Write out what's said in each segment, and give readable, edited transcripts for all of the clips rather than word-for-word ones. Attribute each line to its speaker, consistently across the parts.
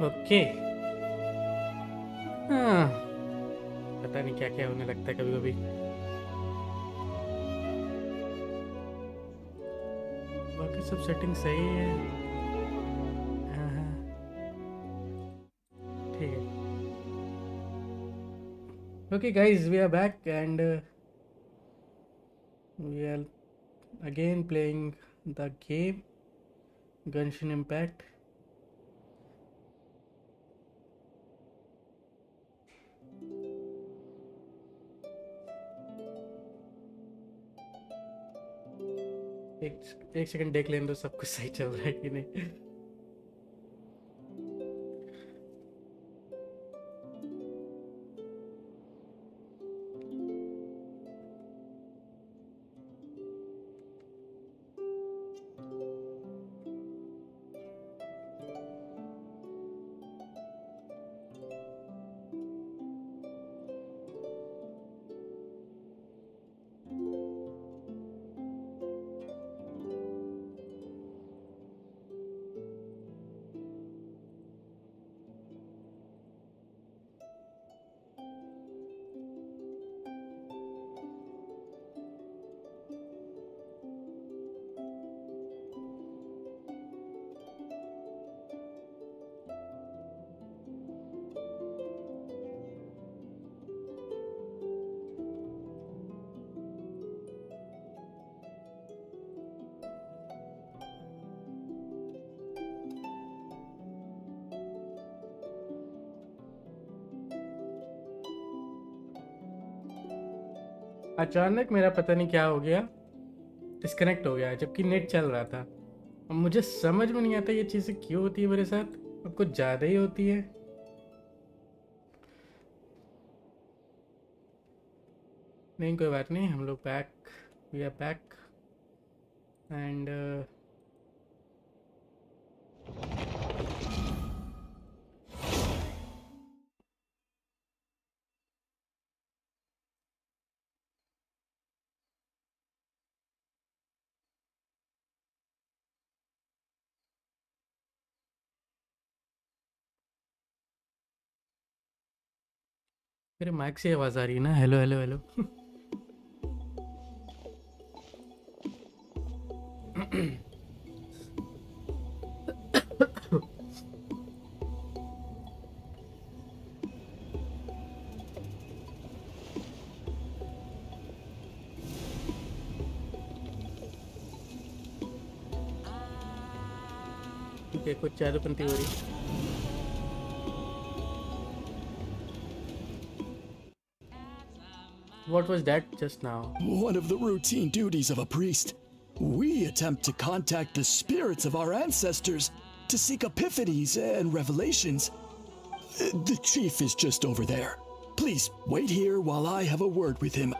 Speaker 1: Okay. हाँ, पता नहीं क्या क्या होने लगता है कभी कभी। बाकी सब सेटिंग सही है। हाँ हाँ, ठीक है। Okay guys, we are back and we are again playing the game Genshin Impact. एक सेकंड देख लें तो सब कुछ सही चल रहा है कि नहीं। अचानक मेरा पता नहीं क्या हो गया, डिस्कनेक्ट हो गया जबकि नेट चल रहा था। अब मुझे समझ में नहीं आता ये चीज़ें क्यों होती है मेरे साथ। अब कुछ ज़्यादा ही होती है। नहीं, कोई बात नहीं, हम लोग back, we are back and मेरे माइक से आवाज़ आ रही है ना। Hello hello hello. ठीक है, कुछ जादूपंती हो रही। What was that just now?
Speaker 2: One of the routine duties of a priest. We attempt to contact the spirits of our ancestors to seek epiphanies and revelations. The chief is just over there. Please wait here while I have a word with him.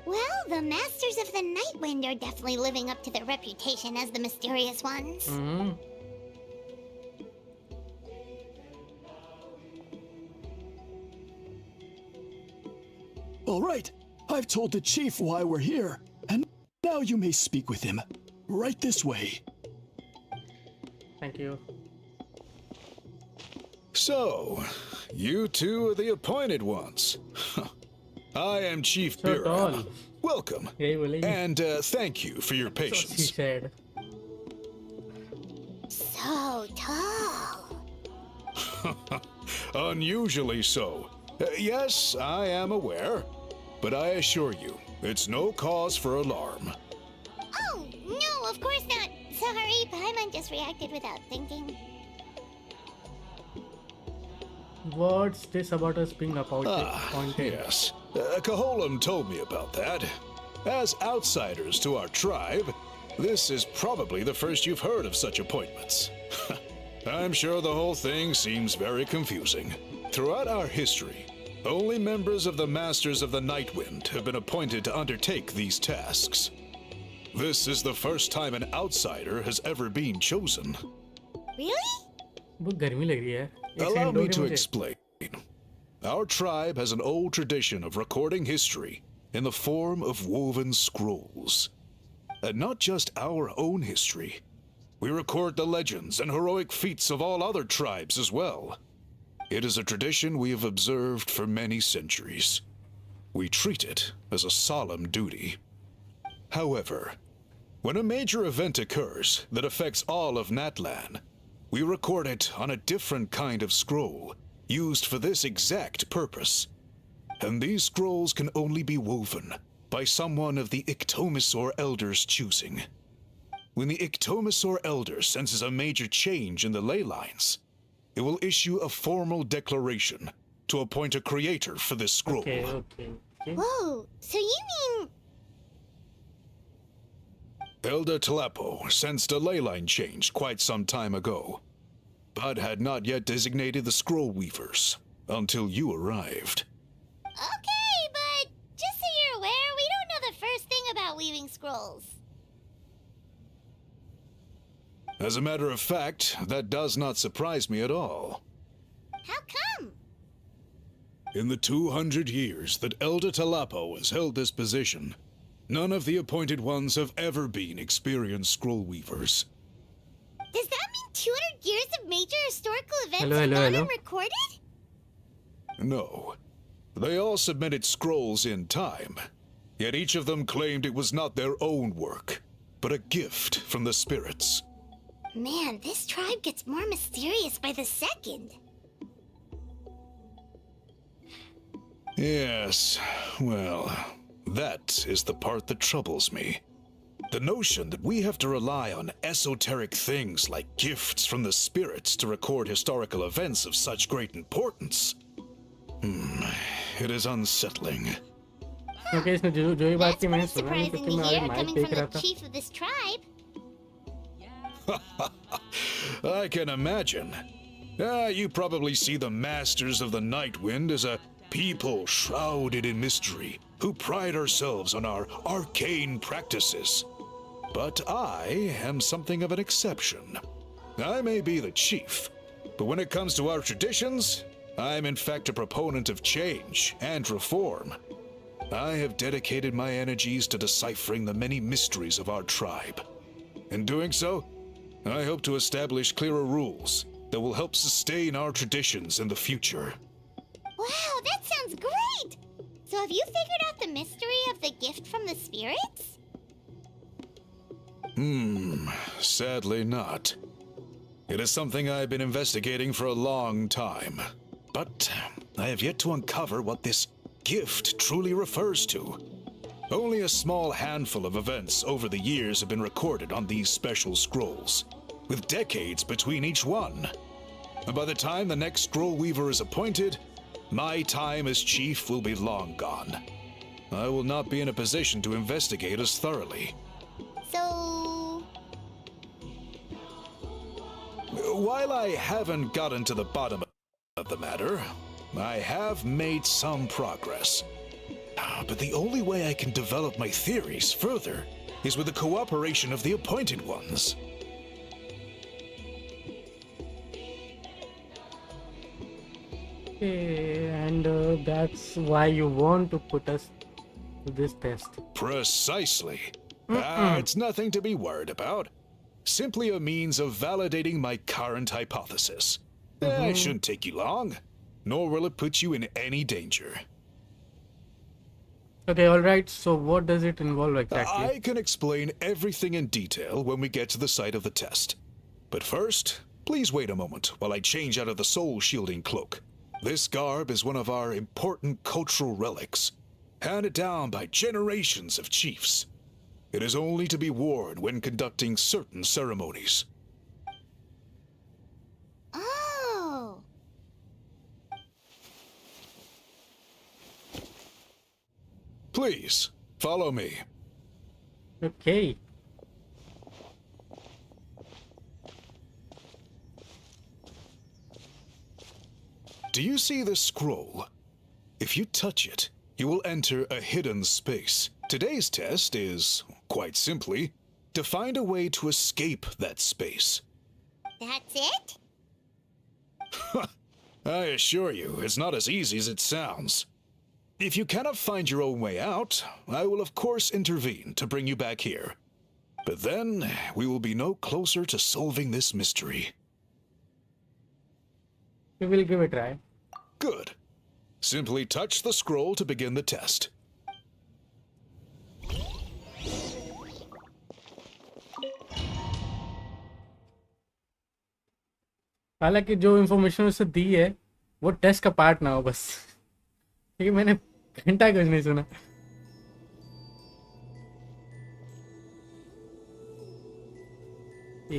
Speaker 3: Well, the Masters of the Nightwind are definitely living up to their reputation as the mysterious ones.
Speaker 2: All right, I've told the chief why we're here, and now you may speak with him. Right this way.
Speaker 1: Thank you.
Speaker 4: So, you two are the appointed ones. I am Chief
Speaker 1: So tall.
Speaker 4: Biram. Welcome.
Speaker 1: यही बोलेगी।
Speaker 4: And thank you for your
Speaker 1: So she
Speaker 4: patience.
Speaker 1: said.
Speaker 3: So tall.
Speaker 4: Unusually so. Yes, I am aware. But I assure you, it's no cause for alarm.
Speaker 3: Oh, no, of course not. Sorry, Paimon just reacted without thinking.
Speaker 1: What's this about us being appointed?
Speaker 4: Yes. Kaholam told me about that. As outsiders to our tribe, this is probably the first you've heard of such appointments. I'm sure the whole thing seems very confusing. Throughout our history, only members of the Masters of the Nightwind have been appointed to undertake these tasks. This is the first time an outsider has ever been chosen.
Speaker 3: Really?
Speaker 1: बहुत गर्मी लग रही है। एक
Speaker 4: Allow
Speaker 1: second
Speaker 4: me
Speaker 1: दोगे
Speaker 4: to
Speaker 1: मुझे?
Speaker 4: explain. Our tribe has an old tradition of recording history in the form of woven scrolls. And not just our own history, We record the legends and heroic feats of all other tribes as well. It is a tradition we have observed for many centuries. We treat it as a solemn duty. However, when a major event occurs that affects all of Natlan, we record it on a different kind of scroll, used for this exact purpose. And these scrolls can only be woven by someone of the Ictomisaur Elder's choosing. When the Ictomisaur Elder senses a major change in the ley lines, it will issue a formal declaration to appoint a creator for this scroll.
Speaker 1: Okay.
Speaker 3: Whoa, so you mean...
Speaker 4: Elder Talapo sensed a ley line change quite some time ago, but had not yet designated the scroll weavers until you arrived.
Speaker 3: Okay, but just so you're aware, we don't know the first thing about weaving scrolls.
Speaker 4: As a matter of fact, that does not surprise me at all.
Speaker 3: How come?
Speaker 4: In the 200 years that Elder Talapo has held this position, none of the appointed ones have ever been experienced scroll weavers.
Speaker 3: Does that mean 200 years of major historical events
Speaker 1: Hello,
Speaker 3: are
Speaker 1: hello,
Speaker 3: not
Speaker 1: hello.
Speaker 3: recorded?
Speaker 4: No. They all submitted scrolls in time, yet each of them claimed it was not their own work, but a gift from the spirits.
Speaker 3: Man, this tribe gets more mysterious by the second.
Speaker 4: Yes, well, that is the part that troubles me. The notion that we have to rely on esoteric things like gifts from the spirits to record historical events of such great importance. It is unsettling.
Speaker 1: Okay, इसने जो जो ये बात
Speaker 3: That's
Speaker 1: की मैंने
Speaker 3: pretty
Speaker 1: सुना नहीं
Speaker 3: surprising
Speaker 1: क्योंकि
Speaker 3: to
Speaker 1: मैं अभी
Speaker 3: hear
Speaker 1: माइक
Speaker 3: coming
Speaker 1: देख
Speaker 3: from
Speaker 1: रहा
Speaker 3: the
Speaker 1: था.
Speaker 3: chief of this tribe.
Speaker 4: I can imagine. You probably see the Masters of the Nightwind as a people shrouded in mystery, who pride ourselves on our arcane practices. But I am something of an exception. I may be the chief, but when it comes to our traditions, I am in fact a proponent of change and reform. I have dedicated my energies to deciphering the many mysteries of our tribe. In doing so, I hope to establish clearer rules that will help sustain our traditions in the future.
Speaker 3: Wow, that sounds great! So have you figured out the mystery of the gift from the spirits?
Speaker 4: Sadly not. It is something I've been investigating for a long time, but I have yet to uncover what this gift truly refers to. Only a small handful of events over the years have been recorded on these special scrolls, with decades between each one. And by the time the next scroll weaver is appointed, my time as chief will be long gone. I will not be in a position to investigate as thoroughly.
Speaker 3: So...
Speaker 4: While I haven't gotten to the bottom of the matter, I have made some progress. But the only way I can develop my theories further is with the cooperation of the appointed ones.
Speaker 1: Okay, and that's why you want to put us to this test.
Speaker 4: Precisely. It's nothing to be worried about. Simply a means of validating my current hypothesis. It shouldn't take you long, nor will it put you in any danger.
Speaker 1: Okay, alright, so what does it involve exactly?
Speaker 4: I can explain everything in detail when we get to the site of the test. But first, please wait a moment while I change out of the soul-shielding cloak. This garb is one of our important cultural relics, handed down by generations of chiefs. It is only to be worn when conducting certain ceremonies.
Speaker 3: Oh...
Speaker 4: Please, follow me.
Speaker 1: Okay.
Speaker 4: Do you see this scroll? If you touch it, you will enter a hidden space. Today's test is, quite simply, to find a way to escape that space.
Speaker 3: That's it?
Speaker 4: I assure you, it's not as easy as it sounds. If you cannot find your own way out, I will of course intervene to bring you back here. But then we will be no closer to solving this mystery.
Speaker 1: We will give it a try.
Speaker 4: Good. Simply touch the scroll to begin the test.
Speaker 1: हालांकि जो information उसे दी है वो test का part ना हो बस, क्योंकि मैंने घंटा कुछ नहीं सुना.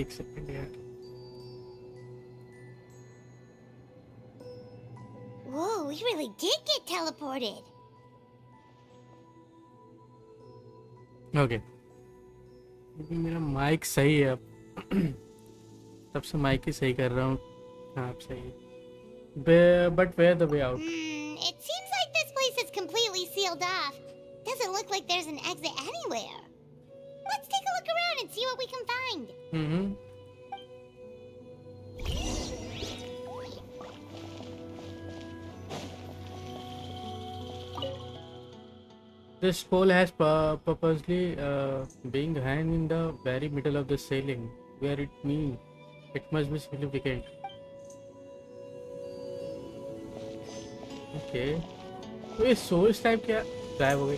Speaker 1: एक सेकंड यार.
Speaker 3: Whoa, we really did get teleported.
Speaker 1: Okay, मेरा माइक सही है अब. तब से माइक ही सही कर रहा हूँ. हाँ अब सही है. But where the way out?
Speaker 3: It seems like this place is completely sealed off. Doesn't look like there's an exit anywhere. Let's take a look around and see what we can find.
Speaker 1: Mm-hmm. This pole has purposely being hanged in the very middle of the ceiling, where it means it must be significant. Okay. तो ये source type क्या गायब हो गई?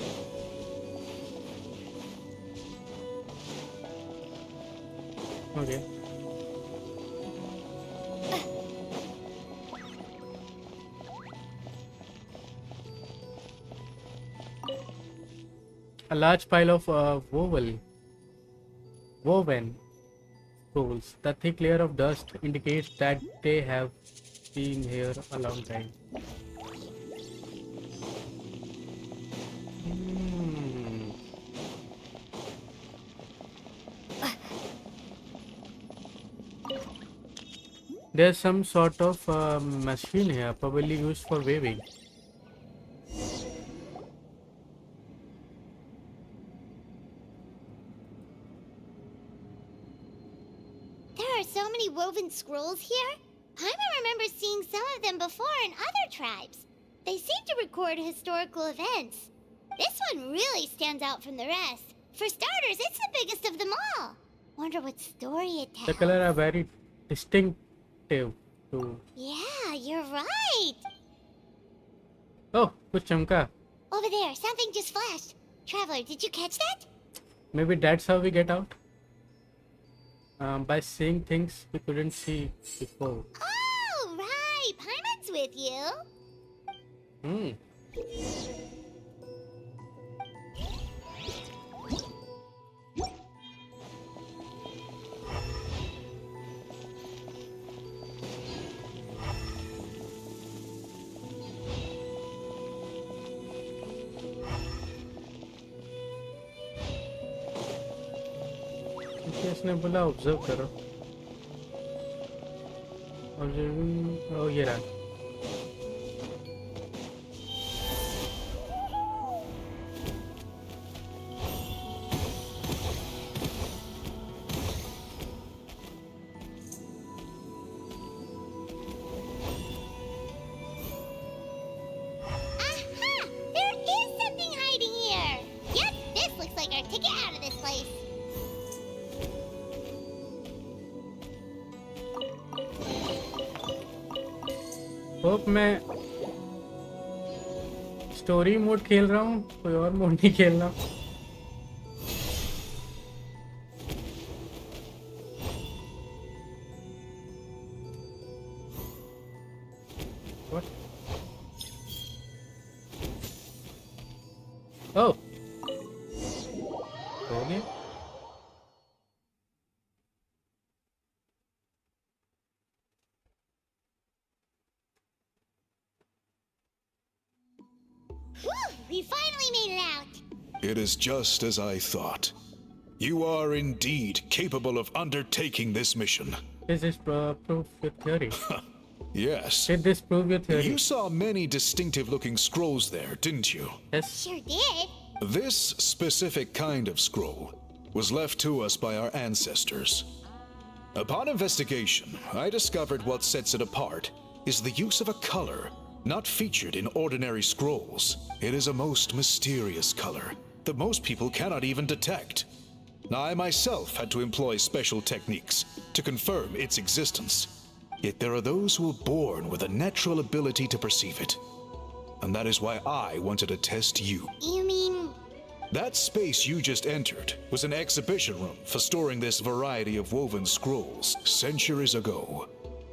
Speaker 1: Okay. A large pile of woven scrolls. The thick layer of dust indicates that they have been here a long time. There's some sort of machine here, probably used for weaving.
Speaker 3: There are so many woven scrolls here. Paimon remembers seeing some of them before in other tribes. They seem to record historical events. This one really stands out from the rest. For starters, it's the biggest of them all. Wonder what story it tells.
Speaker 1: The colors are very distinctive too.
Speaker 3: Yeah, you're right.
Speaker 1: Oh, कुछ चमका.
Speaker 3: Over there, something just flashed. Traveler, did you catch that?
Speaker 1: Maybe that's how we get out. By seeing things we couldn't see before.
Speaker 3: Oh, right. Paimon's with you.
Speaker 1: इसने बोला observe करो. Observing. ओ ये रहा.
Speaker 3: Aha! There is something hiding here. Yep, this looks like our ticket out of this place.
Speaker 1: Hope मैं story mode खेल रहा हूँ, कोई और मोड नहीं खेल रहा. What? Oh. हो गया.
Speaker 3: Whew, we finally made it out.
Speaker 4: It is just as I thought. You are indeed capable of undertaking this mission.
Speaker 1: This is proof your theory.
Speaker 4: Yes.
Speaker 1: Did this prove your theory?
Speaker 4: You saw many distinctive-looking scrolls there, didn't you?
Speaker 1: Yes.
Speaker 3: Sure did.
Speaker 4: This specific kind of scroll was left to us by our ancestors. Upon investigation, I discovered what sets it apart is the use of a color not featured in ordinary scrolls. It is a most mysterious color that most people cannot even detect. I myself had to employ special techniques to confirm its existence. Yet there are those who are born with a natural ability to perceive it. And that is why I wanted to test you.
Speaker 3: You mean...
Speaker 4: That space you just entered was an exhibition room for storing this variety of woven scrolls centuries ago.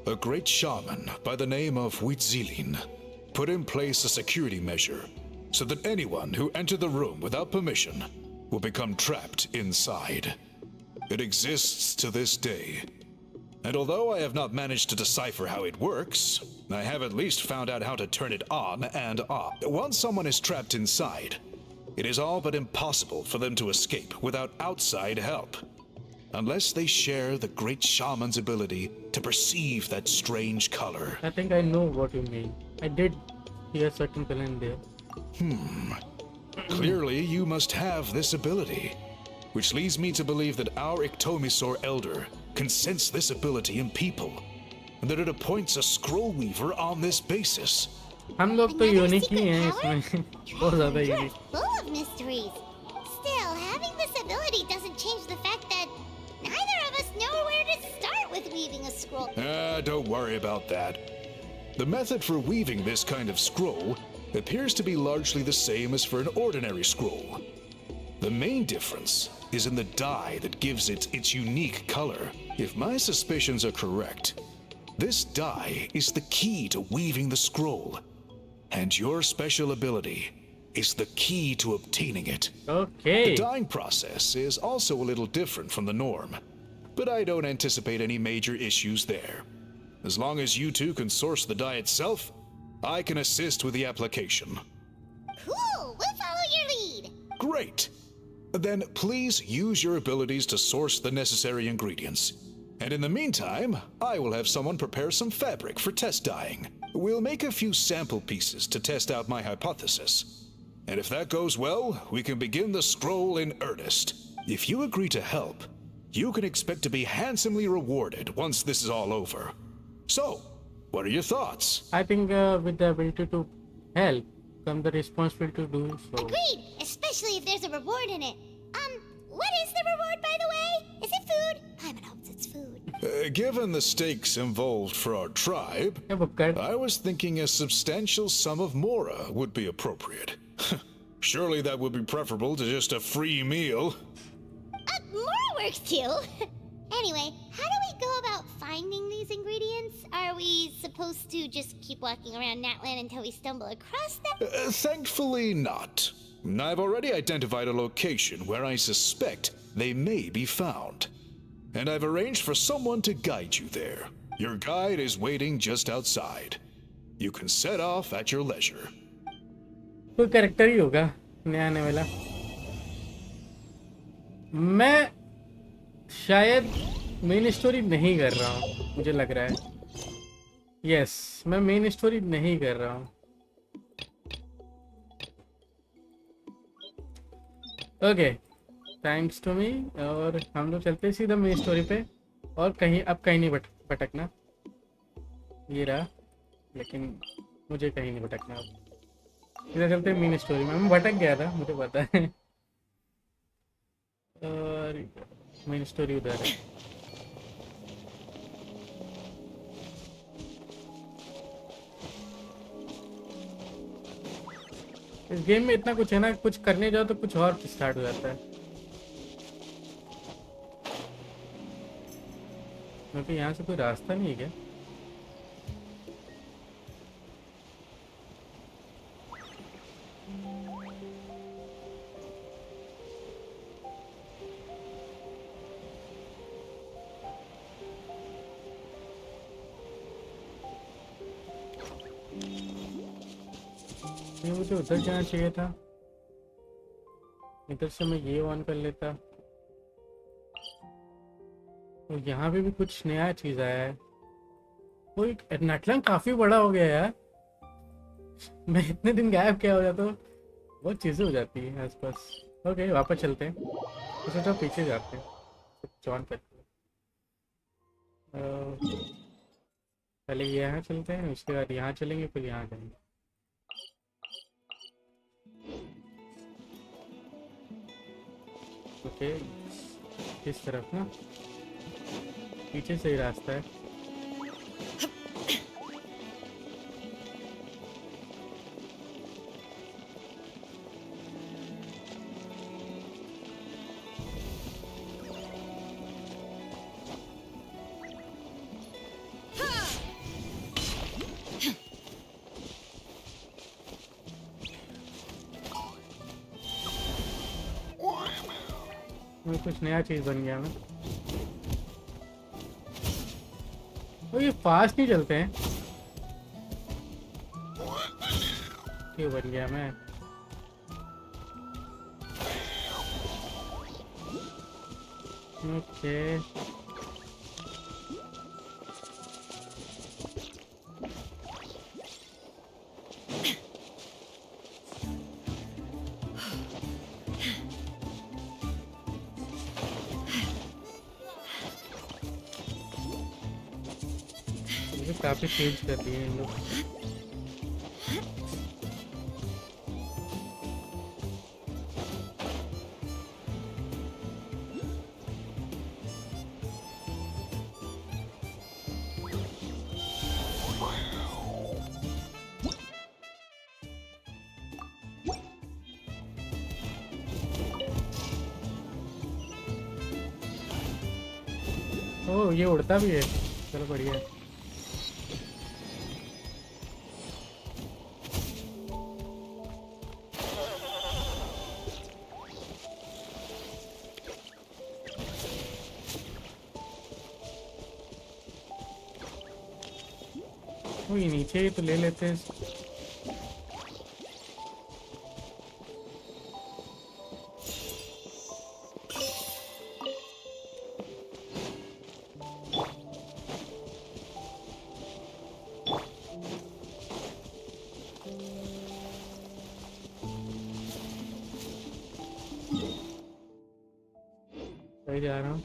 Speaker 4: A great shaman by the name of Huitzilin put in place a security measure so that anyone who entered the room without permission will become trapped inside. It exists to this day. And although I have not managed to decipher how it works, I have at least found out how to turn it on and off. Once someone is trapped inside, it is all but impossible for them to escape without outside help. Unless they share the great shaman's ability to perceive that strange color.
Speaker 1: I think I know what you mean. I did hear certain villain there.
Speaker 4: Clearly, you must have this ability, which leads me to believe that our Ictomisaur Elder can sense this ability in people, and that it appoints a scroll weaver on this basis.
Speaker 1: हम लोग तो
Speaker 3: Another
Speaker 1: unique ही
Speaker 3: secret
Speaker 1: हैं
Speaker 3: power?
Speaker 1: इसमें बहुत ज़्यादा
Speaker 3: You're
Speaker 1: unique.
Speaker 3: full of mysteries. Still, having this ability doesn't change the fact that neither of us know where to start with weaving a scroll.
Speaker 4: Don't worry about that. The method for weaving this kind of scroll appears to be largely the same as for an ordinary scroll. The main difference is in the dye that gives it its unique color. If my suspicions are correct, this dye is the key to weaving the scroll, and your special ability is the key to obtaining it.
Speaker 1: Okay.
Speaker 4: The dyeing process is also a little different from the norm, but I don't anticipate any major issues there. As long as you two can source the dye itself, I can assist with the application.
Speaker 3: Cool, we'll follow your lead.
Speaker 4: Great! Then please use your abilities to source the necessary ingredients. And in the meantime, I will have someone prepare some fabric for test dyeing. We'll make a few sample pieces to test out my hypothesis. And if that goes well, we can begin the scroll in earnest. If you agree to help, you can expect to be handsomely rewarded once this is all over. So, what are your thoughts?
Speaker 1: I think with the ability to help comes the responsibility to do so.
Speaker 3: Agreed, especially if there's a reward in it. What is the reward, by the way? Is it food? Paimon hopes it's food.
Speaker 4: Given the stakes involved for our tribe,
Speaker 1: क्या बुक्कड़?
Speaker 4: I was thinking a substantial sum of mora would be appropriate. Surely that would be preferable to just a free meal.
Speaker 3: More works too. Anyway, how do we go about finding these ingredients? Are we supposed to just keep walking around Natlan until we stumble across them?
Speaker 4: Thankfully not. I've already identified a location where I suspect they may be found. And I've arranged for someone to guide you there. Your guide is waiting just outside. You can set off at your leisure.
Speaker 1: कोई character ही होगा नया आने वाला. मैं शायद main story नहीं कर रहा हूँ, मुझे लग रहा है. यस, मैं मेन स्टोरी नहीं कर रहा हूँ. Okay, thanks to me. और हम लोग चलते हैं सीधा मेन स्टोरी पे, और कहीं अब कहीं नहीं भटकना. ये रहा, लेकिन मुझे कहीं नहीं भटकना. अब सीधा चलते हैं मेन स्टोरी में. मैं भटक गया था, मुझे पता है. और मेन स्टोरी उधर है. इस गेम में इतना कुछ है ना, कुछ करने जाओ तो कुछ और स्टार्ट हो जाता है. क्योंकि यहाँ से कोई रास्ता नहीं है क्या? मुझे उधर जाना चाहिए था. इधर से मैं ये ऑन कर लेता. तो यहाँ पे भी कुछ नया चीज आया है. कोई नटलंग काफी बड़ा हो गया यार. मैं इतने दिन गायब क्या हो जाता हूँ, बहुत चीजें हो जाती है आसपास. ओके, वापस चलते हैं. तो सोचा पीछे जाते हैं. ऑन करते हैं. पहले यहाँ चलते हैं, उसके बाद यहाँ चलेंगे, फिर यहाँ जाएंगे. ओके, इस तरफ ना, पीछे से ही रास्ता है। कुछ नया चीज बन गया मैं। तो ये फास्ट नहीं चलते हैं, क्यों बन गया मैं? ओके काफी चेंज कर दिए इन लोग। ओह ये उड़ता भी है, चलो बढ़िया है। ये नीचे ही तो ले लेते हैं। सही जा रहा हूँ।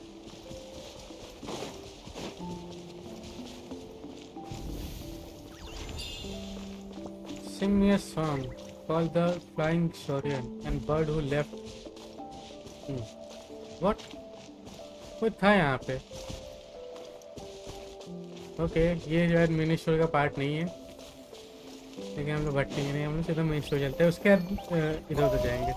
Speaker 1: Sing me a song called the Flying Saurian and Bird Who Left. What? कोई था यहाँ पे। ओके ये जो है मिनी स्टोरी का पार्ट नहीं है, लेकिन हम लोग भटकेंगे नहीं, हम लोग सीधा मिनी स्टोरी चलते हैं, उसके बाद इधर उधर जाएंगे।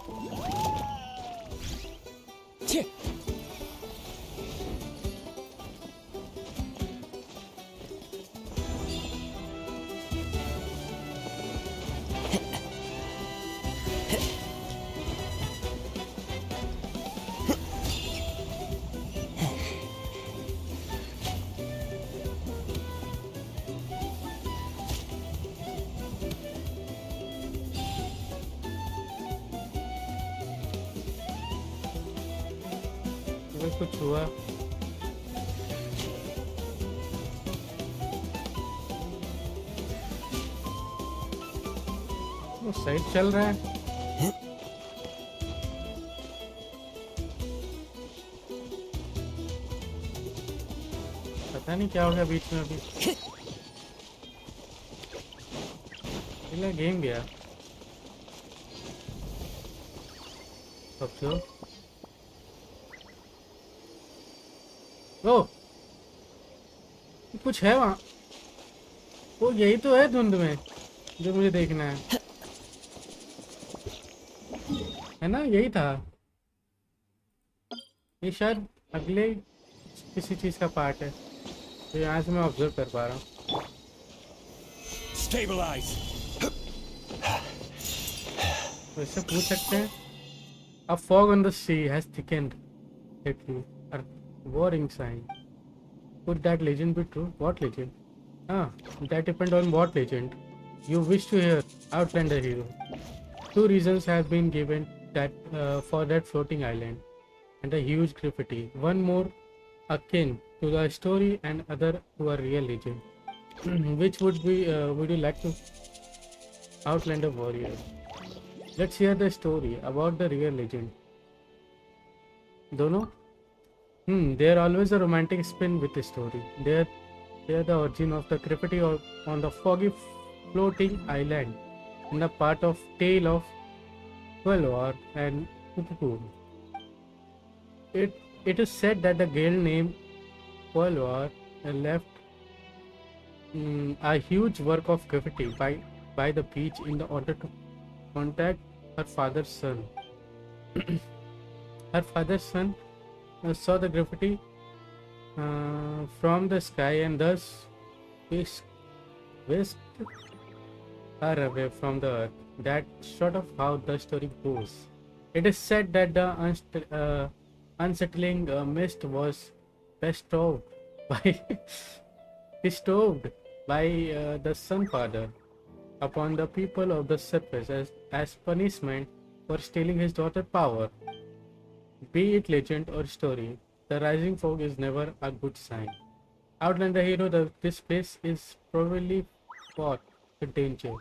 Speaker 1: अगर कुछ हुआ वो सही चल रहा है। पता नहीं क्या हो गया बीच में, अभी गेम गया। अब जो ओ कुछ है वहाँ, वो यही तो है धुंध में जो मुझे देखना है ना, यही था। ये शायद अगले किसी चीज का पार्ट है, तो यहाँ से मैं ऑब्जर्व कर पा रहा हूँ। तो इससे पूछ सकते हैं, A fog on the sea has thickened lately. A warning sign. Could that legend be true? What legend? That depends on what legend you wish to hear. Outlander hero. Two reasons have been given that for that floating island and a huge graffiti. One more akin to the story and other to a real legend. Which would you like to? Outlander warrior. Let's hear the story about the real legend. दोनों? There always a romantic spin with the story. They're the origin of the graffiti on the foggy floating island in the part of Tale of Twelor and Pupuku. It is said that the girl named Polvar left a huge work of graffiti by the beach in order to contact her father's son. Her father's son saw the graffiti from the sky and thus whisked her away from the earth. That's sort of how the story goes. It is said that the unsettling mist was bestowed by bestowed by the Sun Father upon the people of the surface as punishment for stealing his daughter's power. Be it legend or story, the rising fog is never a good sign. Outline the hero that this place is probably fraught with danger,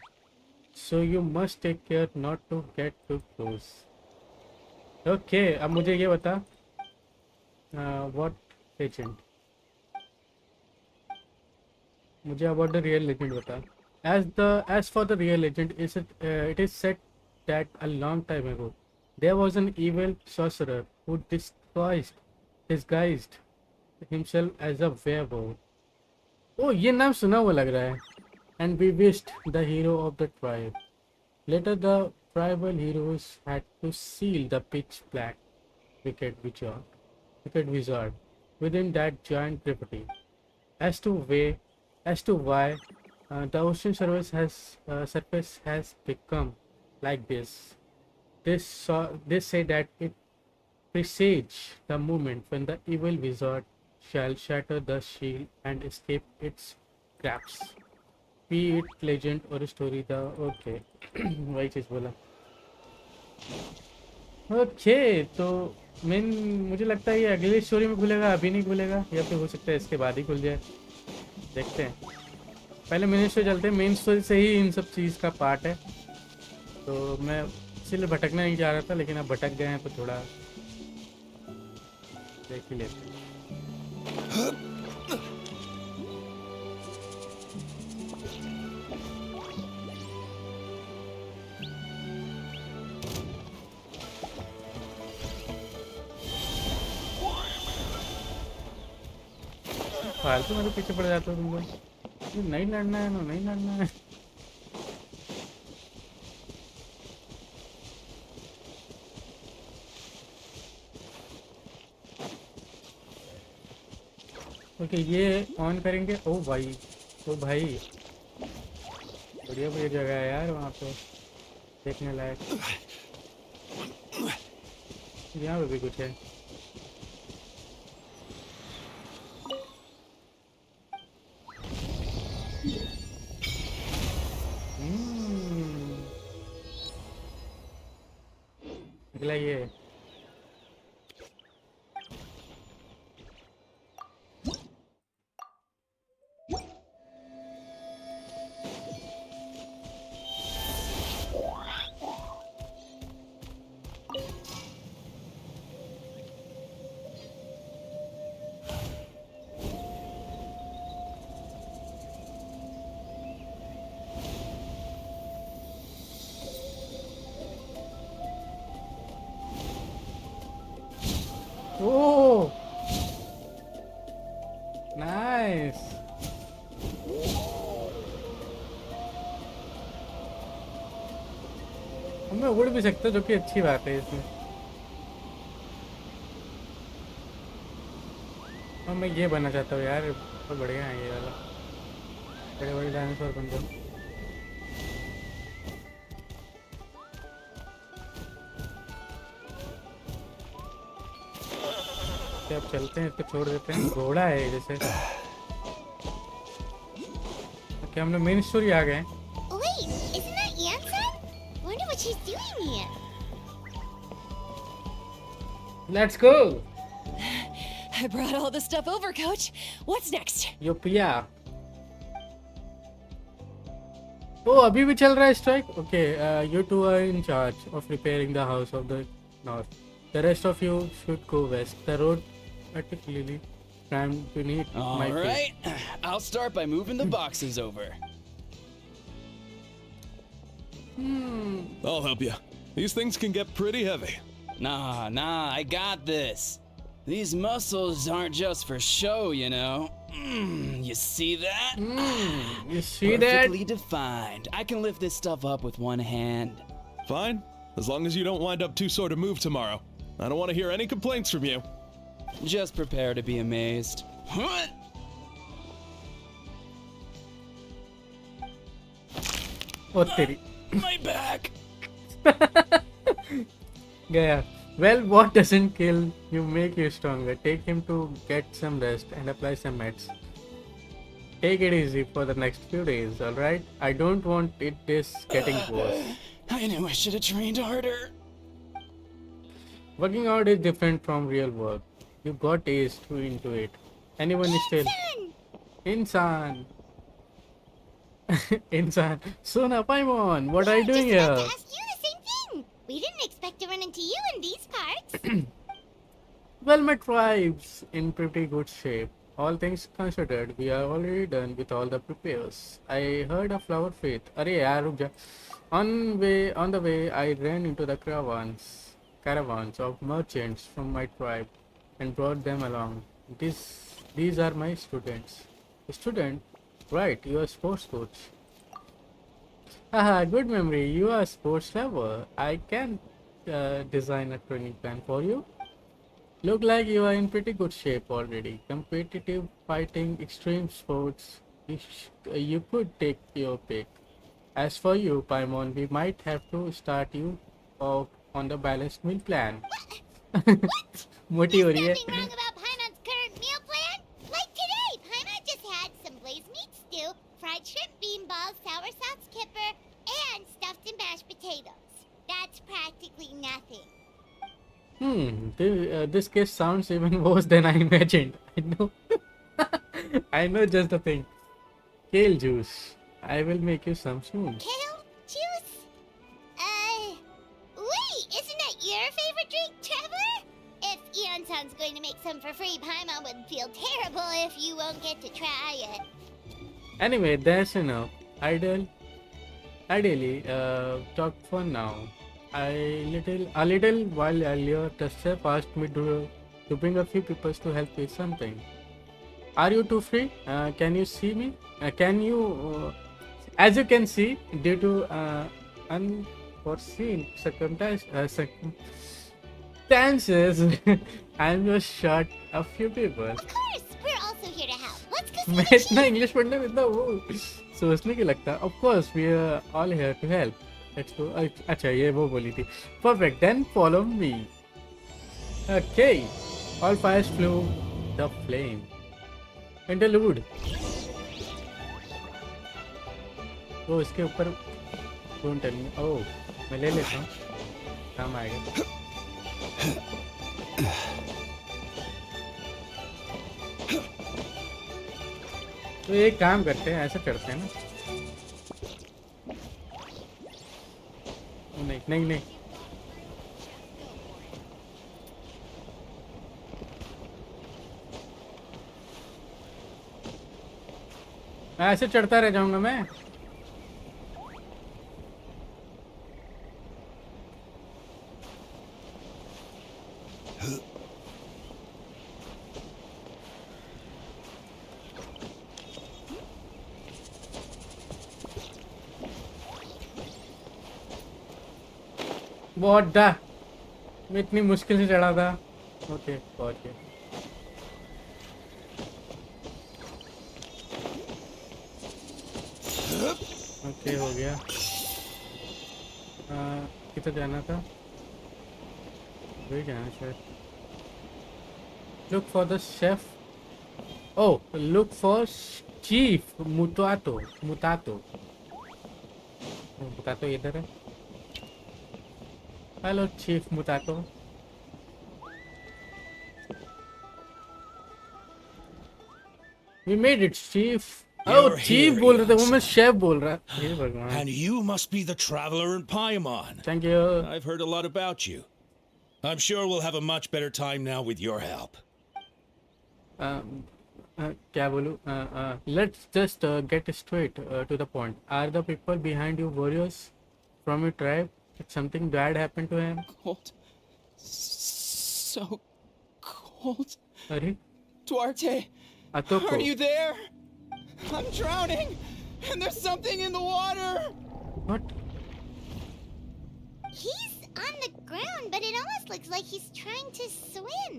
Speaker 1: so you must take care not to get too close. Okay, अब मुझे ये बता what legend? मुझे about the real legend बता. As for the real legend, it is said that a long time ago there was an evil sorcerer who disguised himself as a werewolf. Oh, ये नाम सुना हुआ लग रहा है. And bewitched the hero of the tribe. Later, the tribal heroes had to seal the pitch black wicked wizard within that giant graffiti. As to why the ocean surface has become like this, they say that it presages the moment when the evil wizard shall shatter the shield and escape its grasp. Be it legend or story, the okay वही चीज बोला. Okay तो main मुझे लगता है ये अगली story में खुलेगा, अभी नहीं खुलेगा, या फिर हो सकता है इसके बाद ही खुल जाए. देखते हैं. पहले मेन स्टोरी चलते हैं. मेन स्टोरी से ही इन सब चीज़ का पार्ट है, तो मैं इसलिए भटकना नहीं चाह रहा था, लेकिन अब भटक गए हैं तो थोड़ा देख ही लेते हैं. फालतू मेरे पीछे पड़ जाते हो तुम लोग. नहीं लड़ना है ना, नहीं लड़ना है. ओके ये ऑन करेंगे. ओ भाई, ओ भाई बढ़िया बढ़िया जगह है यार वहाँ पे देखने लायक. यहाँ पे भी कुछ है. अगला ये है. Oh, nice. मैं उड़ भी सकता, जो कि अच्छी बात है इसमें. और मैं ये बनना चाहता हूँ यार, बहुत बढ़िया है ये वाला. बड़े बड़े डायनासोर बन जाओ. अब चलते हैं, इसको छोड़ देते हैं. घोड़ा है जैसे. क्या हम लोग मेन स्टोरी आ गए.
Speaker 3: Wait, isn't that Yansan? Wonder what she's doing here.
Speaker 1: Let's go.
Speaker 5: I brought all the stuff over, Coach. What's next?
Speaker 1: यो पिया. ओ अभी भी चल रहा है strike. Okay, you two are in charge of repairing the house of the north. The rest of you should go west. The road particularly crammed beneath my feet.
Speaker 6: All right, I'll start by moving the boxes over.
Speaker 7: I'll help you. These things can get pretty heavy.
Speaker 6: Nah, I got this. These muscles aren't just for show, you know. You see that?
Speaker 1: You see that?
Speaker 6: Perfectly defined. I can lift this stuff up with one hand.
Speaker 7: Fine, as long as you don't wind up too sore to move tomorrow. I don't want to hear any complaints from you.
Speaker 6: Just prepare to be amazed. What?
Speaker 1: Oh, तेरी
Speaker 6: My back!
Speaker 1: गया. Well, what doesn't kill you make you stronger. Take him to get some rest and apply some meds. Take it easy for the next few days, alright? I don't want this getting worse.
Speaker 6: I knew I should have trained harder.
Speaker 1: Working out is different from real work. You got days to into it. Anyone is still... Insan! Insan! Sona, Paimon, what are you doing
Speaker 3: Just about
Speaker 1: here?
Speaker 3: to ask you the same thing. We didn't expect to run into you in these parts.
Speaker 1: Well, my tribe's in pretty good shape. All things considered, we are already done with all the repairs. I heard of Flower Faith. अरे यार रुक जा. On the way, I ran into the caravans of merchants from my tribe and brought them along. These are my students. Student? Right, you are a sports coach. Haha, good memory. You are a sports lover. I can design a training plan for you. Look like you are in pretty good shape already. Competitive fighting, extreme sports. You could take your pick. As for you, Paimon, we might have to start you off on the balanced meal plan. मोटी हो रही है.
Speaker 3: Nothing wrong about Paimon's current meal plan. Like today, Paimon just had some glazed meat stew, fried shrimp bean balls, sour sauce kipper, and stuffed and mashed potatoes. That's practically nothing.
Speaker 1: This case sounds even worse than I imagined. I know. I know just the thing. Kale juice. I will make you some soon.
Speaker 3: Kale juice? Wait, isn't that your favorite drink, Trevor? If Eon-san's going to make some for free, Paimon would feel terrible if you won't get to try it.
Speaker 1: Anyway, that's enough. Ideally, talk for now. A little while earlier, the chef asked me to bring a few people to help with something. Are you two free? Can you see me? Can you, as you can see, due to unforeseen circumstances, I'm just short a few people.
Speaker 3: Of course, we're also here to help. Let's go see
Speaker 1: मैं
Speaker 3: the
Speaker 1: इतना
Speaker 3: chief.
Speaker 1: English पढ़ने में इतना वो सोचने की लगता है. Of course, we are all here to help. Let's go. अच्छा ये वो बोली थी. Perfect. Then follow me. Okay. All fires flew the flame. Interlude. वो इसके ऊपर don't tell me. Oh, मैं ले लेता हूँ. काम आएगा. तो एक काम करते हैं, ऐसा करते हैं ना. नहीं. ऐसे चढ़ता रह जाऊंगा मैं. बहुत डा मैं इतनी मुश्किल से चढ़ा था. ओके पहुंच गया. ओके हो गया. किधर जाना था? वही जाना शायद. Look for the chef. Oh, look for chief मुतातो. मुतातो इधर है. Hello, Chief Mutato. We made it, Chief.
Speaker 8: You're
Speaker 1: Chief
Speaker 8: here,
Speaker 1: बोल रहे थे, वो
Speaker 8: Eon-san.
Speaker 1: मैं Chef बोल रहा. हे भगवान.
Speaker 8: And you must be the traveler in Paimon.
Speaker 1: Thank you.
Speaker 8: I've heard a lot about you. I'm sure we'll have a much better time now with your help.
Speaker 1: क्या बोलूं? Let's just get straight to the point. Are the people behind you warriors from your tribe? Did something bad happen to him?
Speaker 6: Cold. So cold.
Speaker 1: अरे
Speaker 6: Duarte,
Speaker 1: Atoko.
Speaker 6: are you there? I'm drowning, and there's something in the water.
Speaker 1: What?
Speaker 3: He's on the ground, but it almost looks like he's trying to swim.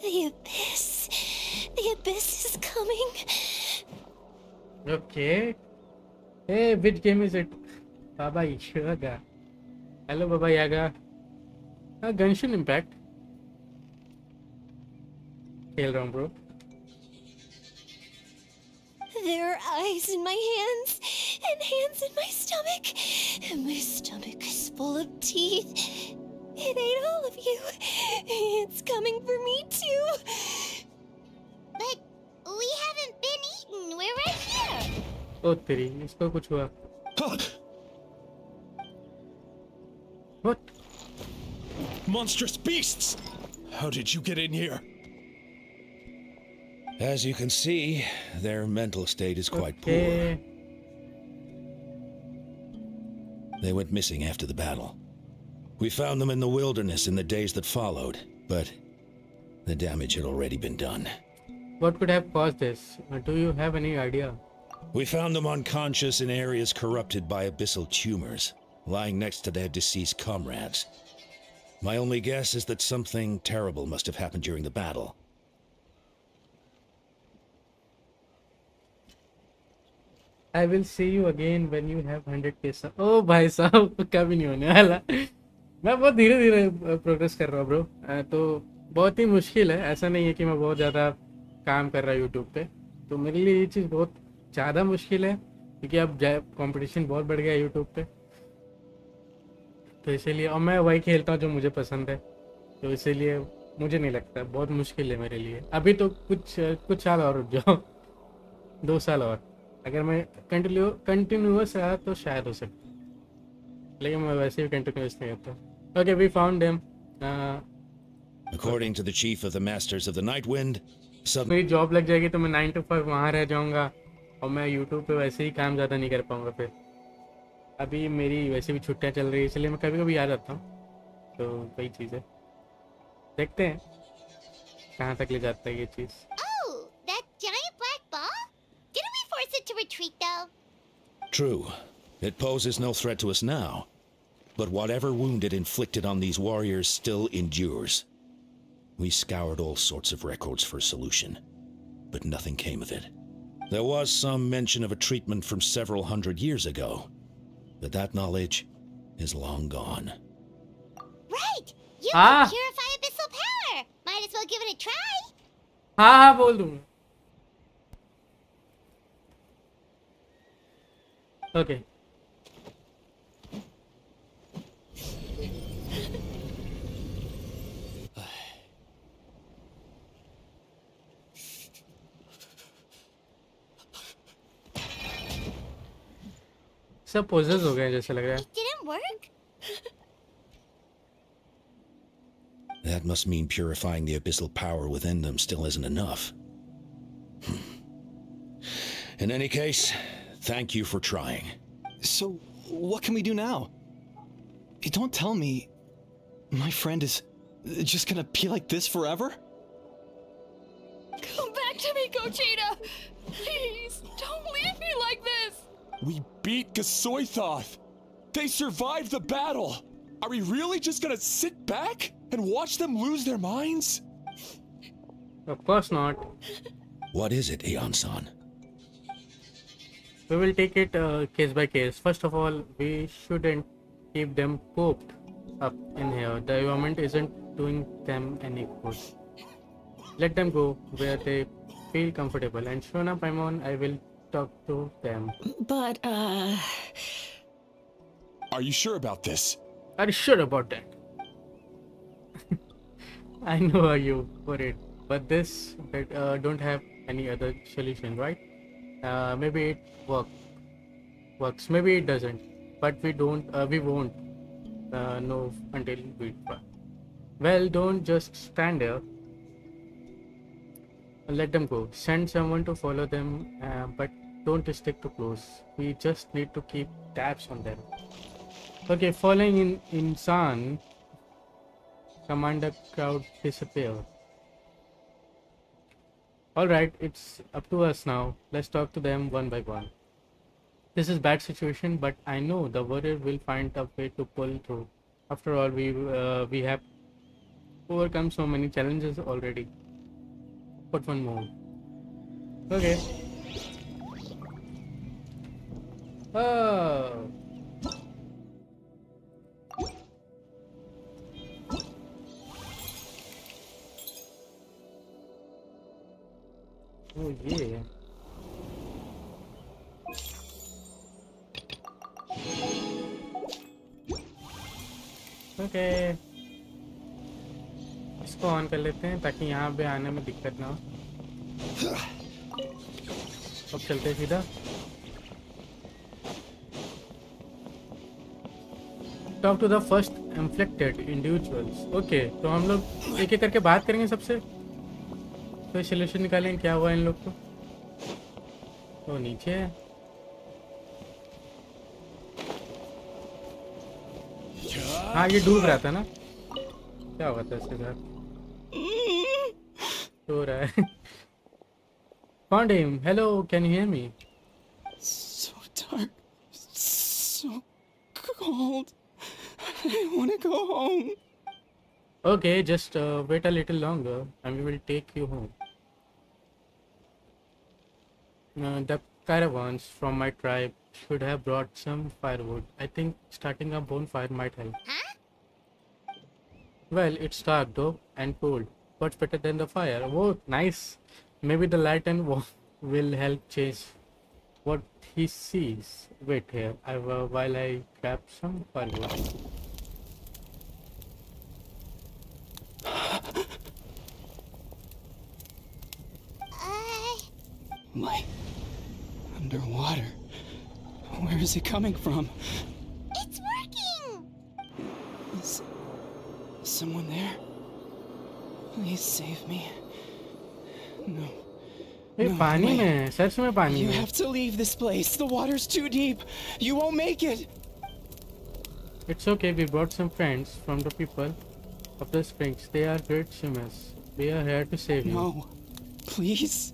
Speaker 5: The abyss. The abyss is coming.
Speaker 1: Okay. Hey, which game is it? Baba Yaga. Hello, Baba Yaga. Genshin Impact. खेल रहा हूँ bro.
Speaker 5: There are eyes in my hands, and hands in my stomach. And my stomach is full of teeth. It ate all of you. It's coming for me too.
Speaker 3: But we haven't been eaten. We're right here.
Speaker 1: ओ तेरी इसको कुछ हुआ. What?
Speaker 8: Monstrous beasts! How did you get in here?
Speaker 9: As you can see, their mental state is quite poor.
Speaker 1: Okay.
Speaker 9: They went missing after the battle. We found them in the wilderness in the days that followed, but the damage had already been done.
Speaker 1: What could have caused this? Do you have any idea?
Speaker 9: We found them unconscious in areas corrupted by abyssal tumors, lying next to their deceased comrades. My only guess is that something terrible must have happened during the battle.
Speaker 1: I will see you again when you have 100k. ओ भाई साहब कभी नहीं होने वाला. मैं बहुत धीरे धीरे प्रोग्रेस कर रहा हूँ ब्रो. तो बहुत ही मुश्किल है. ऐसा नहीं है कि मैं बहुत ज़्यादा काम कर रहा हूँ यूट्यूब पे. तो मेरे लिए ये चीज़ बहुत ज़्यादा मुश्किल है क्योंकि अब कंपटीशन बहुत बढ़ गया है यूट्यूब पे. तो इसीलिए और मैं वही खेलता हूँ जो मुझे पसंद है. तो इसीलिए मुझे नहीं लगता बहुत मुश्किल है मेरे लिए. अभी तो कुछ साल और रुक जाओ. 2 साल और. अगर मैं कंटिन्यूअस रहा तो शायद हो सकता. लेकिन मैं वैसे भी कंटिन्यूअस नहीं होता. Okay we found them.
Speaker 9: According to the chief of the Masters of the Night Wind,
Speaker 1: मेरी जॉब लग जाएगी तो मैं 9 to 5 वहाँ रह जाऊँगा और मैं यूट्यूब पे वैसे ही काम ज़्यादा नहीं कर पाऊँगा. फिर अभी मेरी वैसे भी छुट्टियाँ चल रही है इसलिए मैं कभी कभी आ जाता हूँ. तो वही चीज़ है. देखते हैं कहाँ तक ले जाता है ये चीज़.
Speaker 3: Oh, that giant black ball? Didn't we force it to retreat though?
Speaker 9: true, it poses no threat to us now, but whatever wound it inflicted on these warriors still endures. We scoured all sorts of records for a solution, but nothing came of it. There was some mention of a treatment from several hundred years ago, but that knowledge is long gone.
Speaker 3: Right! You
Speaker 1: Ah.
Speaker 3: can purify abyssal power! Might as well give it a try!
Speaker 1: हाँ हाँ बोल दूँगा. Okay. सब poses हो गए जैसे लग रहा है.
Speaker 3: It didn't work?
Speaker 9: That must mean purifying the abyssal power within them still isn't enough. In any case, thank you for trying.
Speaker 10: So, what can we do now? Don't tell me my friend is just gonna be like this forever?
Speaker 5: Come back to me, Gogeta! Please, don't leave me like this!
Speaker 2: We beat Gasoithoth! They survived the battle! Are we really just gonna sit back and watch them lose their minds?
Speaker 1: Of course not.
Speaker 9: What is it, Aeon-san?
Speaker 1: We will take it case by case. First of all, we shouldn't keep them cooped up in here. The environment isn't doing them any good. Let them go where they feel comfortable. And Shona Paimon, I will talk to them.
Speaker 5: But,
Speaker 2: Are you sure about this?
Speaker 1: Are you sure about that? I know you worried, but this don't have any other solution, right? Maybe it works. Maybe it doesn't. But we won't know until we try. Well, don't just stand there. Let them go. Send someone to follow them, but don't stick too close. We just need to keep tabs on them. Okay, following in Insan, commander crowd disappear. Alright, it's up to us now. Let's talk to them one by one. This is bad situation, but I know the warrior will find a way to pull through. After all, we have overcome so many challenges already. But one more. Okay. Oh. Oh yeah. Okay. इसको on कर लेते हैं ताकि यहाँ पे आने में दिक्कत ना हो. अब चलते हैं सीधा. Talk to the first inflected individuals. Okay, तो हम लोग एक एक करके बात करेंगे सबसे, तो सोल्यूशन निकालेंगे क्या हुआ इन लोग को. तो नीचे है. हाँ, ये डूब रहा था ना. क्या हुआ था इसके साथ? हो रहा है. Found him. Hello, can you hear me?
Speaker 10: So dark. So cold. I want to go home.
Speaker 1: Okay, just wait a little longer and we will take you home. The caravans from my tribe should have brought some firewood. I think starting a bonfire might help.
Speaker 3: Huh?
Speaker 1: Well, it's dark though and cold. What's better than the fire? Oh, nice. Maybe the light and warmth will help change what he sees. Wait here, while I grab some firewood.
Speaker 10: Light. Underwater. Where is it coming from?
Speaker 3: It's working!
Speaker 10: Is someone there? Please save me. No.
Speaker 1: Hey,
Speaker 10: No,
Speaker 1: पानी
Speaker 10: wait.
Speaker 1: में, सच में पानी
Speaker 10: You
Speaker 1: में.
Speaker 10: have to leave this place. The water's too deep. You won't make it.
Speaker 1: It's okay, we brought some friends from the people of the springs. They are great swimmers. We are here to save you.
Speaker 10: No. Please.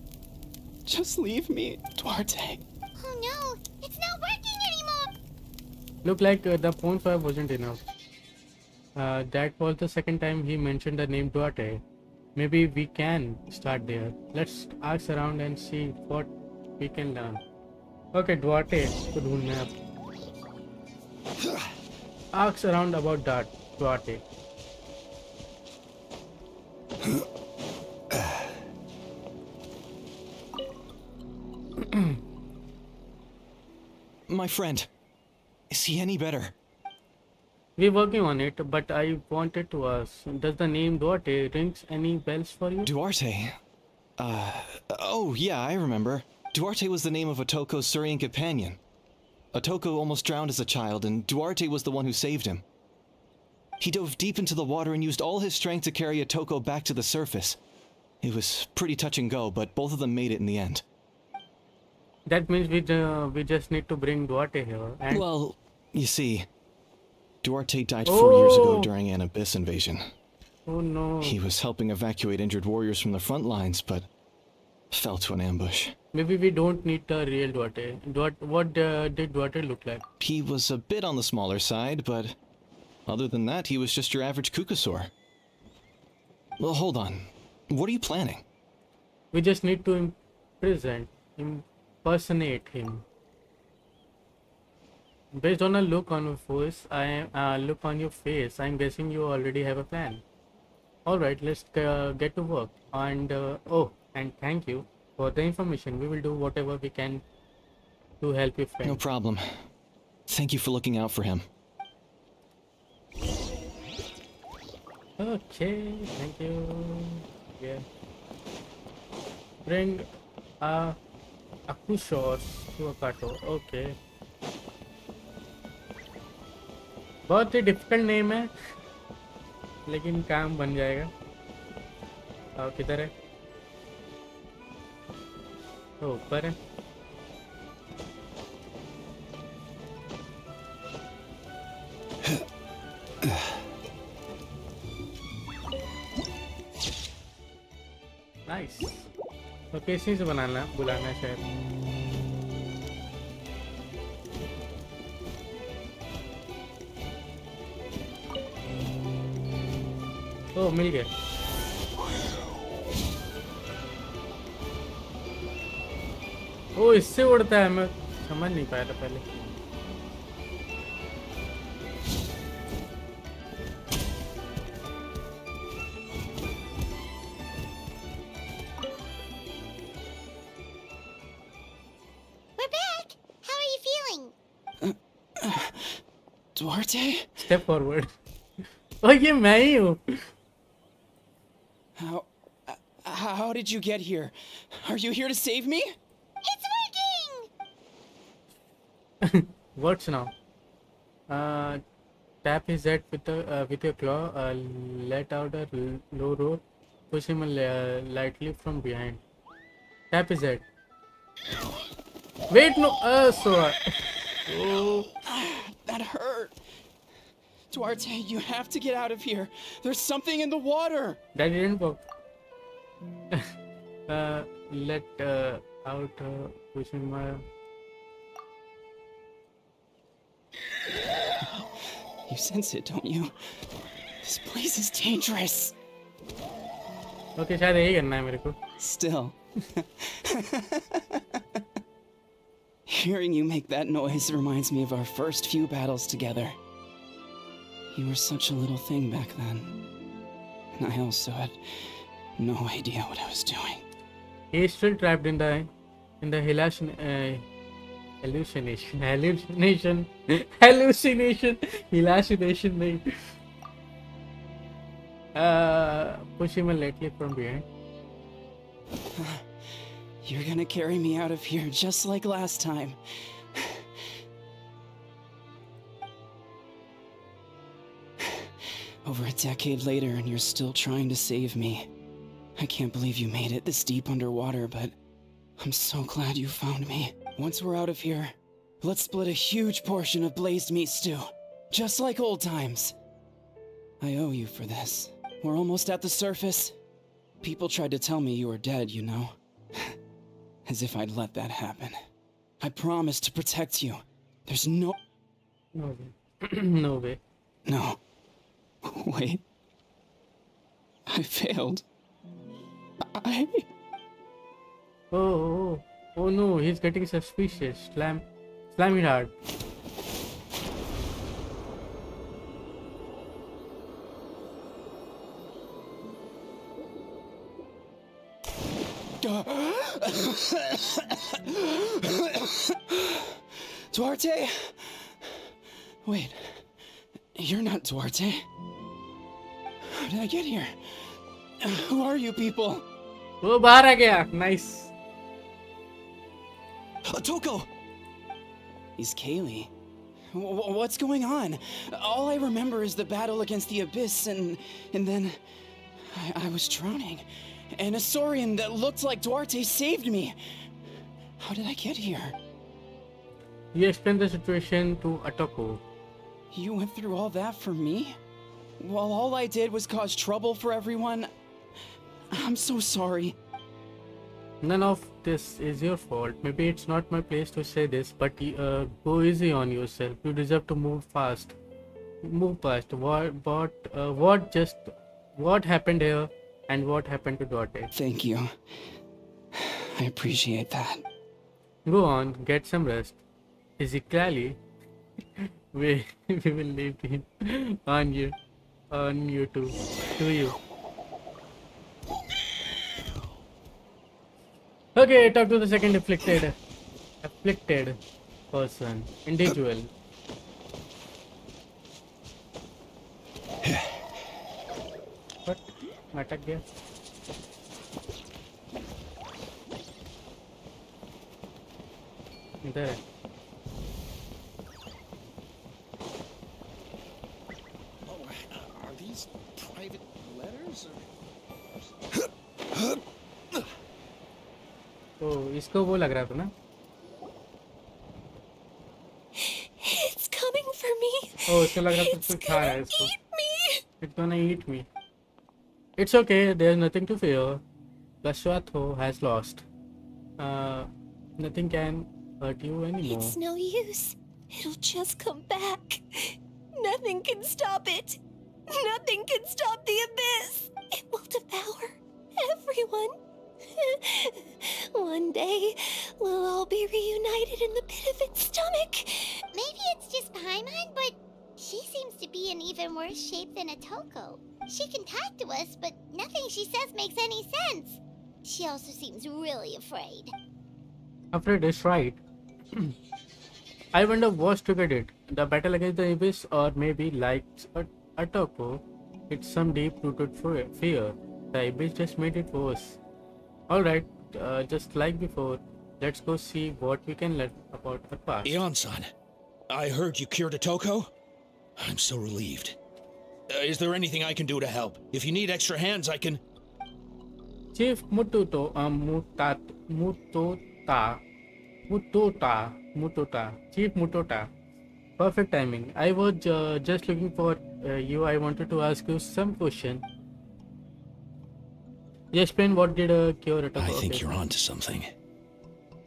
Speaker 10: Just leave me, Duarte.
Speaker 3: Oh no, it's not working anymore!
Speaker 1: Look like the bonfire wasn't enough. That was the second time he mentioned the name Duarte. Maybe we can start there. Let's ask around and see what we can learn. Okay, Duarte को ढूंढना है अब. Ask around about that Duarte.
Speaker 10: My friend. Is he any better?
Speaker 1: We're working on it, but I wanted to ask, does the name Duarte rings any bells for you?
Speaker 10: Duarte? Oh, yeah, I remember. Duarte was the name of Otoko's Surian companion. Otoko almost drowned as a child, and Duarte was the one who saved him. He dove deep into the water and used all his strength to carry Otoko back to the surface. It was pretty touch and go, but both of them made it in the end.
Speaker 1: That means we just need to bring Duarte here. And
Speaker 10: Well, you see, Duarte died 4 years ago
Speaker 1: Oh.
Speaker 10: during an abyss invasion.
Speaker 1: oh no,
Speaker 10: He was helping evacuate injured warriors from the front lines, but fell to an ambush.
Speaker 1: maybe we don't need the real Duarte. What did Duarte look like?
Speaker 10: He was a bit on the smaller side, but other than that, he was just your average Kukasaur. Well, hold on. What are you planning?
Speaker 1: We just need to impersonate him. Based on a look on your face, I'm guessing you already have a plan. All right, let's get to work. And and thank you for the information. We will do whatever we can to help your friend.
Speaker 10: No problem. Thank you for looking out for him.
Speaker 1: Okay, thank you. Yeah. Bring a Akushos to a Kato. Okay. बहुत ही difficult name है, लेकिन काम बन जाएगा. और किधर है? तो ऊपर है. नाइस। ओके इसी से बुलाना है शायद। ओ मिल गया। ओ इससे उड़ता है, मैं समझ नहीं पाया था पहले।
Speaker 3: We're back! How are you feeling?
Speaker 6: Duarte?
Speaker 1: Step forward. ओ ये मैं ही हूँ।
Speaker 6: How did you get here? Are you here to save me?
Speaker 3: It's working!
Speaker 1: Works now. Tap his head with your claw. Let out a low roar. Push him lightly from behind. Tap his head. Wait, no. So. Oh.
Speaker 6: That hurt. Duarte, you have to get out of here. There's something in the water.
Speaker 1: That didn't work. Let out. Push him.
Speaker 6: You sense it, don't you? This place is dangerous.
Speaker 1: Okay, शायद यही करना है मेरे को.
Speaker 6: Still. Hearing you make that noise reminds me of our first few battles together. You were such a little thing back then. And I also had no idea what I was doing.
Speaker 1: He is still trapped in the hallucination. नहीं. Push him lightly from behind.
Speaker 6: You're gonna carry me out of here just like last time. Over a decade later and you're still trying to save me. I can't believe you made it this deep underwater, but I'm so glad you found me. Once we're out of here, let's split a huge portion of blazed meat stew. Just like old times. I owe you for this. We're almost at the surface. People tried to tell me you were dead, you know. As if I'd let that happen. I promised to protect you. There's no...
Speaker 1: No way. No way.
Speaker 6: No. Wait. I failed.
Speaker 1: Oh no, he's getting suspicious. Slam it hard.
Speaker 6: Duarte? Wait. You're not Duarte. How did I get here? Who are you people?
Speaker 1: वो बाहर आ गया. Nice.
Speaker 10: Toko!
Speaker 6: He's Kaylee. What's going on? All I remember is the battle against the Abyss and then I was drowning. And a Saurian that looked like Duarte saved me. How did I get here?
Speaker 1: You explained the situation to Atoko.
Speaker 6: You went through all that for me? While all I did was cause trouble for everyone? I'm so sorry.
Speaker 1: None of this is your fault. Maybe it's not my place to say this, but go easy on yourself. You deserve to move fast. Move past. What happened here and what happened to Duarte?
Speaker 6: Thank you. I appreciate that.
Speaker 1: Go on, get some rest. Physically, we will leave him on you to you. Okay, talk to the second afflicted person, individual. What? मैं अटक गया. इधर है.
Speaker 8: Are these private letters?
Speaker 1: तो इसको वो लग रहा था ना.
Speaker 5: It's coming for me.
Speaker 1: Oh, इसको लग रहा था
Speaker 5: It's
Speaker 1: कुछ खा रहा है
Speaker 5: gonna
Speaker 1: इसको.
Speaker 5: eat me.
Speaker 1: It's gonna eat me. It's okay. There's nothing to fear. Lashuatho has lost. Uh, Nothing can hurt you anymore.
Speaker 5: It's no use. It'll just come back. Nothing can stop it. Nothing can stop the abyss. It will devour everyone. One day, we'll all be reunited in the pit of its stomach.
Speaker 3: Maybe it's just Paimon, but she seems to be in even worse shape than Atoko. She can talk to us, but nothing she says makes any sense. She also seems really afraid.
Speaker 1: Afraid is right. I wonder what triggered it. The battle against the abyss, or maybe like Atoko, it's some deep-rooted fear. The abyss just made it worse. Alright, just like before, let's go see what we can learn about her past.
Speaker 9: Ion-san, I heard you cured Atoko? I'm so relieved. Is there anything I can do to help? If you need extra hands, I can...
Speaker 1: Chief Chief Mutota. Perfect timing. I was just looking for you. I wanted to ask you some question. You explain what did cure Atoko.
Speaker 9: I think you're onto something.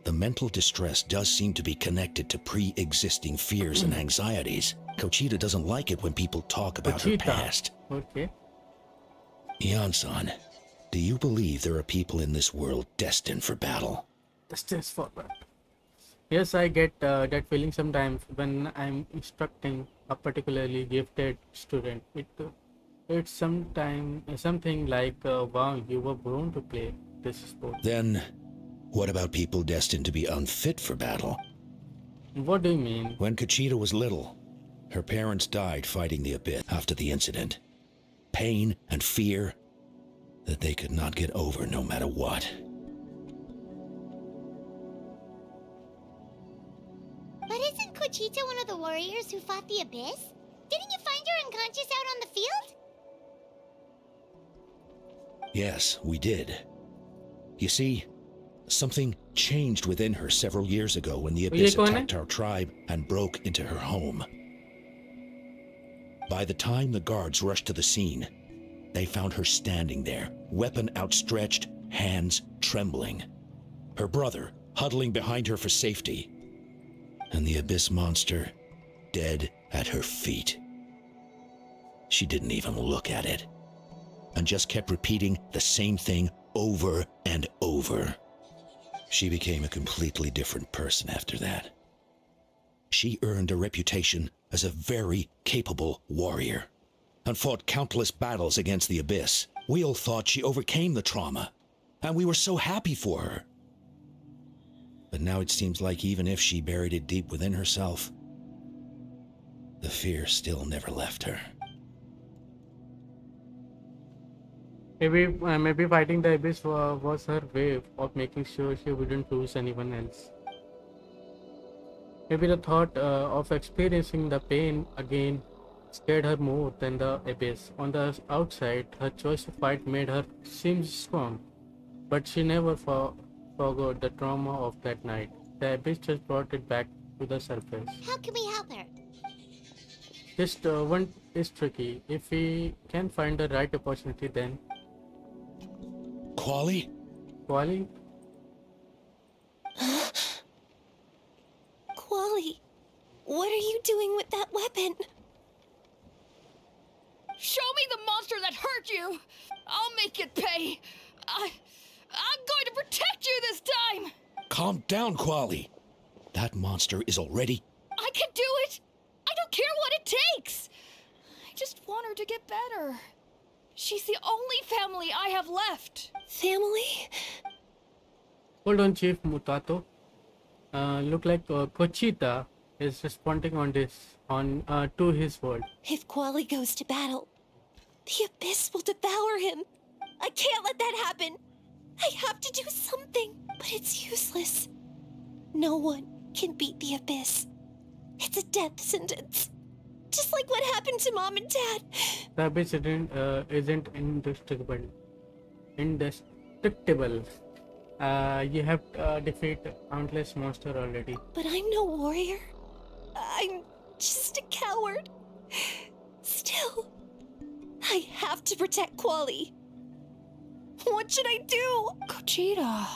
Speaker 9: The mental distress does seem to be connected to pre-existing fears and anxieties. Kochita doesn't like it when people talk about her past.
Speaker 1: Okay.
Speaker 9: Ion-san, do you believe there are people in this world destined for battle?
Speaker 1: Distance forward. Yes, I get that feeling sometimes when I'm instructing a particularly gifted student. It's something like, wow, you were born to play this sport.
Speaker 9: Then, what about people destined to be unfit for battle?
Speaker 1: What do you mean?
Speaker 9: When Kochita was little, her parents died fighting the abyss after the incident. Pain and fear that they could not get over no matter what.
Speaker 3: But isn't Kochita one of the warriors who fought the abyss? Didn't you find her unconscious out on the field?
Speaker 9: Yes, we did. You see, something changed within her several years ago when the abyss attacked our tribe and broke into her home. By the time the guards rushed to the scene, they found her standing there, weapon outstretched, hands trembling. Her brother huddling behind her for safety, and the abyss monster dead at her feet. She didn't even look at it, and just kept repeating the same thing over and over. She became a completely different person after that. She earned a reputation as a very capable warrior, and fought countless battles against the abyss. We all thought she overcame the trauma, and we were so happy for her. But now it seems like even if she buried it deep within herself, the fear still never left her.
Speaker 1: Maybe fighting the abyss was her way of making sure she wouldn't lose anyone else. Maybe the thought of experiencing the pain again scared her more than the abyss. On the outside, her choice to fight made her seem strong, but she never forgot the trauma of that night. The abyss just brought it back to the surface.
Speaker 3: How can we help her?
Speaker 1: This one is tricky. If we can find the right opportunity, then...
Speaker 9: Quali?
Speaker 1: Quali?
Speaker 5: Quali, what are you doing with that weapon?
Speaker 11: Show me the monster that hurt you! I'll make it pay! I'm going to protect you this time!
Speaker 9: Calm down, Quali. That monster is already...
Speaker 11: I can do it! I don't care what it takes! I just want her to get better. She's the only family I have left.
Speaker 5: Family?
Speaker 1: Hold on, Chief Mutato. Look like Kochita is responding to his word.
Speaker 5: If Quali goes to battle, the abyss will devour him. I can't let that happen. I have to do something, but it's useless. No one can beat the abyss. It's a death sentence. Just like what happened to Mom and Dad.
Speaker 1: The abyss isn't indestructible. Indestructible. You have defeated countless monsters already.
Speaker 5: But I'm no warrior. I'm just a coward. Still, I have to protect Quali. What should I do?
Speaker 11: Gogeta.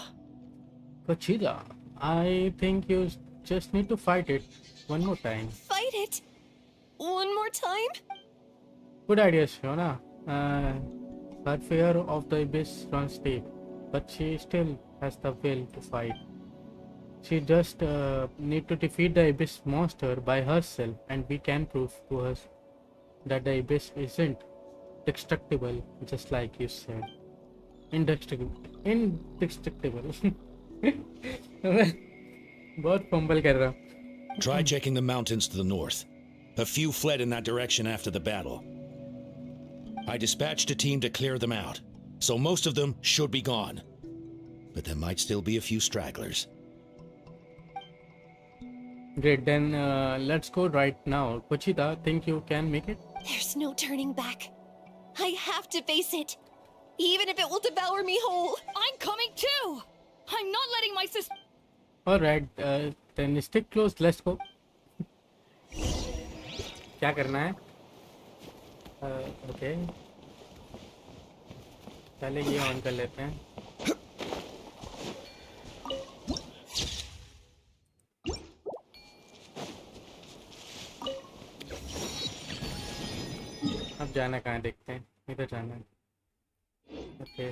Speaker 1: Kochida, I think you just need to fight it one more time.
Speaker 5: Fight it? One more time?
Speaker 1: Good idea, Shona. Her fear of the abyss runs deep, but she still has the will to fight. She just need to defeat the abyss monster by herself, and we can prove to her that the abyss isn't destructible, just like you said. Indestructible. बहुत fumble कर रहा हूँ.
Speaker 9: Try checking the mountains to the north. A few fled in that direction after the battle. I dispatched a team to clear them out, so most of them should be gone. But there might still be a few stragglers.
Speaker 1: Great, then let's go right now. Kochida, think you can make it?
Speaker 5: There's no turning back. I have to face it. Even if it will devour me whole.
Speaker 11: I'm coming too! I'm not letting my sister.
Speaker 1: Alright, then stick close, let's go. क्या करना है? Okay. पहले ये on कर लेते हैं. अब जाना कहाँ देखते हैं. इधर जाना है. Okay.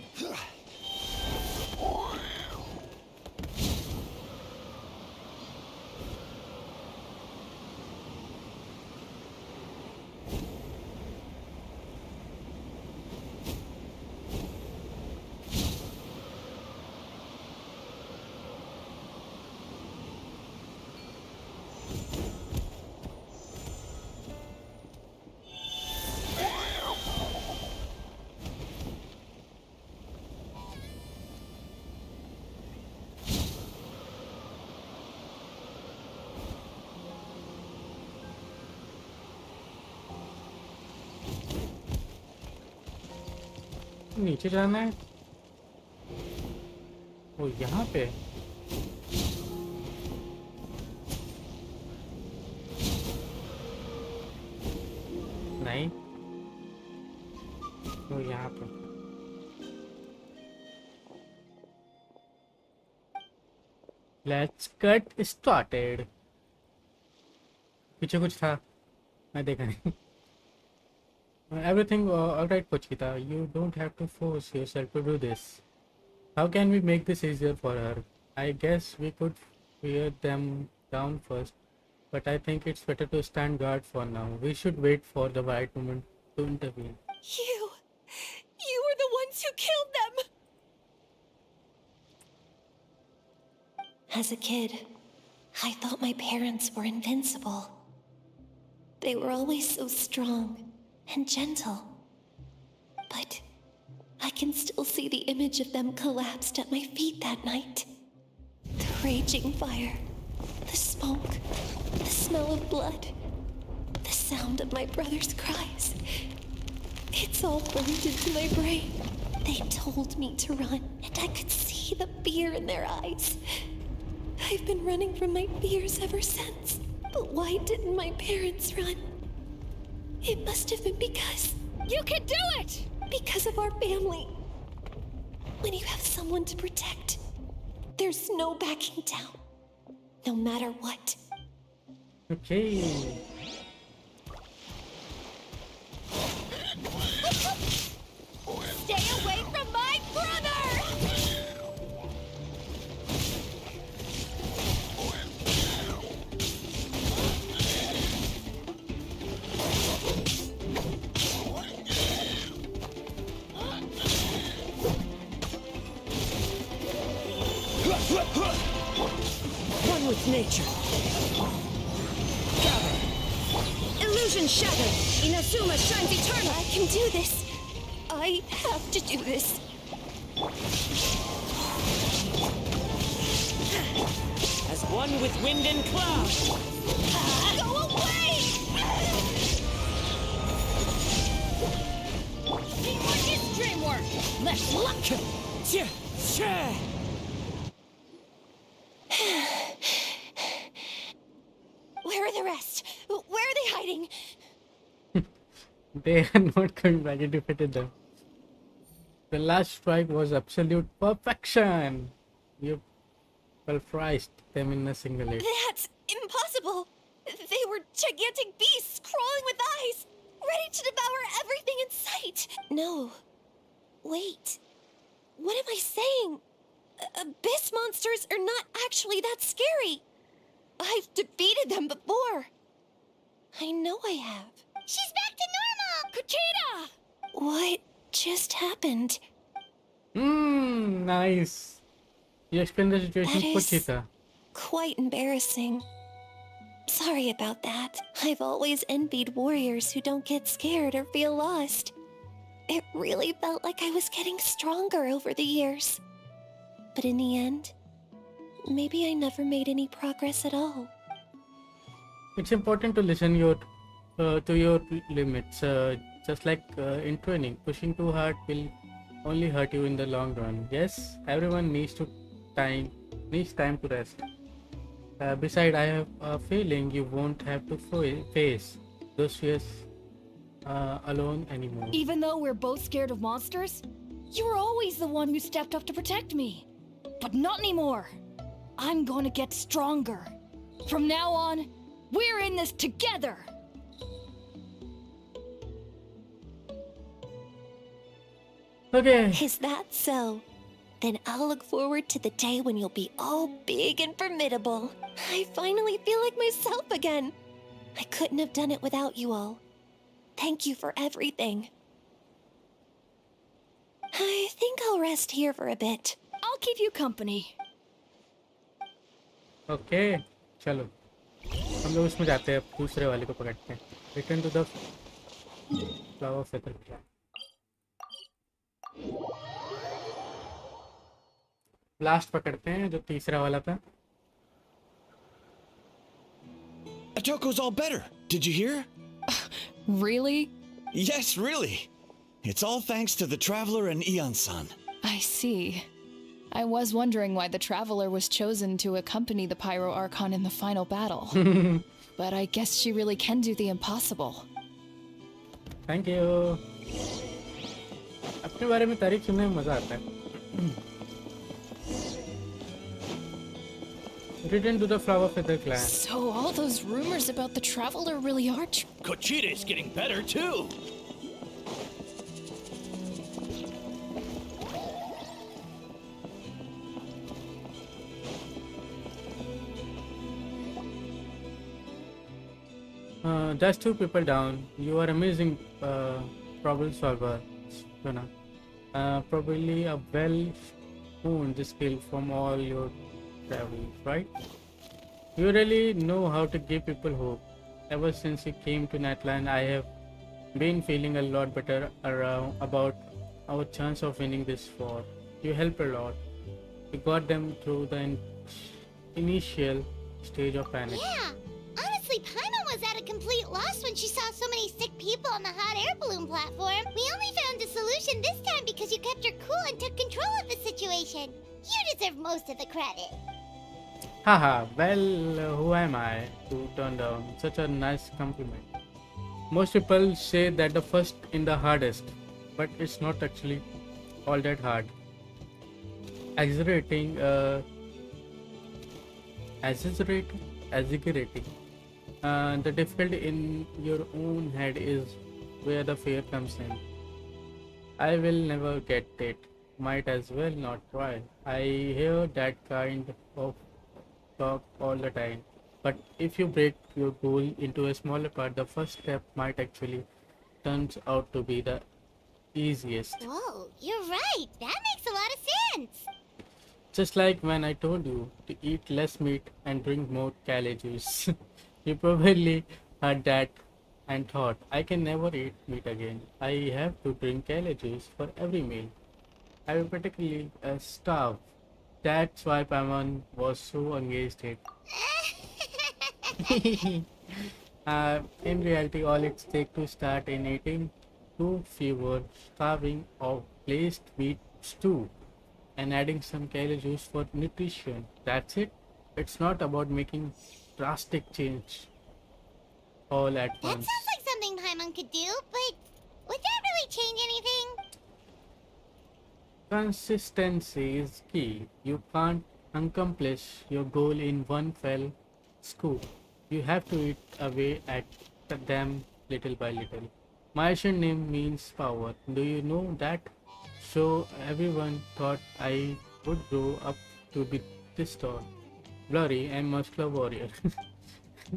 Speaker 1: नीचे जाना है. वो यहाँ पे. नहीं, वो यहाँ पे. Let's get started. पीछे कुछ था, मैं देखा नहीं. Everything alright, Kochita. You don't have to force yourself to do this. How can we make this easier for her? I guess we could wear them down first, but I think it's better to stand guard for now. We should wait for the right moment to intervene.
Speaker 5: You were the ones who killed them! As a kid, I thought my parents were invincible. They were always so strong and gentle. But I can still see the image of them collapsed at my feet that night. The raging fire, the smoke, the smell of blood, the sound of my brother's cries. It's all burned into my brain. They told me to run, and I could see the fear in their eyes. I've been running from my fears ever since. But why didn't my parents run? It must have been because...
Speaker 11: You can do it!
Speaker 5: Because of our family. When you have someone to protect, there's no backing down. No matter what.
Speaker 1: Okay.
Speaker 11: Stay away from my brother!
Speaker 12: One with nature. Gather. Illusion shattered. Inazuma shines eternal.
Speaker 5: I can do this. I have to do this.
Speaker 12: As one with wind and cloud.
Speaker 5: Go away!
Speaker 11: Teamwork is dreamwork! Let's luck!
Speaker 5: Where are the rest? Where are they hiding?
Speaker 1: They are not coming back. It defeated them. The last strike was absolute perfection. You pulverized them in a single hit.
Speaker 5: That's impossible! They were gigantic beasts crawling with eyes, ready to devour everything in sight! No. Wait. What am I saying? Abyss monsters are not actually that scary. I've defeated them before. I know I have.
Speaker 3: She's back to normal!
Speaker 11: Kuchita!
Speaker 5: What just happened?
Speaker 1: Nice. You explained the situation
Speaker 5: That
Speaker 1: for
Speaker 5: is-
Speaker 1: Cheetah.
Speaker 5: Quite embarrassing. Sorry about that. I've always envied warriors who don't get scared or feel lost. It really felt like I was getting stronger over the years. But in the end, maybe I never made any progress at all.
Speaker 1: It's important to listen to your limits. Just like in training, pushing too hard will only hurt you in the long run. Yes, everyone needs time to rest. Besides, I have a feeling you won't have to face those fears alone anymore.
Speaker 11: Even though we're both scared of monsters, you were always the one who stepped up to protect me. But not anymore. I'm gonna get stronger. From now on, we're in this together.
Speaker 1: Okay.
Speaker 5: Is that so? Then I'll look forward to the day when you'll be all big and formidable. I finally feel like myself again. I couldn't have done it without you all. Thank you for everything. I think I'll rest here for a bit.
Speaker 11: I'll keep you company.
Speaker 1: Okay, चलो हम लोग उसमें जाते हैं, अब दूसरे वाले को पकड़ते हैं. Return to the flower feather clan. Last पकड़ते हैं जो तीसरा वाला था.
Speaker 2: Atoko's all better. Did you hear?
Speaker 11: Really?
Speaker 2: Yes, really. It's all thanks to the Traveler and Ian-san.
Speaker 11: I see. I was wondering why the Traveler was chosen to accompany the Pyro Archon in the final battle. But I guess she really can do the impossible.
Speaker 1: Thank you. अपने बारे में तारीफ सुनने में मजा आता है. Return to the flower feather clan.
Speaker 11: So all those rumors about the Traveler really are true.
Speaker 8: Kuchita's getting better too.
Speaker 1: Just 2 people down. You are amazing problem solver, Shona. Probably a well-honed skill from all your travels, right? You really know how to give people hope. Ever since you came to Natland, I have been feeling a lot better about our chance of winning this war. You helped a lot. You got them through the initial stage of panic.
Speaker 3: Yeah, honestly, Paimon was at a complete loss when she saw so many sick people on the hot air balloon platform. We only found a solution this time because you kept her cool and took control of the situation. You deserve most of the credit.
Speaker 1: Haha, well, who am I to turn down such a nice compliment? Most people say that the first in the hardest, but it's not actually all that hard. Exaggerating. The difficulty in your own head is where the fear comes in. I will never get it. Might as well not try. I hear that kind of talk all the time. But if you break your goal into a smaller part, the first step might actually turns out to be the easiest.
Speaker 3: Whoa, you're right. That makes a lot of sense.
Speaker 1: Just like when I told you to eat less meat and drink more kale juice. You probably heard that and thought, I can never eat meat again. I have to drink kale juice for every meal. I will particularly starve. That's why Paimon was so engaged it. In reality, all it takes to start in eating 2 fewer starving of placed meat stew and adding some kale juice for nutrition. That's it. It's not about making drastic change all at
Speaker 3: That
Speaker 1: once.
Speaker 3: sounds like something Paimon could do, but would that really change anything?
Speaker 1: Consistency is key. You can't accomplish your goal in one fell swoop. You have to eat away at them little by little. My Asian name means power. Do you know that? So everyone thought I would grow up to be this tall, blurry, and muscular warrior.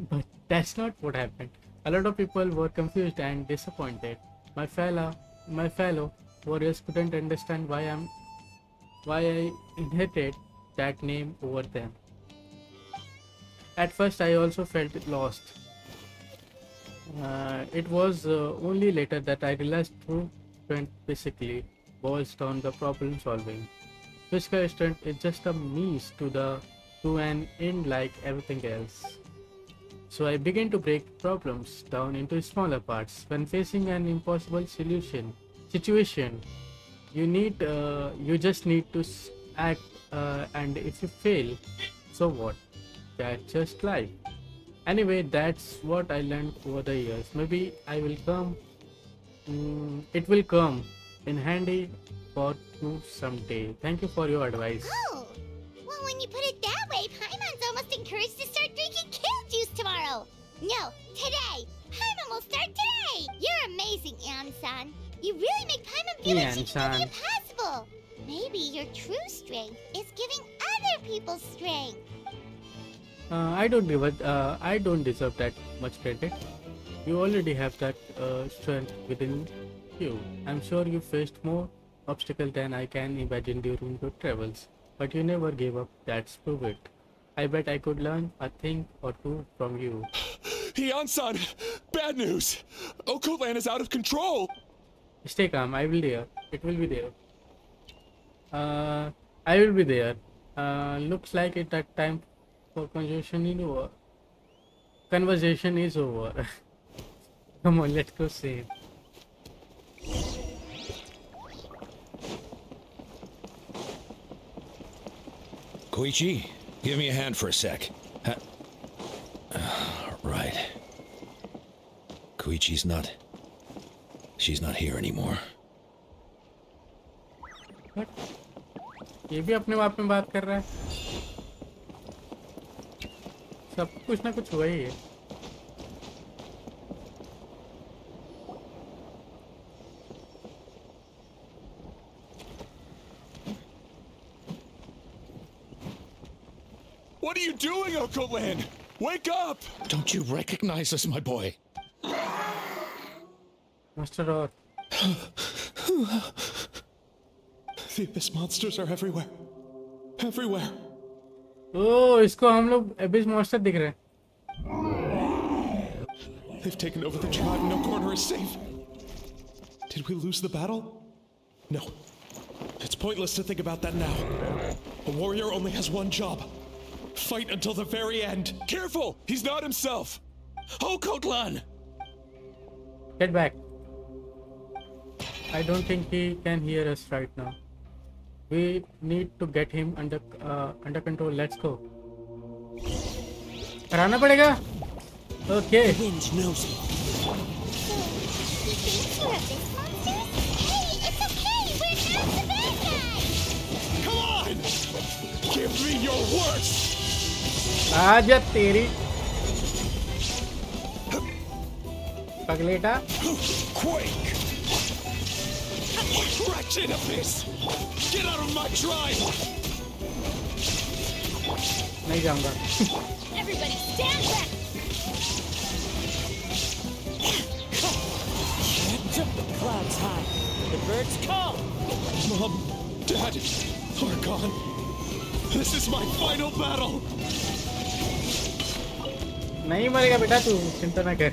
Speaker 1: But that's not what happened. A lot of people were confused and disappointed. My fellow warriors couldn't understand why I inherited that name over them. At first, I also felt lost. It was only later that I realized true strength basically boils down the problem solving. Physical strength is just a means to an end like everything else. So I began to break problems down into smaller parts. When facing an impossible situation, you just need to act, and if you fail, so what? That's just life. Anyway, that's what I learned over the years. Maybe it will come in handy for you someday. Thank you for your advice.
Speaker 3: Oh, well, when you put it that way, Paimon's almost encouraged to start drinking kale juice tomorrow. No, today. Paimon will start today. You're amazing, Ansan. You really make Paimon feel like she can do the impossible. Maybe your true strength is giving other people strength.
Speaker 1: I don't deserve that much credit. You already have that strength within you. I'm sure you faced more obstacles than I can imagine during your travels, but you never gave up. That's prove it. I bet I could learn a thing or two from you.
Speaker 2: Hyun-san, bad news. Okoland is out of control.
Speaker 1: Stay calm. I will there. It will be there. I will be there. Looks like it that time for conversation is over. Come on, let's go save.
Speaker 9: Koichi, give me a hand for a sec. Right. Koichi's not... She's not here anymore.
Speaker 1: What? ये भी अपने बाप में बात कर रहा है. सब कुछ ना कुछ हुआ ही है.
Speaker 2: What are you doing, Okoland? Wake up!
Speaker 9: Don't you recognize us, my boy?
Speaker 1: Master और
Speaker 2: The abyss monsters are everywhere. Everywhere.
Speaker 1: ओ इसको हम लोग एबिस मॉन्स्टर दिख रहे हैं.
Speaker 2: They've taken over the tribe. No corner is safe. Did we lose the battle? No. It's pointless to think about that now. A warrior only has one job. Fight until the very end. Careful! He's not himself! Okotlan!
Speaker 1: Get back. I don't think he can hear us right now. We need to get him under control. Let's go. कराना पड़ेगा. Okay.
Speaker 3: He thinks we're abyss monsters? Hey, it's okay. We're not the bad guys.
Speaker 2: Come on! Give me your worst!
Speaker 1: आजा तेरी पगलेटा.
Speaker 2: Quake! Wretched abyss! Get out of my tribe!
Speaker 1: नहीं जाऊंगा.
Speaker 11: Everybody stand back!
Speaker 12: The clouds high. The birds call.
Speaker 2: Mom, Dad, Archon, this is my final battle!
Speaker 1: नहीं मरेगा बेटा तू. चिंता ना कर.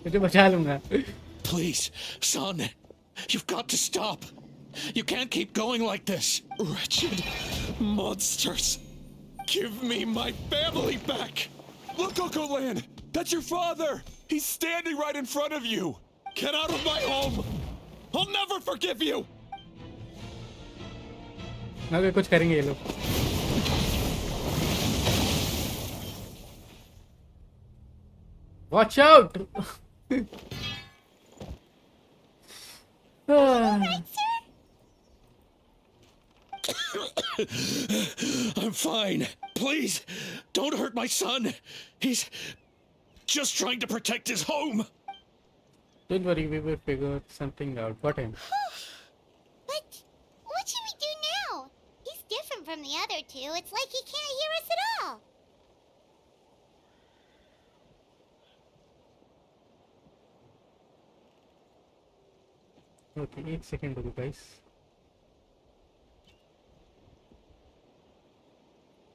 Speaker 1: तुझे बचा लूंगा.
Speaker 9: Please, son, you've got to stop. You can't keep going like this.
Speaker 2: Wretched monsters! Give me my family back! Look, Okoland! That's your father! He's standing right in front of you! Get out of my home! I'll never forgive you!
Speaker 1: अगर कुछ करेंगे ये लोग. Watch out!
Speaker 3: Right, sir?
Speaker 9: I'm fine. Please, don't hurt my son. He's just trying to protect his home.
Speaker 1: Don't worry, we will figure something out. What him?
Speaker 3: But what should we do now? He's different from the other two. It's like he can't hear us at all.
Speaker 1: Okay, 1 second, guys.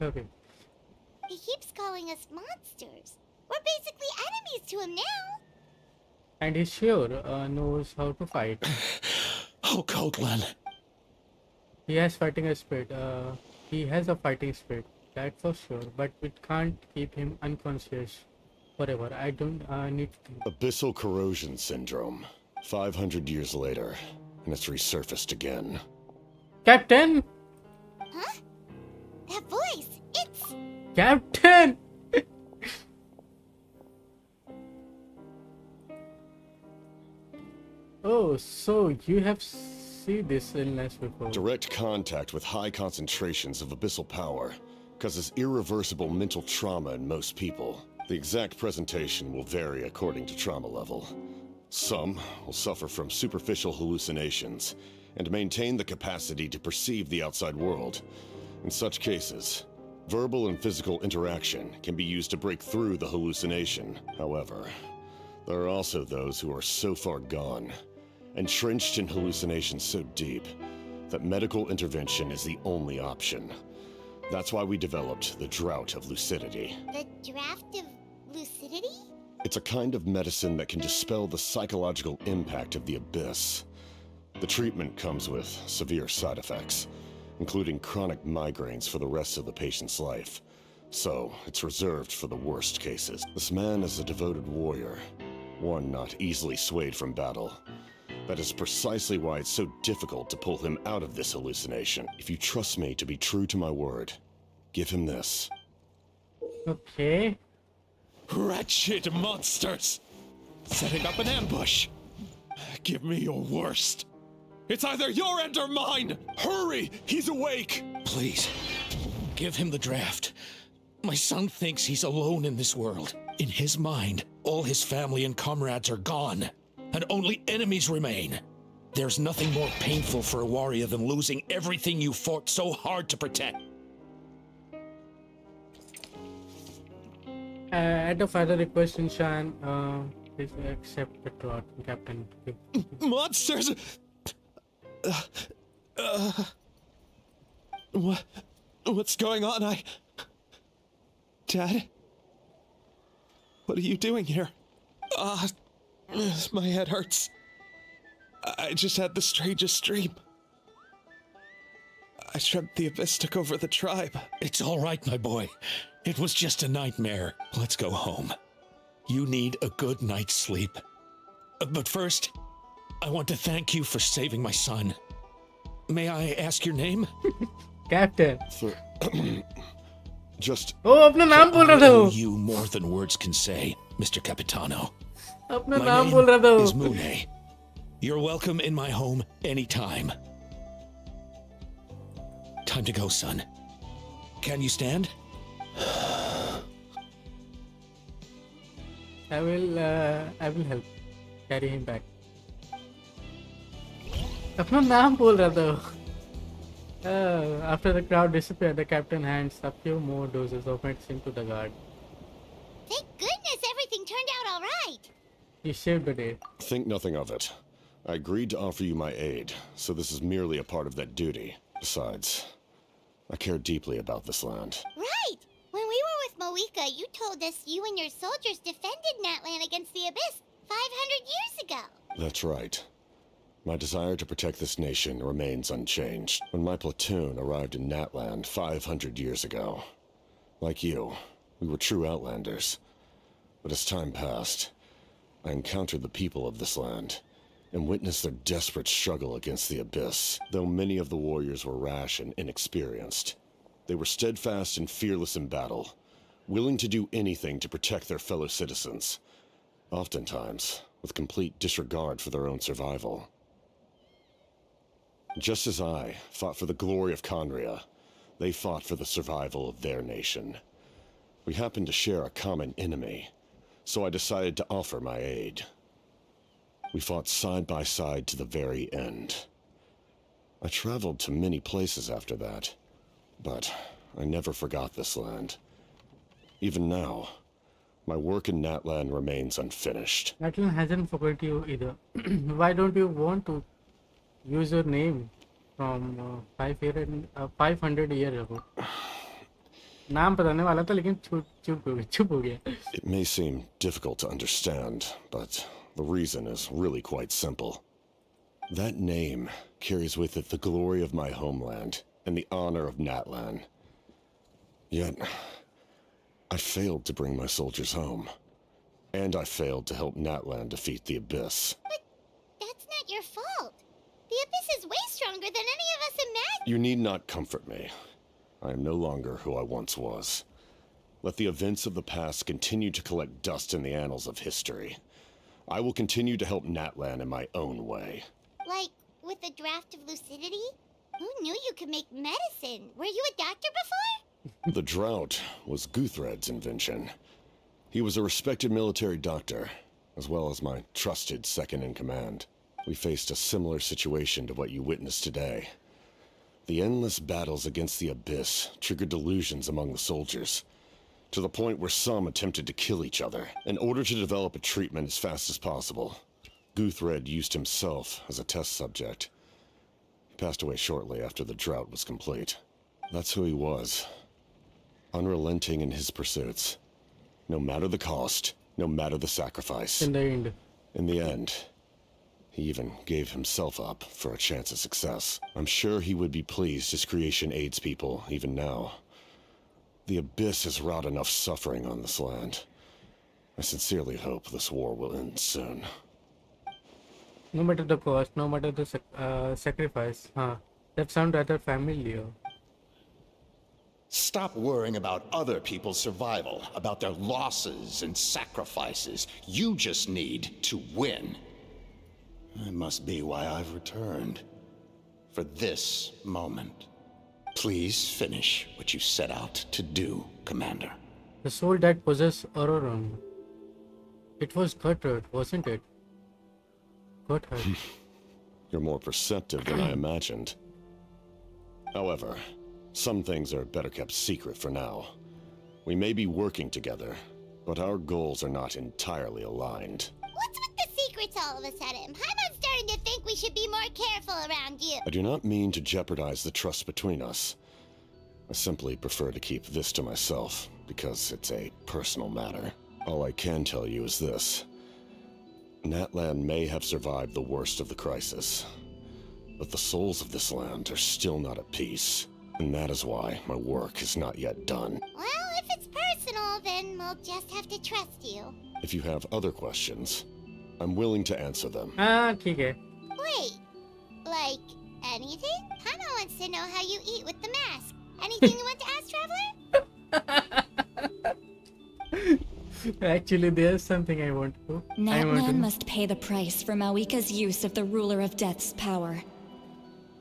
Speaker 1: Okay.
Speaker 3: He keeps calling us monsters. We're basically enemies to him now.
Speaker 1: And he sure knows how to fight.
Speaker 9: Oh, Coatlan.
Speaker 1: He has fighting spirit. He has a fighting spirit, that's for sure. But we can't keep him unconscious forever. I don't need to.
Speaker 13: Abyssal corrosion syndrome. 500 years later, and it's resurfaced again.
Speaker 1: Captain!
Speaker 3: Huh? That voice, it's...
Speaker 1: Captain! Oh, so you have seen this illness before.
Speaker 13: Direct contact with high concentrations of abyssal power causes irreversible mental trauma in most people. The exact presentation will vary according to trauma level. Some will suffer from superficial hallucinations and maintain the capacity to perceive the outside world. In such cases, verbal and physical interaction can be used to break through the hallucination. However, there are also those who are so far gone, entrenched in hallucinations so deep, that medical intervention is the only option. That's why we developed the Drought of Lucidity.
Speaker 3: The draft of lucidity?
Speaker 13: It's a kind of medicine that can dispel the psychological impact of the abyss. The treatment comes with severe side effects, including chronic migraines for the rest of the patient's life. So, it's reserved for the worst cases. This man is a devoted warrior, one not easily swayed from battle. That is precisely why it's so difficult to pull him out of this hallucination. If you trust me to be true to my word, give him this.
Speaker 1: Okay.
Speaker 7: Wretched monsters! Setting up an ambush! Give me your worst! It's either your end or mine! Hurry! He's awake!
Speaker 9: Please, give him the draft. My son thinks he's alone in this world. In his mind, all his family and comrades are gone, and only enemies remain. There's nothing more painful for a warrior than losing everything you fought so hard to protect.
Speaker 1: At the further request, Inshan, please accept the trot, Captain.
Speaker 7: Monsters! What's going on? Dad? What are you doing here? My head hurts. I just had the strangest dream. I dreamt the abyss took over the tribe.
Speaker 9: It's all right, my boy. It was just a nightmare. Let's go home. You need a good night's sleep. But first, I want to thank you for saving my son. May I ask your name?
Speaker 1: Captain.
Speaker 13: Just...
Speaker 1: Oh, अपना नाम बोल रहा था वो.
Speaker 9: You more than words can say, Mr. Capitano.
Speaker 1: अपना
Speaker 9: My
Speaker 1: नाम बोल रहा था
Speaker 9: name
Speaker 1: वो.
Speaker 9: is Mune. You're welcome in my home anytime. Time to go, son. Can you stand?
Speaker 1: I will help carry him back. अपना नाम बोल रहा था वो. After the crowd disappeared, the captain hands a few more doses of medicine to the guard.
Speaker 3: Thank goodness everything turned out all right.
Speaker 1: He saved the day.
Speaker 13: Think nothing of it. I agreed to offer you my aid, so this is merely a part of that duty. Besides, I care deeply about this land.
Speaker 3: Right! When we were with Moika, you told us you and your soldiers defended Natlan against the Abyss 500 years ago.
Speaker 13: That's right. My desire to protect this nation remains unchanged. When my platoon arrived in Natland 500 years ago, like you, we were true outlanders. But as time passed, I encountered the people of this land and witnessed their desperate struggle against the Abyss. Though many of the warriors were rash and inexperienced, they were steadfast and fearless in battle, willing to do anything to protect their fellow citizens, oftentimes with complete disregard for their own survival. Just as I fought for the glory of Conria, they fought for the survival of their nation. We happened to share a common enemy, so I decided to offer my aid. We fought side by side to the very end. I traveled to many places after that, but I never forgot this land. Even now, my work in Natlan remains unfinished.
Speaker 1: Atlan hasn't forgotten you either. Why don't you want to use your name from 500 years ago? नाम बताने वाला था लेकिन चुप हो गया.
Speaker 13: It may seem difficult to understand, but the reason is really quite simple. That name carries with it the glory of my homeland and the honor of Natlan. Yet, I failed to bring my soldiers home. And I failed to help Natlan defeat the Abyss.
Speaker 3: But that's not your fault. The Abyss is way stronger than any of us imagined.
Speaker 13: You need not comfort me. I am no longer who I once was. Let the events of the past continue to collect dust in the annals of history. I will continue to help Natlan in my own way.
Speaker 3: Like, with the draft of lucidity? Who knew you could make medicine? Were you a doctor before?
Speaker 13: The drought was Guthred's invention. He was a respected military doctor, as well as my trusted second-in-command. We faced a similar situation to what you witnessed today. The endless battles against the Abyss triggered delusions among the soldiers, to the point where some attempted to kill each other. In order to develop a treatment as fast as possible, Guthred used himself as a test subject. He passed away shortly after the drought was complete. That's who he was. Unrelenting in his pursuits. No matter the cost, no matter the sacrifice.
Speaker 1: In
Speaker 13: the end, he even gave himself up for a chance at success. I'm sure he would be pleased his creation aids people even now. The Abyss has wrought enough suffering on this land. I sincerely hope this war will end soon.
Speaker 1: No matter the cost, no matter the sacrifice. That sounds rather familiar.
Speaker 14: Stop worrying about other people's survival, about their losses and sacrifices. You just need to win. That must be why I've returned. For this moment. Please finish what you set out to do, Commander.
Speaker 1: The soul that possessed Auroron. It was Gutted, wasn't it? Gutted.
Speaker 13: You're more perceptive than I imagined. However, some things are better kept secret for now. We may be working together, but our goals are not entirely aligned.
Speaker 3: What's with the secrets all of a sudden? I'm starting to think we should be more careful around you.
Speaker 13: I do not mean to jeopardize the trust between us. I simply prefer to keep this to myself, because it's a personal matter. All I can tell you is this. Natlan may have survived the worst of the crisis, but the souls of this land are still not at peace. And that is why my work is not yet done.
Speaker 3: Well, if it's personal, then we'll just have to trust you.
Speaker 13: If you have other questions, I'm willing to answer them.
Speaker 1: ठीक है.
Speaker 3: Wait, like anything? Hana wants to know how you eat with the mask. Anything you want to ask, Traveler?
Speaker 1: Actually, there's something I want to.
Speaker 11: Natlan must pay the price for Mawika's use of the Ruler of Death's power.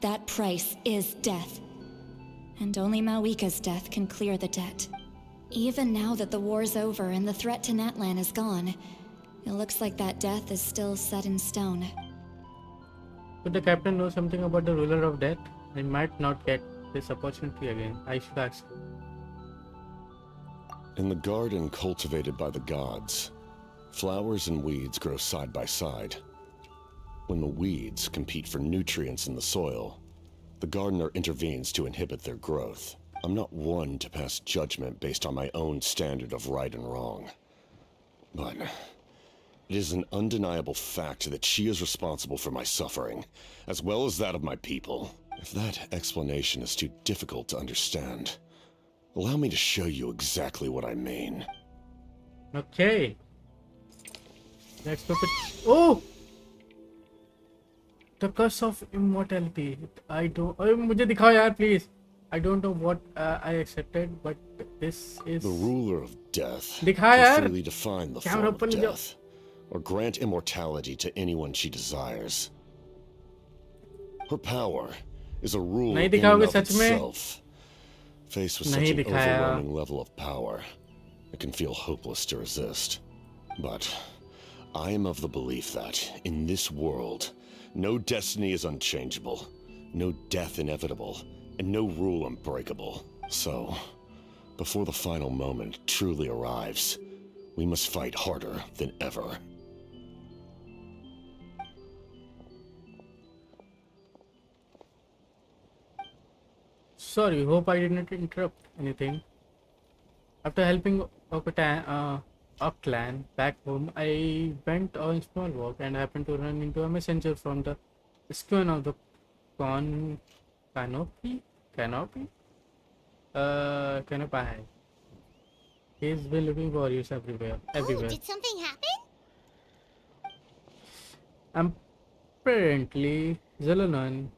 Speaker 11: That price is death. And only Mawika's death can clear the debt. Even now that the war's over and the threat to Natlan is gone, it looks like that death is still set in stone.
Speaker 1: Could the captain know something about the Ruler of Death? I might not get this opportunity again. I should ask.
Speaker 13: In the garden cultivated by the gods, flowers and weeds grow side by side. When the weeds compete for nutrients in the soil, the gardener intervenes to inhibit their growth. I'm not one to pass judgment based on my own standard of right and wrong. But it is an undeniable fact that she is responsible for my suffering, as well as that of my people. If that explanation is too difficult to understand, allow me to show you exactly what I mean.
Speaker 1: Okay. Let's go. Oh! The curse of immortality. I don't. मुझे दिखाओ यार, please. I don't know what I accepted, but this is.
Speaker 13: The ruler of death
Speaker 1: दिखा
Speaker 13: can
Speaker 1: यार.
Speaker 13: freely define the form of death, or grant immortality to anyone she desires. Her power is a rule
Speaker 1: नहीं
Speaker 13: in
Speaker 1: दिखाओगे
Speaker 13: and of
Speaker 1: सच में?
Speaker 13: itself. Faced with such
Speaker 1: नहीं
Speaker 13: an
Speaker 1: दिखाया।
Speaker 13: overwhelming level of power, it can feel hopeless to resist. But I am of the belief that, in this world, no destiny is unchangeable, no death inevitable, and no rule unbreakable. So, before the final moment truly arrives, we must fight harder than ever.
Speaker 1: Sorry, hope I did not interrupt anything. After helping a clan back home, I went on a small walk and happened to run into a messenger from the square of the canopy. Canopy. He's been looking for you everywhere.
Speaker 3: Oh, did something happen?
Speaker 1: Apparently, Zelenon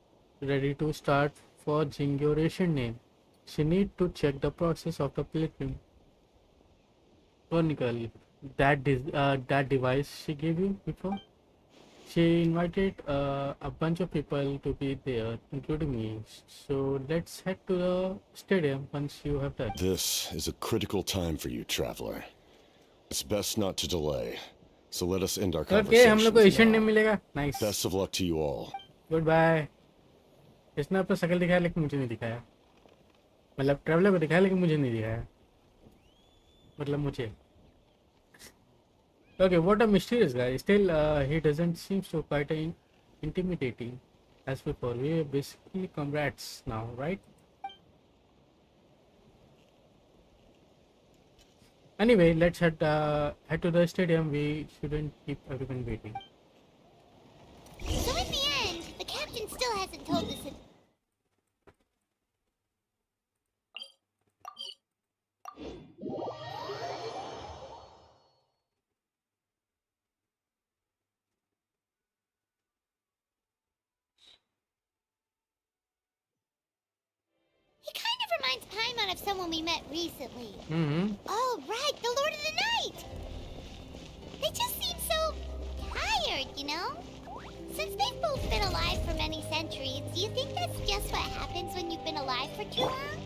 Speaker 1: ready to start forging your Asian name. She need to check the process of the pilgrim chronicle. That device she gave you before. She invited a bunch of people to be there, including me. So let's head to the stadium once you have done.
Speaker 13: This is a critical time for you, traveler. It's best not to delay. So let us end our
Speaker 1: Okay, हम
Speaker 13: conversation
Speaker 1: लोग को Asian name
Speaker 13: now.
Speaker 1: मिलेगा. Nice.
Speaker 13: Best of luck to you all.
Speaker 1: Goodbye. इसने अपना शक्ल दिखाया लेकिन मुझे नहीं दिखाया. मतलब ट्रैवलर को दिखाया लेकिन मुझे नहीं दिखाया. मतलब मुझे. Okay, what a mysterious guy. Still, he doesn't seem so quite intimidating as before. We're basically comrades now, right? Anyway, let's head to the stadium. We shouldn't keep everyone waiting.
Speaker 3: So in the end, the captain still hasn't told us. He kind of reminds Paimon of someone we met recently. Oh, right, the Lord of the Night! They just seem so tired, you know? Since they've both been alive for many centuries, do you think that's just what happens when you've been alive for too long?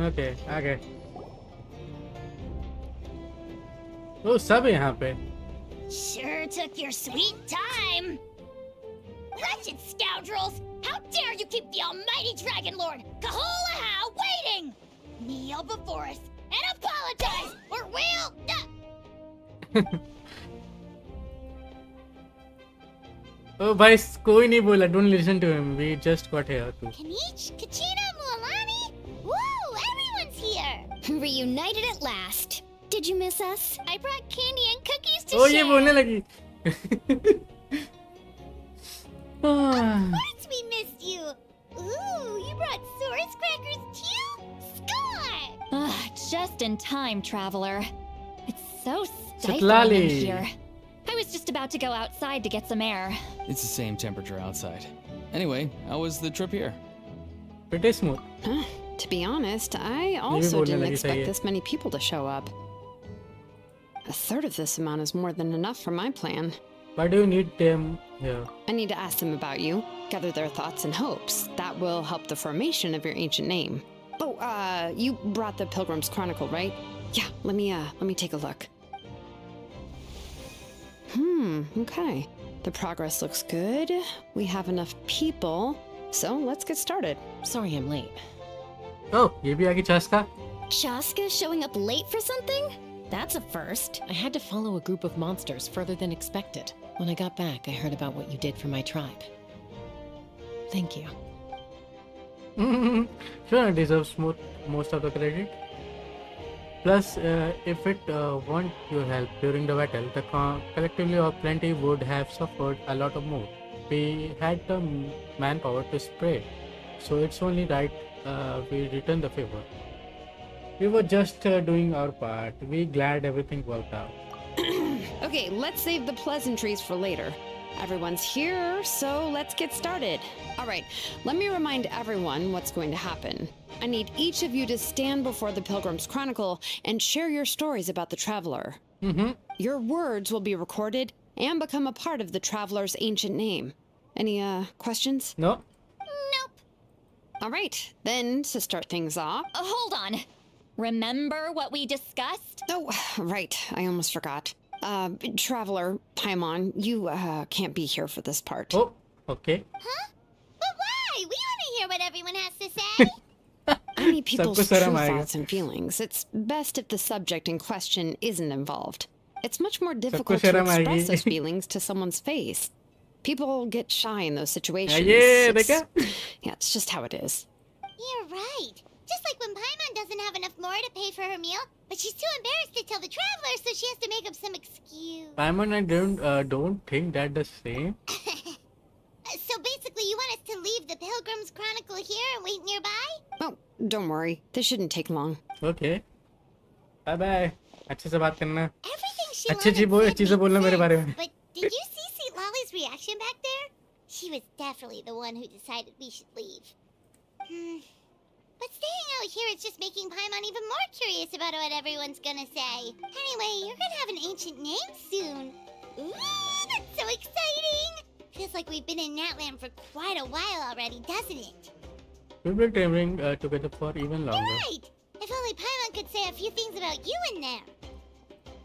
Speaker 1: Okay. वो सब है यहाँ पे.
Speaker 11: Sure took your sweet time. Wretched scoundrels! How dare you keep the almighty Dragon Lord, Kaholaha, waiting! Kneel before us and apologize, or we'll...
Speaker 1: Oh भाई कोई नहीं बोला. Don't listen to him. We just got here too.
Speaker 3: Kanich, Kachina, Mualani? Woo, everyone's here!
Speaker 5: Reunited at last. Did you miss us?
Speaker 3: I brought candy and cookies to
Speaker 1: Oh,
Speaker 3: share.
Speaker 1: ये बोलने लगी.
Speaker 3: Of course we missed you! Ooh, you brought Source crackers too? Score!
Speaker 11: Just in time, traveler. It's so stifling
Speaker 1: Chitlali.
Speaker 11: in here. I was just about to go outside to get some air.
Speaker 6: It's the same temperature outside. Anyway, how was the trip here?
Speaker 1: Pretty smooth.
Speaker 15: To be honest, I also
Speaker 1: बोलने
Speaker 15: didn't
Speaker 1: लगी, सही
Speaker 15: expect
Speaker 1: है.
Speaker 15: this many people to show up. A third of this amount is more than enough for my plan.
Speaker 1: Why do you need them here?
Speaker 15: I need to ask them about you, gather their thoughts and hopes. That will help the formation of your ancient name. Oh, you brought the Pilgrim's Chronicle, right? Yeah, let me take a look. Okay. The progress looks good. We have enough people. So let's get started.
Speaker 12: Sorry I'm late.
Speaker 1: Oh, ये भी आ गई चास्का.
Speaker 5: Chaska showing up late for something?
Speaker 12: That's a first. I had to follow a group of monsters further than expected. When I got back, I heard about what you did for my tribe. Thank you.
Speaker 1: Sure, it deserves most of the credit. Plus, if it want your help during the battle, the collectively or plenty would have suffered a lot of more. We had the manpower to spray, so it's only right we return the favor. We were just doing our part. We glad everything worked out.
Speaker 15: Okay, let's save the pleasantries for later. Everyone's here, so let's get started. All right, let me remind everyone what's going to happen. I need each of you to stand before the Pilgrim's Chronicle and share your stories about the Traveler. Your words will be recorded and become a part of the Traveler's ancient name. Any, questions?
Speaker 1: No.
Speaker 3: Nope.
Speaker 15: All right, then, to start things off...
Speaker 11: Hold on. Remember what we discussed?
Speaker 15: Oh, right, I almost forgot. Traveler, Paimon, you, can't be here for this part.
Speaker 1: Oh, okay.
Speaker 3: Huh? But why? We want to hear what everyone has to say.
Speaker 15: Any people's true
Speaker 1: सबको शर्म आएगा.
Speaker 15: thoughts and feelings, it's best if the subject in question isn't involved. It's much more difficult to
Speaker 1: शर्म
Speaker 15: express
Speaker 1: आएगी.
Speaker 15: those feelings to someone's face. People get shy in those situations.
Speaker 1: ये
Speaker 15: It's-
Speaker 1: देखा?
Speaker 15: yeah, it's just how it is.
Speaker 3: You're right. Just like when Paimon doesn't have enough more to pay for her meal, but she's too embarrassed to tell the traveler, so she has to make up some excuse.
Speaker 1: Paimon, I don't think that the same.
Speaker 3: So basically, you want us to leave the Pilgrim's Chronicle here and wait nearby?
Speaker 15: Oh, don't worry. This shouldn't take long.
Speaker 1: Okay. Bye bye. अच्छे से बात करना.
Speaker 3: Everything she
Speaker 1: अच्छी चीजें बोलना मेरे बारे में.
Speaker 3: But did you see Sweet Lolly's reaction back there? She was definitely the one who decided we should leave. But staying out here is just making Paimon even more curious about what everyone's gonna say. Anyway, you're gonna have an ancient name soon. Ooh, that's so exciting! Feels like we've been in Natland for quite a while already, doesn't it?
Speaker 1: We've been traveling together for even longer.
Speaker 3: Right! If only Paimon could say a few things about you in there.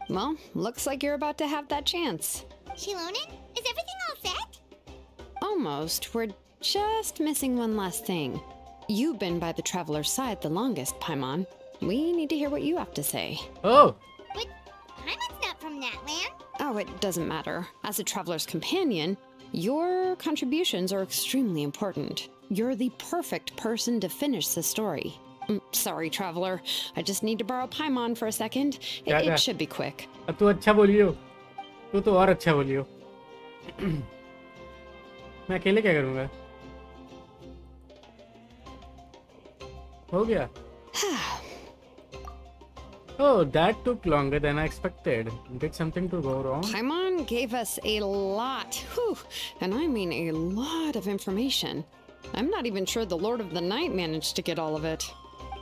Speaker 15: Well, looks like you're about to have that chance.
Speaker 3: Shilonin, is everything all set?
Speaker 15: Almost. We're just missing one last thing. You've been by the Traveler's side the longest, Paimon. We need to hear what you have to say.
Speaker 1: Oh!
Speaker 3: But Paimon's not from Natland.
Speaker 15: Oh, it doesn't matter. As a Traveler's companion, your contributions are extremely important. You're the perfect person to finish the story. Sorry, Traveler. I just need to borrow Paimon for a second. It should be quick.
Speaker 1: अब तू अच्छा बोलियो. तू तो और अच्छा बोलियो. मैं अकेले क्या करूँगा? हो गया. Oh, that took longer than I expected. Did something to go wrong?
Speaker 15: Paimon gave us a lot. Whew, and I mean a lot of information. I'm not even sure the Lord of the Night managed to get all of it.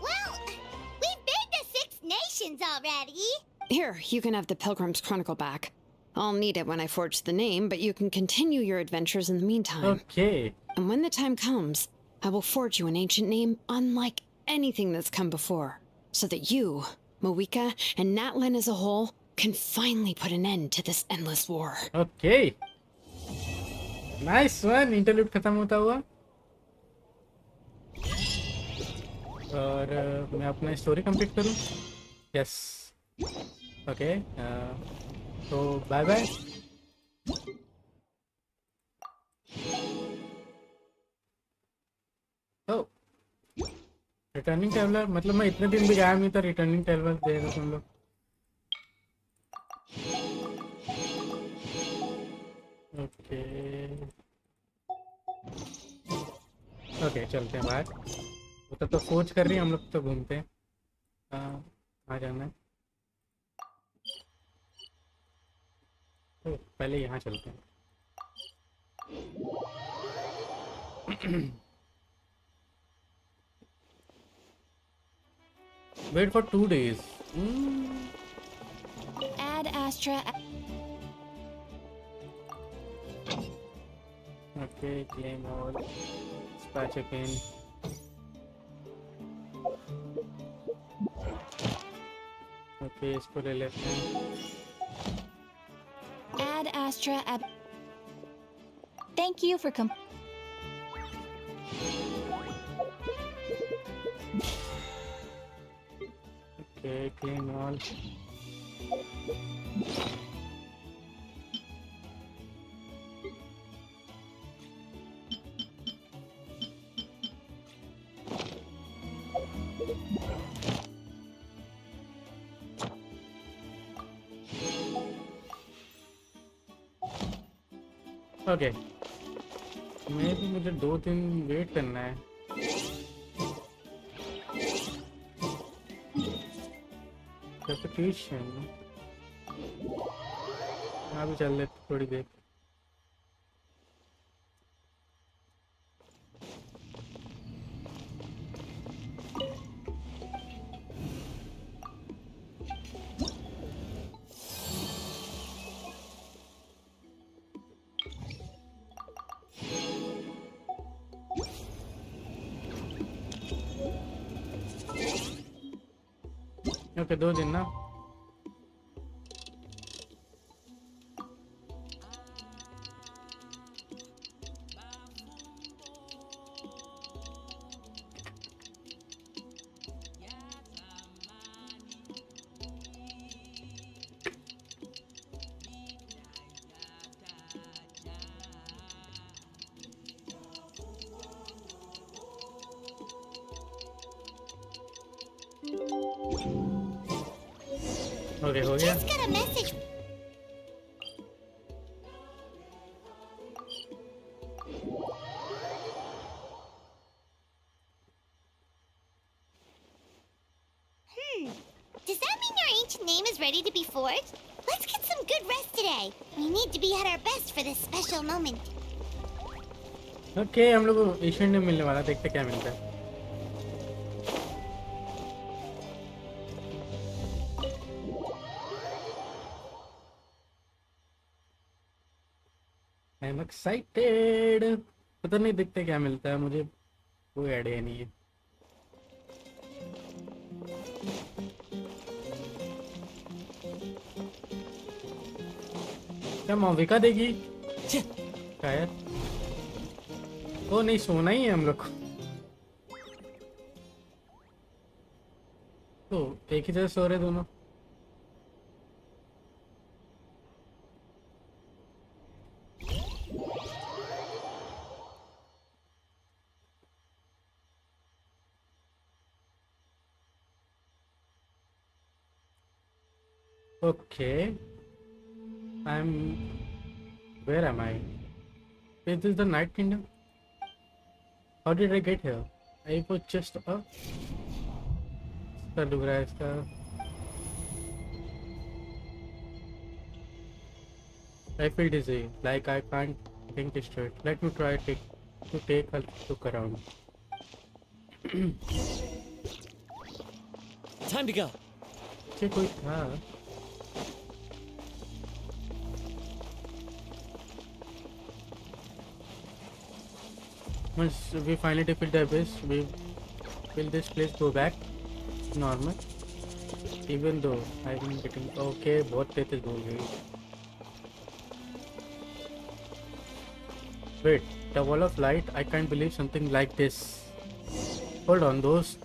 Speaker 3: Well, we've been to 6 nations already.
Speaker 15: Here, you can have the Pilgrim's Chronicle back. I'll need it when I forge the name, but you can continue your adventures in the meantime.
Speaker 1: Okay.
Speaker 15: And when the time comes, I will forge you an ancient name unlike anything that's come before, so that you, Moika, and Natlan as a whole can finally put an end to this endless war.
Speaker 1: Okay. Nice one. Interlude खत्म होता हुआ. और मैं अपना story complete करूं. Yes. Okay. So bye bye. Oh. Returning traveller मतलब मैं इतने दिन भी गायब नहीं था. रिटर्निंग ट्रैवलर दे दो तुम लोग. ओके ओके चलते हैं बाहर. वो तो खोज कर रही है, हम लोग तो घूमते हैं. कहाँ जाना है? तो पहले यहाँ चलते हैं. Wait for 2 days.
Speaker 11: Ad Astra.
Speaker 1: Okay, claim all. Dispatch again. Okay, इसको ले लेते हैं.
Speaker 11: Ad Astra. Thank you for
Speaker 1: Okay, claim all. Okay. Maybe मुझे 2 दिन वेट करना है. Repetition. अभी चल लेते थोड़ी देर. ओके 2 दिन ना. ओके हो गया.
Speaker 3: Just got a message. Does that mean your ancient name is ready to be forged? Let's get some good rest today. We need to be at our best for this special moment.
Speaker 1: Okay हम लोग को Asian ने मिलने वाला, देखते क्या मिलता है. I am excited. पता नहीं देखते क्या मिलता है, मुझे कोई आइडिया नहीं है. क्या मौविका देगी? शायद. ओ नहीं, सोना ही है हम लोग को. तो एक ही जगह सो रहे दोनों. Okay, where am I? Is this the Night Kingdom? How did I get here? I was just up. लग रहा है इसका. I feel dizzy, like I can't think straight. Let me try to take a look around.
Speaker 6: Time to go.
Speaker 1: ये कोई था. Once we finally defeat the abyss, will this place go back normal? Even though I've been getting okay, बहुत तेज हो गई. Wait, the wall of light? I can't believe something like this. Hold on, those.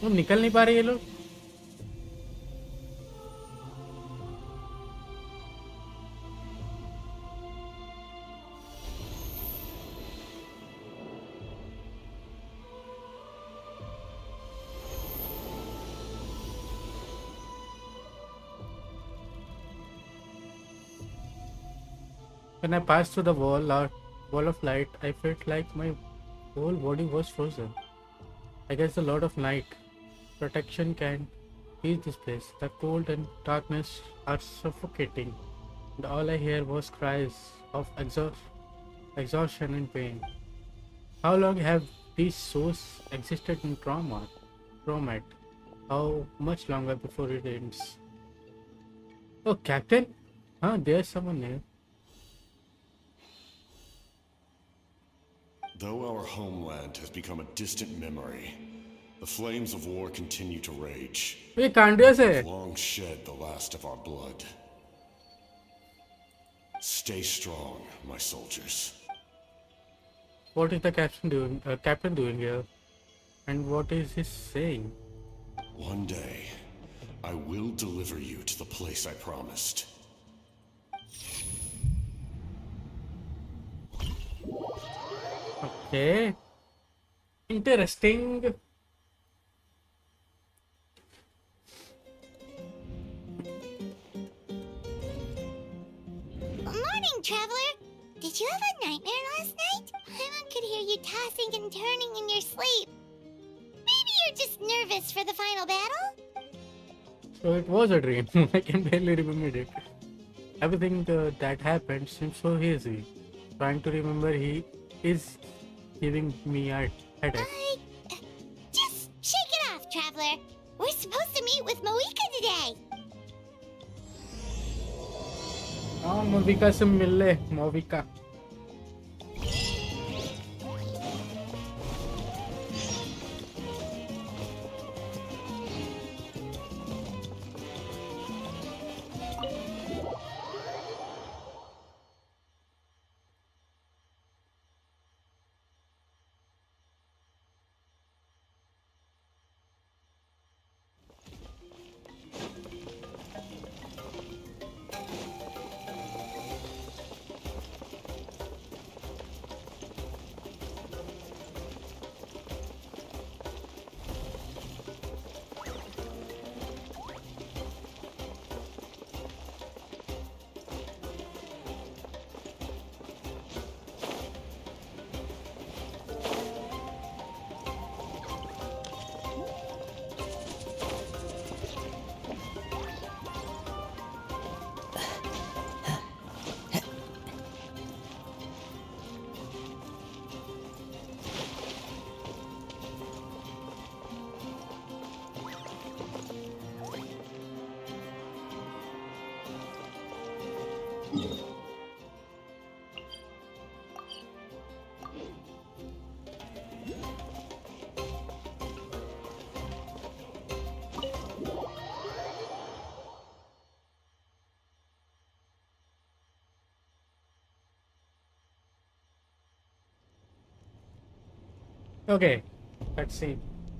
Speaker 1: हम निकल नहीं पा रहे ये लोग. When I passed through the wall of light, I felt like my whole body was frozen. I guess the Lord of Night protection can heal this place. The cold and darkness are suffocating, and all I hear was cries of exhaustion and pain. How long have these souls existed in trauma? How much longer before it ends? Oh, Captain? Huh, there's someone there.
Speaker 13: Though our homeland has become a distant memory, the flames of war continue to rage.
Speaker 1: ये कांडिया से.
Speaker 13: We've long shed the last of our blood. Stay strong, my soldiers.
Speaker 1: What is the captain doing here? And what is he saying?
Speaker 13: One day, I will deliver you to the place I promised.
Speaker 1: Okay. Interesting.
Speaker 3: Morning, traveler. Did you have a nightmare last night? Paimon could hear you tossing and turning in your sleep. Maybe you're just nervous for the final battle?
Speaker 1: So it was a dream. I can barely remember it. Everything that happened seems so hazy. Trying to remember is giving me a headache.
Speaker 3: Just shake it meet with Moika today.
Speaker 1: हाँ मोविका से मिल ले मोविका. Okay, let's see.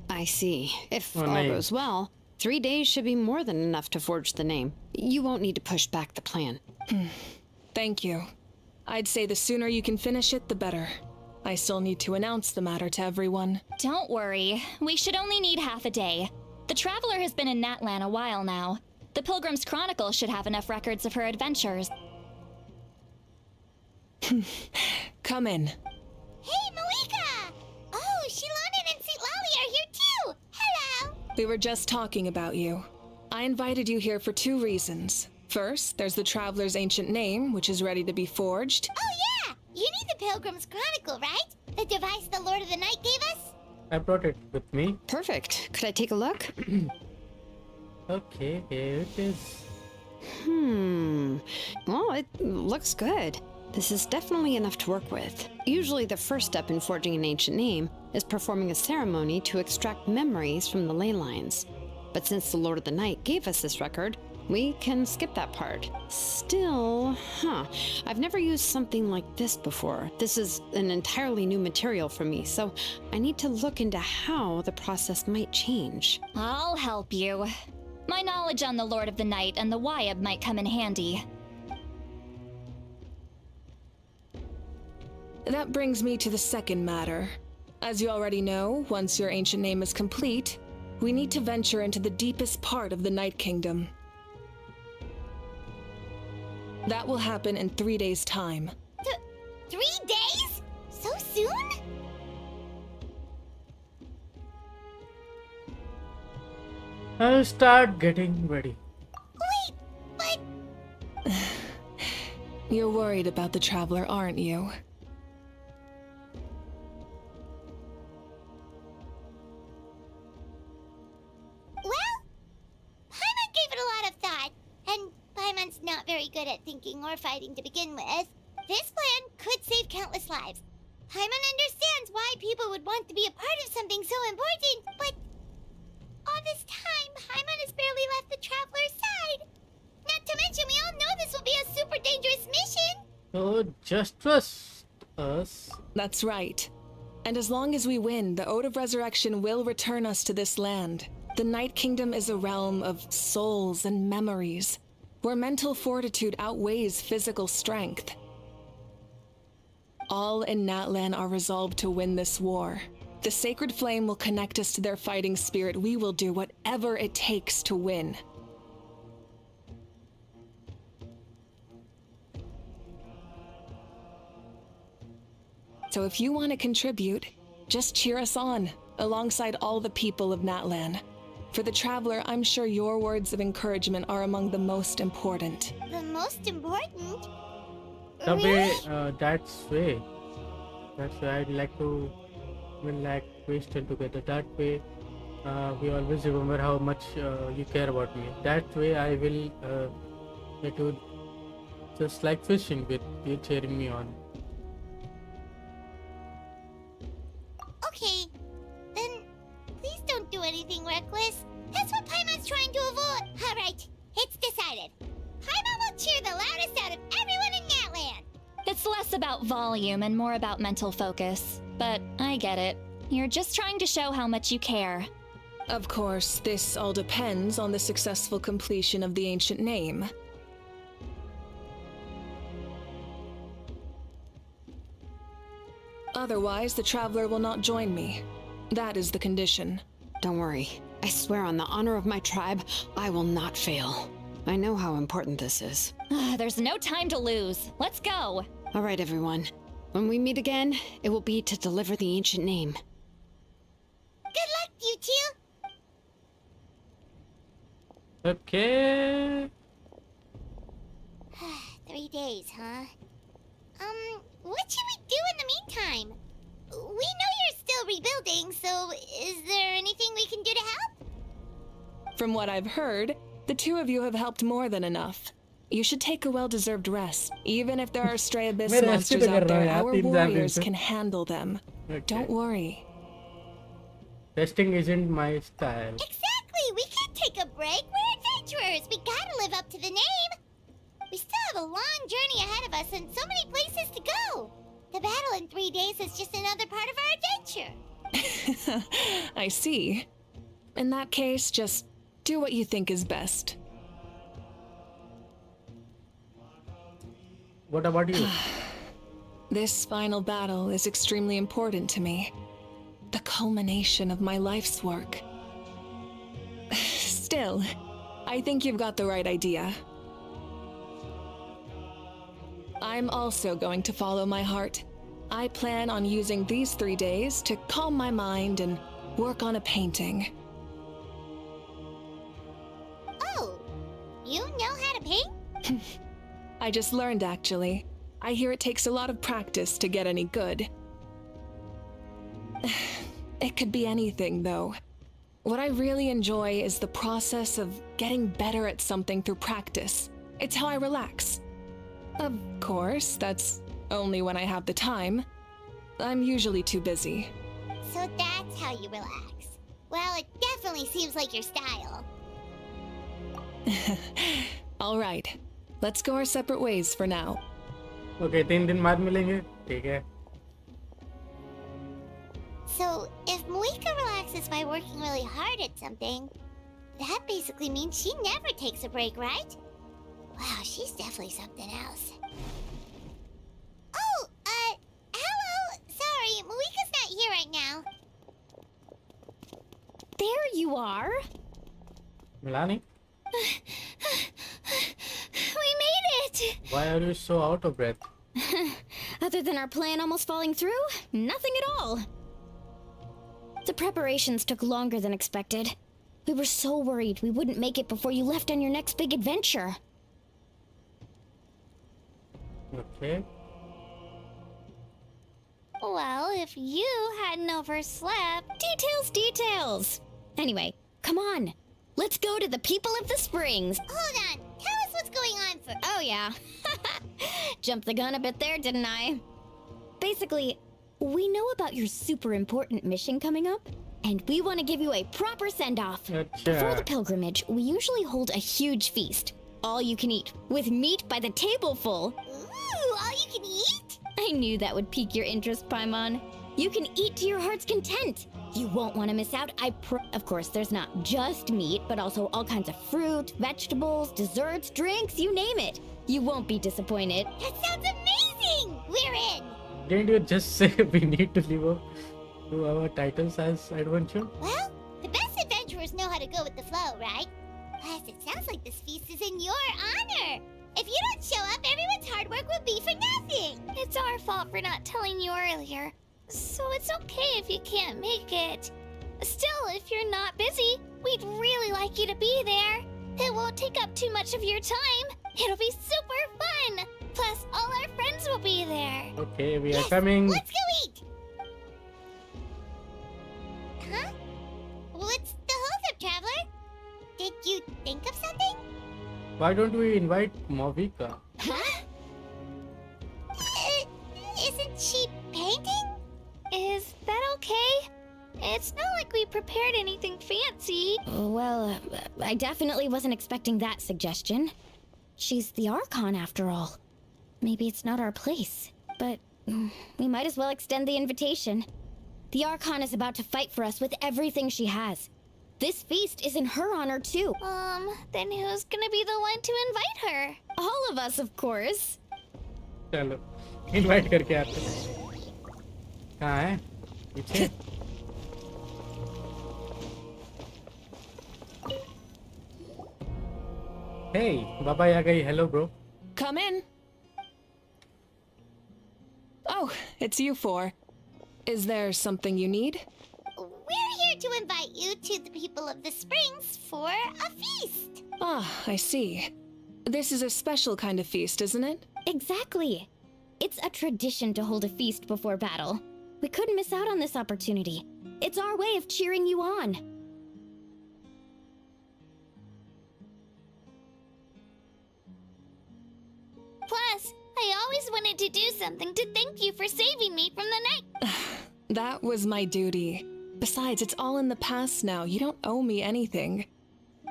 Speaker 15: I see. If
Speaker 1: Oh,
Speaker 15: all
Speaker 1: nice.
Speaker 15: goes well, 3 days should be more than enough to forge the name. You won't need to push back the plan.
Speaker 16: Thank you. I'd say the sooner you can finish it, the better. I still need to announce the matter to everyone.
Speaker 17: Don't worry. We should only need half a day. The Traveler has been in Natlan a while now. The Pilgrim's Chronicle should have enough records of her adventures.
Speaker 16: Come in.
Speaker 3: Hey, Moika! Oh, Shilonen and Citlali are here too! Hello!
Speaker 16: We were just talking about you. I invited you here for 2 reasons. First, there's the Traveler's ancient name, which is ready to be forged.
Speaker 3: Oh yeah! You need the Pilgrim's Chronicle, right? The device the Lord of the Night gave us?
Speaker 1: I brought it with me.
Speaker 15: Perfect. Could I take a look?
Speaker 1: Okay, here it is.
Speaker 15: Well, it looks good. This is definitely enough to work with. Usually the first step in forging an ancient name is performing a ceremony to extract memories from the ley lines. But since the Lord of the Night gave us this record, we can skip that part. Still, I've never used something like this before. This is an entirely new material for me, so I need to look into how the process might change.
Speaker 17: I'll help you. My knowledge on the Lord of the Night and the Wyab might come in handy.
Speaker 16: That brings me to the second matter. As you already know, once your ancient name is complete, we need to venture into the deepest part of the Night Kingdom. That will happen in 3 days' time.
Speaker 3: 3 days? So soon?
Speaker 1: I'll start getting ready.
Speaker 3: Wait, but...
Speaker 16: You're worried about the Traveler, aren't you?
Speaker 3: Well, Paimon gave it a lot of thought, and Paimon's not very good at thinking or fighting to begin with. This plan could save countless lives. Paimon understands why people would want to be a part of something so important, but all this time, Paimon has barely left the Traveler's side. Not to mention, we all know this will be a super dangerous mission.
Speaker 1: So just trust us.
Speaker 16: That's right. And as long as we win, the Ode of Resurrection will return us to this land. The Night Kingdom is a realm of souls and memories, where mental fortitude outweighs physical strength. All in Natlan are resolved to win this war. The sacred flame will connect us to their fighting spirit. We will do whatever it takes to win. So if you want to contribute, just cheer us on, alongside all the people of Natlan. For the Traveler, I'm sure your words of encouragement are among the most important.
Speaker 3: The most important?
Speaker 1: The
Speaker 3: Really?
Speaker 1: way, that's way. That's why I'd like to, we like wasted together. That way, we always remember how much you care about me. That way I will let you just like fishing with you cheering me on.
Speaker 3: Okay, then please don't do anything reckless. That's what Paimon's trying to avoid. Alright, it's decided. Paimon will cheer the loudest out of everyone in Natland.
Speaker 17: It's less about volume and more about mental focus. But I get it. You're just trying to show how much you care.
Speaker 16: Of course, this all depends on the successful completion of the ancient name. Otherwise, the Traveler will not join me. That is the condition.
Speaker 15: Don't worry. I swear on the honor of my tribe, I will not fail. I know how important this is.
Speaker 17: There's no time to lose. Let's go.
Speaker 15: All right, everyone. When we meet again, it will be to deliver the ancient name.
Speaker 3: Good luck, you two.
Speaker 1: Okay.
Speaker 3: 3 days, huh? What should we do in the meantime? We know you're still rebuilding, so is there anything we can do to help?
Speaker 16: From what I've heard, the two of you have helped more than enough. You should take a well-deserved rest. Even if there are stray abyss monsters out there, our warriors can handle them.
Speaker 1: Okay.
Speaker 16: Don't worry.
Speaker 1: Resting isn't my style.
Speaker 3: Exactly! We can't take a break. We're adventurers. We gotta live up to the name. We still have a long journey ahead of us and so many places to go. The battle in 3 days is just another part of our adventure.
Speaker 16: I see. In that case, just do what you think is best.
Speaker 1: What about you?
Speaker 16: This final battle is extremely important to me. The culmination of my life's work. Still, I think you've got the right idea. I'm also going to follow my heart. I plan on using these 3 days to calm my mind and work on a painting.
Speaker 3: Oh, you know how to paint?
Speaker 16: I just learned, actually. I hear it takes a lot of practice to get any good. It could be anything, though. What I really enjoy is the process of getting better at something through practice. It's how I relax. Of course, that's only when I have the time. I'm usually too busy.
Speaker 3: So that's how you relax. Well, it definitely seems like your style.
Speaker 16: All right. Let's go our separate ways for now.
Speaker 1: Okay, 3 दिन बाद मिलेंगे. ठीक है.
Speaker 3: So, if Moika relaxes by working really hard at something, that basically means she never takes a break, right? Wow, she's definitely something else. Oh, hello! Sorry, Moika's not here right now.
Speaker 17: There you are.
Speaker 1: Milani,
Speaker 17: We made it!
Speaker 1: why are you so out of breath?
Speaker 17: Other than our plan almost falling through, nothing at all. The preparations took longer than expected. We were so worried we wouldn't make it before you left on your next big adventure.
Speaker 1: Okay.
Speaker 17: Well, if you hadn't overslept... Details! Anyway, come on. Let's go to the people of the springs.
Speaker 3: Hold on, tell us what's going on for...
Speaker 17: Oh, yeah. Jumped the gun a bit there, didn't I? Basically, we know about your super important mission coming up, and we want to give you a proper send-off. Before the pilgrimage, we usually hold a huge feast. All you can eat, with meat by the tableful.
Speaker 3: Ooh, all you can eat?
Speaker 17: I knew that would pique your interest, Paimon. You can eat to your heart's content. You won't want to miss out, Of course, there's not just meat, but also all kinds of fruit, vegetables, desserts, drinks, you name it. You won't be disappointed.
Speaker 3: That sounds amazing! We're in!
Speaker 1: Didn't you just say we need to live up to our titles as adventure?
Speaker 3: Well, the best adventurers know how to go with the flow, right? Plus, it sounds like this feast is in your honor. If you don't show up, everyone's hard work will be for nothing.
Speaker 17: It's our fault for not telling you earlier. So it's okay if you can't make it. Still, if you're not busy, we'd really like you to be there. It won't take up too much of your time. It'll be super fun. Plus, all our friends will be there.
Speaker 1: Okay, we are coming.
Speaker 3: Let's go eat! Huh? What's
Speaker 1: Why don't we invite Movika?
Speaker 3: Huh? Isn't she painting?
Speaker 5: Is that okay? It's not like we prepared anything fancy.
Speaker 17: Well, I definitely wasn't expecting that suggestion. She's the Archon after all. Maybe it's not our place, but we might as well extend the invitation. The Archon is about to fight for us with everything she has. This feast is in her honor too.
Speaker 5: Then who's gonna be the one to invite her?
Speaker 17: All of us, of course.
Speaker 1: चलो invite करके आते हैं. कहाँ है? पीछे. Hey, Baba आ गई. Hello, bro.
Speaker 16: Come in. Oh, it's you four. Is there something you need?
Speaker 3: We're here to invite you to the people of the Springs for a feast.
Speaker 16: Ah, I see. This is a special kind of feast, isn't it?
Speaker 17: Exactly. It's a tradition to hold a feast before battle. We couldn't miss out on this opportunity. It's our way of cheering you on.
Speaker 5: Plus, I always wanted to do something to thank you for saving me from the night.
Speaker 16: That was my duty. Besides, it's all in the past now. You don't owe me anything.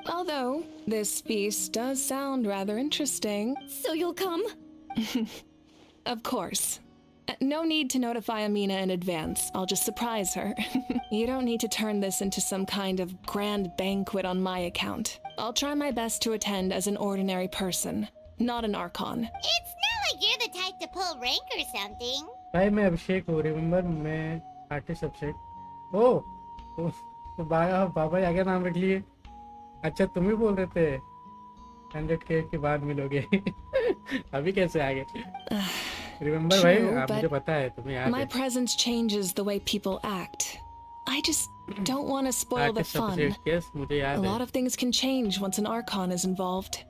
Speaker 16: Although, this feast does sound rather interesting.
Speaker 17: So you'll come?
Speaker 16: Of course. No need to notify Amina in advance. I'll just surprise her. You don't need to turn this into some kind of grand banquet on my account. I'll try my best to attend as an ordinary person, not an Archon.
Speaker 3: It's not like you're the type to pull rank or something.
Speaker 1: भाई मैं अभिषेक हूँ. Remember मैं artist अभिषेक. ओ तो बाबा आ गया नाम रख लिए. अच्छा तुम ही बोल रहे थे 100K के बाद मिलोगे. अभी कैसे आ गए? Remember भाई मुझे पता है तुम्हें याद है.
Speaker 16: My presence changes the way people act. I just don't want to spoil the fun.
Speaker 1: Yes, मुझे याद
Speaker 16: A
Speaker 1: है.
Speaker 16: lot of things can change once an Archon is involved.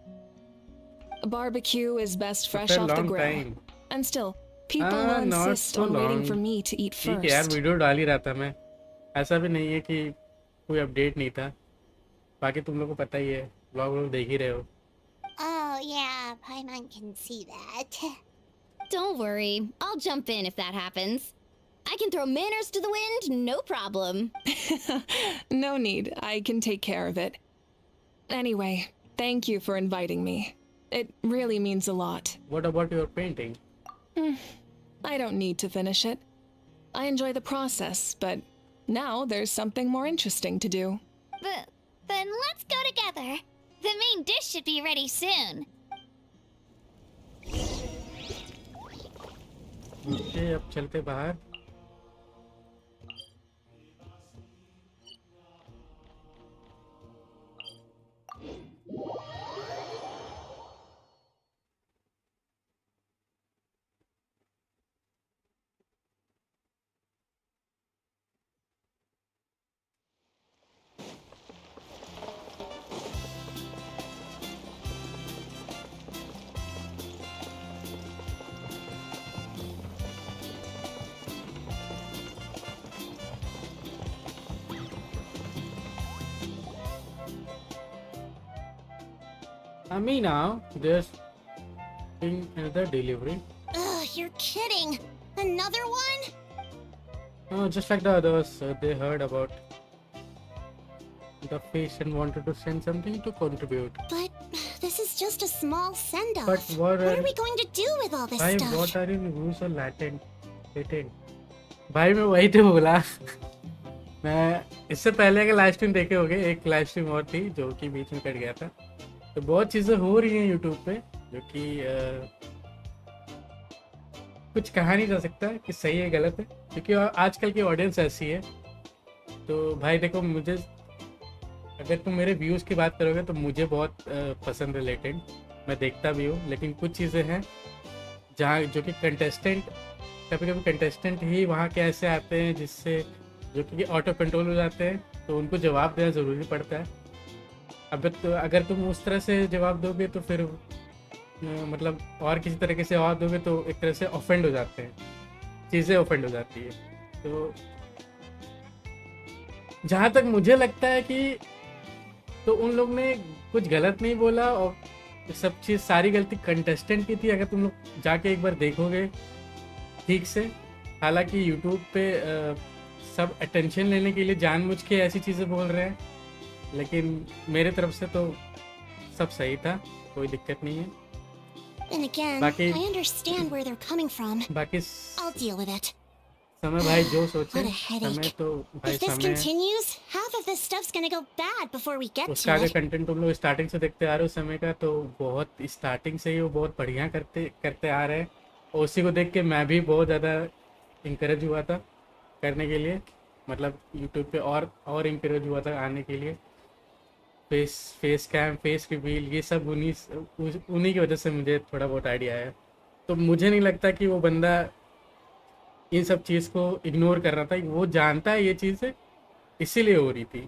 Speaker 16: A barbecue is best fresh off the grill.
Speaker 1: Time.
Speaker 16: And still, people will insist on waiting for me to eat
Speaker 1: ठीक है यार
Speaker 16: first.
Speaker 1: Video डाल ही रहा था मैं. ऐसा भी नहीं है कि कोई अपडेट नहीं था. बाकी तुम लोगों को पता ही है. व्लॉग देख ही रहे हो.
Speaker 3: Oh, yeah, Paimon can see that.
Speaker 17: Don't worry. I'll jump in if that happens. I can throw manners to the wind, no problem.
Speaker 16: No need. I can take care of it. Anyway, thank you for inviting me. It really means a lot.
Speaker 1: What about your painting?
Speaker 16: I don't need to finish it. I enjoy the process, but now there's something more interesting to do.
Speaker 5: Then let's go together. The main dish should be ready soon.
Speaker 1: नीचे अब चलते बाहर. Amina, there's been another delivery.
Speaker 3: Ugh, you're kidding. Another one?
Speaker 1: Oh, just like the others, they heard about the feast and wanted to send something to contribute.
Speaker 3: But this is just a small send-off.
Speaker 1: But what
Speaker 3: are we going to do with all this
Speaker 1: भाई
Speaker 3: stuff?
Speaker 1: what are you rules so latent? भाई मैं वही तो बोला. मैं इससे पहले के लाइव स्ट्रीम देखे होंगे. एक लाइव स्ट्रीम और थी जो कि बीच में कट गया था. तो बहुत चीज़ें हो रही हैं यूट्यूब पे जो कि कुछ कहा नहीं जा सकता कि सही है गलत है, क्योंकि आजकल की ऑडियंस ऐसी है. तो भाई देखो, मुझे अगर तुम मेरे व्यूज़ की बात करोगे तो मुझे बहुत पसंद है लेटेंट. मैं देखता भी हूँ, लेकिन कुछ चीज़ें हैं जहाँ जो कि कंटेस्टेंट कभी कभी कंटेस्टेंट ही वहाँ के ऐसे आते हैं जिससे जो कि ऑटो कंट्रोल हो जाते हैं, तो उनको जवाब देना ज़रूरी पड़ता है. अब तो अगर तुम उस तरह से जवाब दोगे तो फिर मतलब और किसी तरीके से जवाब दोगे तो एक तरह से ऑफेंड हो जाते हैं, चीज़ें ऑफेंड हो जाती है. तो जहाँ तक मुझे लगता है कि तो उन लोग ने कुछ गलत नहीं बोला और ये सब चीज़ सारी गलती कंटेस्टेंट की थी। अगर तुम लोग जाके एक बार देखोगे ठीक से, हालांकि यूट्यूब पे सब अटेंशन लेने के लिए जानबूझ के ऐसी चीज़ें बोल रहे हैं, लेकिन मेरे तरफ से तो सब सही था, कोई दिक्कत नहीं है।
Speaker 3: Then again,
Speaker 1: बाकी
Speaker 3: I understand where they're coming from.
Speaker 1: बाकी
Speaker 3: I'll deal with it.
Speaker 1: समय भाई जो सोचे,
Speaker 3: What a headache.
Speaker 1: समय तो भाई
Speaker 3: If this
Speaker 1: समय
Speaker 3: continues, half of this stuff's gonna go bad before we get
Speaker 1: उसका
Speaker 3: to
Speaker 1: अगर
Speaker 3: it.
Speaker 1: कंटेंट तुम लोग स्टार्टिंग से देखते आ रहे हो समय का, तो बहुत स्टार्टिंग से ही वो बहुत बढ़िया करते आ रहे हैं, और उसी को देख के मैं भी बहुत ज़्यादा इंकरेज हुआ था करने के लिए, मतलब यूट्यूब पे और इंकरेज हुआ था आने के लिए। फेस कैम, फेस रिवील, ये सब उन्हीं की वजह से मुझे थोड़ा बहुत आइडिया है। तो मुझे नहीं लगता कि वो बंदा इन सब चीज़ को इग्नोर कर रहा था, वो जानता है ये चीज़ें इसीलिए हो रही थी।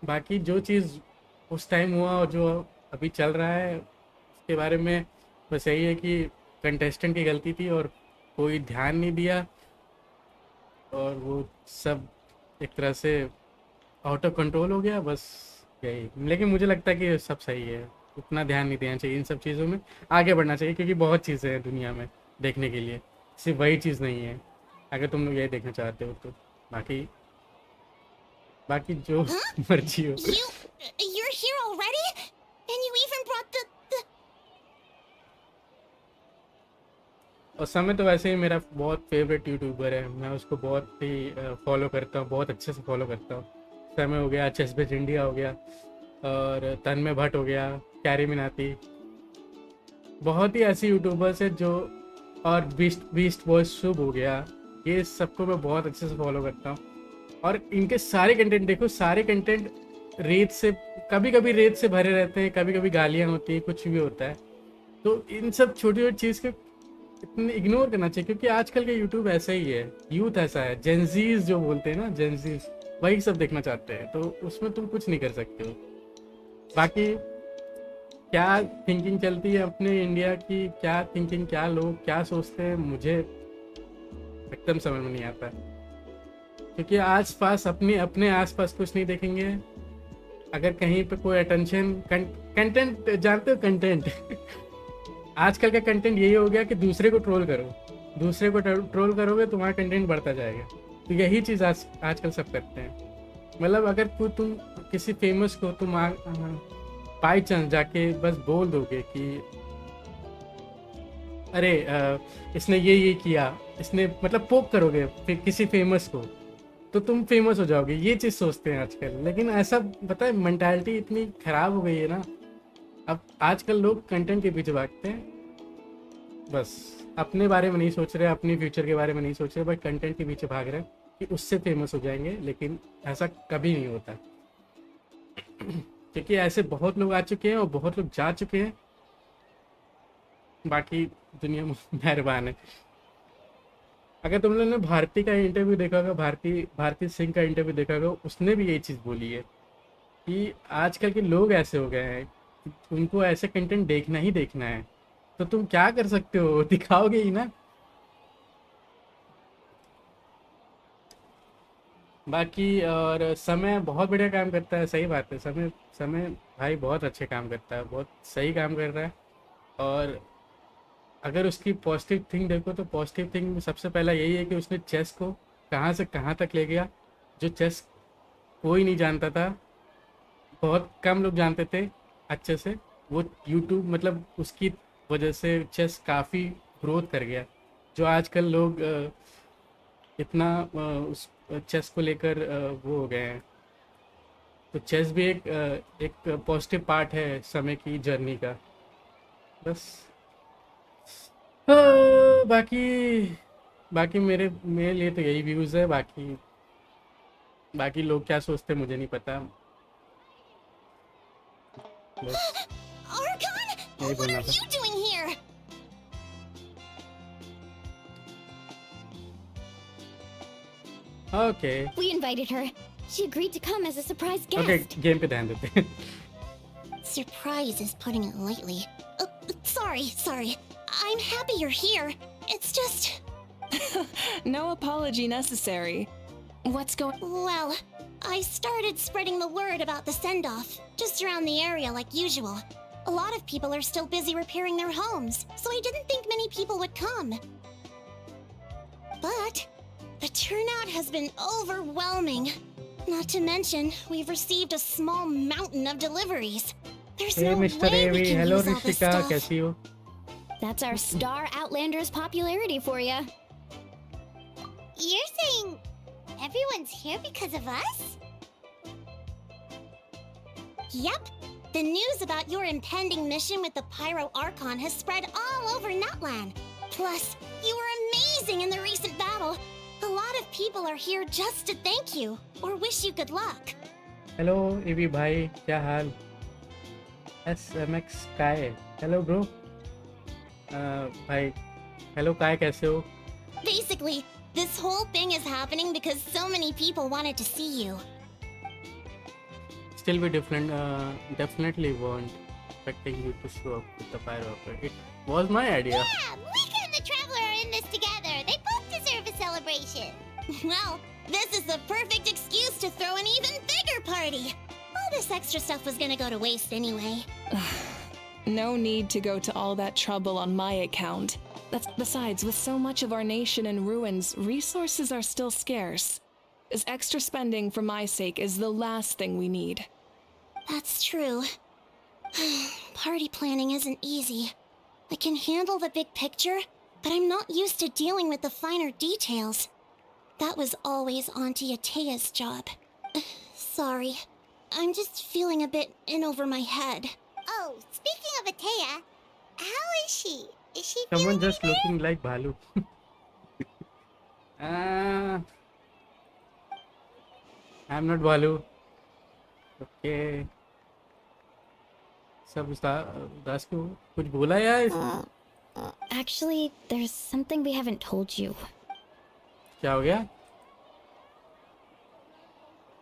Speaker 1: बाकी जो चीज़ उस टाइम हुआ और जो अभी चल रहा है उसके बारे में बस यही है कि कंटेस्टेंट की गलती थी और कोई ध्यान नहीं दिया, और वो सब एक तरह से आउट ऑफ कंट्रोल हो गया, बस यही। लेकिन मुझे लगता है कि सब सही है, उतना ध्यान नहीं देना चाहिए इन सब चीज़ों में, आगे बढ़ना चाहिए, क्योंकि बहुत चीज़ें हैं दुनिया में देखने के लिए, सिर्फ वही चीज़ नहीं है अगर तुम लोग यही देखना चाहते हो तो। बाकी जो मर्जी हो।
Speaker 3: You're here already? And you even brought the...
Speaker 1: और समय तो वैसे ही मेरा बहुत फेवरेट यूट्यूबर है, मैं उसको बहुत ही फॉलो करता हूँ, बहुत अच्छे से फॉलो करता हूँ। समय हो गया, चेसबेज इंडिया हो गया, और तन्मय भट्ट हो गया, कैरी मिनाती, बहुत ही ऐसी यूट्यूबर्स है जो, और बीस्ट बॉय शुभ हो गया, ये सबको मैं बहुत अच्छे से फॉलो करता हूँ। और इनके सारे कंटेंट देखो, सारे कंटेंट रेत से, कभी कभी रेत से भरे रहते हैं, कभी कभी गालियाँ होती हैं, कुछ भी होता है। तो इन सब छोटी छोटी चीज़ को इतने इग्नोर करना चाहिए, क्योंकि आजकल का यूट्यूब ऐसा ही है, यूथ ऐसा है, जेंजीज जो बोलते हैं ना, जेंजीज वही सब देखना चाहते हैं, तो उसमें तुम कुछ नहीं कर सकते हो। बाकी क्या थिंकिंग चलती है अपने इंडिया की, क्या थिंकिंग, क्या लोग क्या सोचते हैं, मुझे एकदम समझ में नहीं आता, क्योंकि आसपास अपने आसपास कुछ नहीं देखेंगे। अगर कहीं पे कोई अटेंशन कंटेंट जानते हो, कंटेंट आजकल का कंटेंट यही हो गया कि दूसरे को ट्रोल करो, दूसरे को ट्रोल करोगे तुम्हारा कंटेंट बढ़ता जाएगा। तो यही चीज़ आजकल सब करते हैं। मतलब अगर तुम किसी फेमस को तुम बाई चांस जाके बस बोल दोगे कि अरे इसने ये किया, इसने मतलब पोक करोगे फिर किसी फेमस को, तो तुम फेमस हो जाओगे, ये चीज़ सोचते हैं आजकल। लेकिन ऐसा पता है, मेंटालिटी इतनी ख़राब हो गई है ना, अब आजकल लोग कंटेंट के पीछे भागते हैं, बस अपने बारे में नहीं सोच रहे, अपने फ्यूचर के बारे में नहीं सोच रहे, बस कंटेंट के पीछे भाग रहे हैं कि उससे फेमस हो जाएंगे। लेकिन ऐसा कभी नहीं होता, क्योंकि ऐसे बहुत लोग आ चुके हैं और बहुत लोग जा चुके हैं। बाकी दुनिया मेहरबान है। अगर तुम लोगों ने भारती का इंटरव्यू देखा होगा, भारती सिंह का इंटरव्यू देखा होगा, उसने भी यही चीज़ बोली है कि आजकल के लोग ऐसे हो गए हैं, उनको ऐसे कंटेंट देखना ही देखना है, तो तुम क्या कर सकते हो, दिखाओगे ही ना। बाकी और समय बहुत बढ़िया काम करता है, सही बात है, समय भाई बहुत अच्छे काम करता है, बहुत सही काम कर रहा है। और अगर उसकी पॉजिटिव थिंग देखो तो पॉजिटिव थिंग सबसे पहला यही है कि उसने चेस को कहाँ से कहाँ तक ले गया, जो चेस कोई नहीं जानता था, बहुत कम लोग जानते थे अच्छे से, वो यूट्यूब मतलब उसकी वजह से चेस काफ़ी ग्रोथ कर गया, जो आजकल लोग इतना उस चेस को लेकर वो हो गए हैं। तो चेस भी एक पॉजिटिव पार्ट है समय की जर्नी का, बस। बाकी मेरे लिए तो यही व्यूज़ है, बाकी लोग क्या सोचते हैं मुझे नहीं पता।
Speaker 3: Archon, what are you doing here?
Speaker 1: Okay.
Speaker 17: We invited her. She agreed to come as a surprise guest.
Speaker 1: Okay, game पे ध्यान देते हैं।
Speaker 3: Surprise is putting it lightly. Sorry. I'm happy you're here. It's just...
Speaker 16: No apology necessary. What's going...
Speaker 3: Well, I started spreading the word about the send-off, just around the area like usual. A lot of people are still busy repairing their homes, so I didn't think many people would come. But the turnout has been overwhelming. Not to mention, we've received a small mountain of deliveries. There's
Speaker 1: Hey
Speaker 3: no
Speaker 1: Mr.
Speaker 3: way we
Speaker 1: AV,
Speaker 3: can
Speaker 1: hello
Speaker 3: use all this
Speaker 1: Rishika,
Speaker 3: stuff.
Speaker 1: कैसी हो?
Speaker 17: That's our Star Outlander's popularity for you.
Speaker 3: You're saying everyone's here because of us? Yep. The news about your impending mission with the Pyro Archon has spread all over Nutland. Plus, you were amazing in the recent battle. A lot of people are here just to thank you or wish you good luck.
Speaker 1: Hello AV भाई, क्या हाल? SMX काय? Hello bro. भाई, hello काय कैसे हो?
Speaker 3: Basically, this whole thing is happening because so many people wanted to see you.
Speaker 1: Still we definitely weren't expecting you to show up with the pyro. It was my idea.
Speaker 3: Yeah, Mika and the Traveler are in this together. They both deserve a celebration. Well, this is the perfect excuse to throw an even bigger party. All this extra stuff was gonna go to waste anyway.
Speaker 16: No need to go to all that trouble on my account. Besides, with so much of our nation in ruins, resources are still scarce. This extra spending for my sake is the last thing we need.
Speaker 3: That's true. Party planning isn't easy. I can handle the big picture, but I'm not used to dealing with the finer details. That was always Auntie Atea's job. Sorry. I'm just feeling a bit in over my head. Oh, speaking of Atea, how is she? Is she
Speaker 1: Someone
Speaker 3: feeling
Speaker 1: just
Speaker 3: better?
Speaker 1: looking like Bhalu. I'm not Bhalu. Okay. सब दास को कुछ बोला यार?
Speaker 17: Actually, there's something we haven't told you.
Speaker 1: क्या हो गया?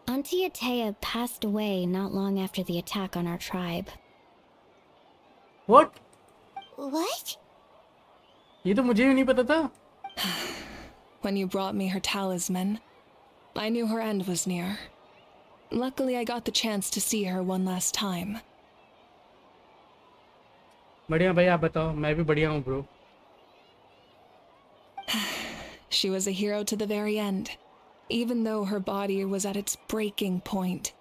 Speaker 17: Auntie Atea passed away not long after the attack on our tribe.
Speaker 1: What?
Speaker 3: What?
Speaker 1: ये तो मुझे भी नहीं पता था.
Speaker 16: When you brought me her talisman, I knew her end was near. Luckily, I got the chance to see her one last time.
Speaker 1: बढ़िया भाई आप बताओ मैं भी बढ़िया हूँ bro.
Speaker 16: She was a hero to the very end. Even though her body was at its breaking point,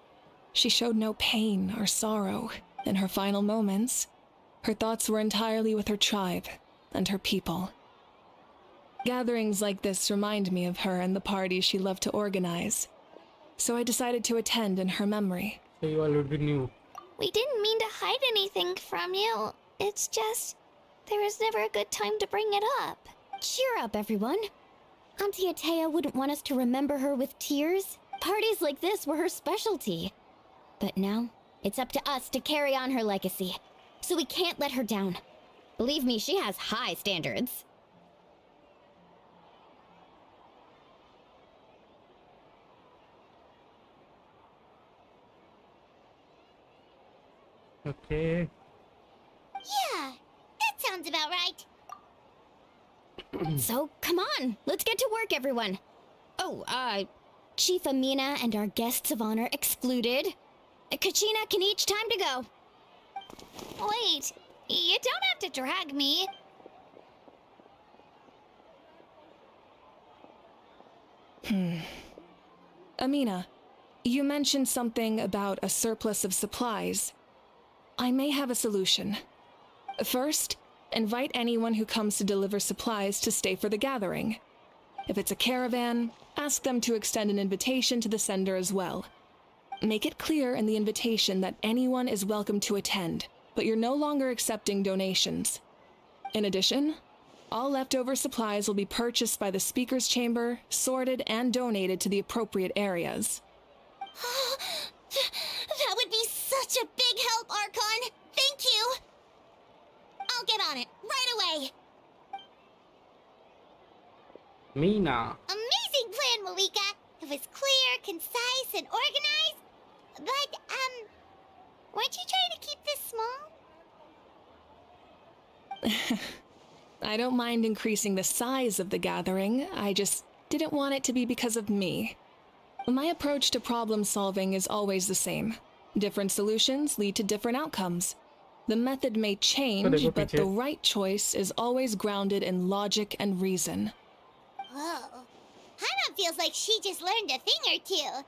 Speaker 16: she showed no pain or sorrow. In her final moments, her thoughts were entirely with her tribe and her people. Gatherings like this remind me of her and the parties she loved to organize. So I decided to attend in her memory.
Speaker 1: So you already knew.
Speaker 3: We didn't mean to hide anything from you. It's just, there was never a good time to bring it up.
Speaker 17: Cheer up, everyone. Auntie Atea wouldn't want us to remember her with tears. Parties like this were her specialty. But now, it's up to us to carry on her legacy. So we can't let her down. Believe me, she has high standards.
Speaker 1: Okay.
Speaker 3: Yeah, that sounds about right.
Speaker 17: So, come on, let's get to work, everyone. Oh, Chief Amina and our guests of honor excluded. Kachina can each time to go.
Speaker 3: Wait, you don't have to drag me.
Speaker 16: Amina, you mentioned something about a surplus of supplies. I may have a solution. First, invite anyone who comes to deliver supplies to stay for the gathering. If it's a caravan, ask them to extend an invitation to the sender as well. Make it clear in the invitation that anyone is welcome to attend, but you're no longer accepting donations. In addition, all leftover supplies will be purchased by the speaker's chamber, sorted, and donated to the appropriate areas.
Speaker 3: That would be such a big help, Archon. Thank you. I'll get on it right away.
Speaker 1: Mina.
Speaker 3: Amazing plan, Malika. It was clear, concise, and organized. But, weren't you trying to keep this small?
Speaker 16: I don't mind increasing the size of the gathering. I just didn't want it to be because of me. My approach to problem solving is always the same. Different solutions lead to different outcomes. The method may change, but the right choice is always grounded in logic and reason.
Speaker 3: Whoa. Paimon feels like she just learned a thing or two.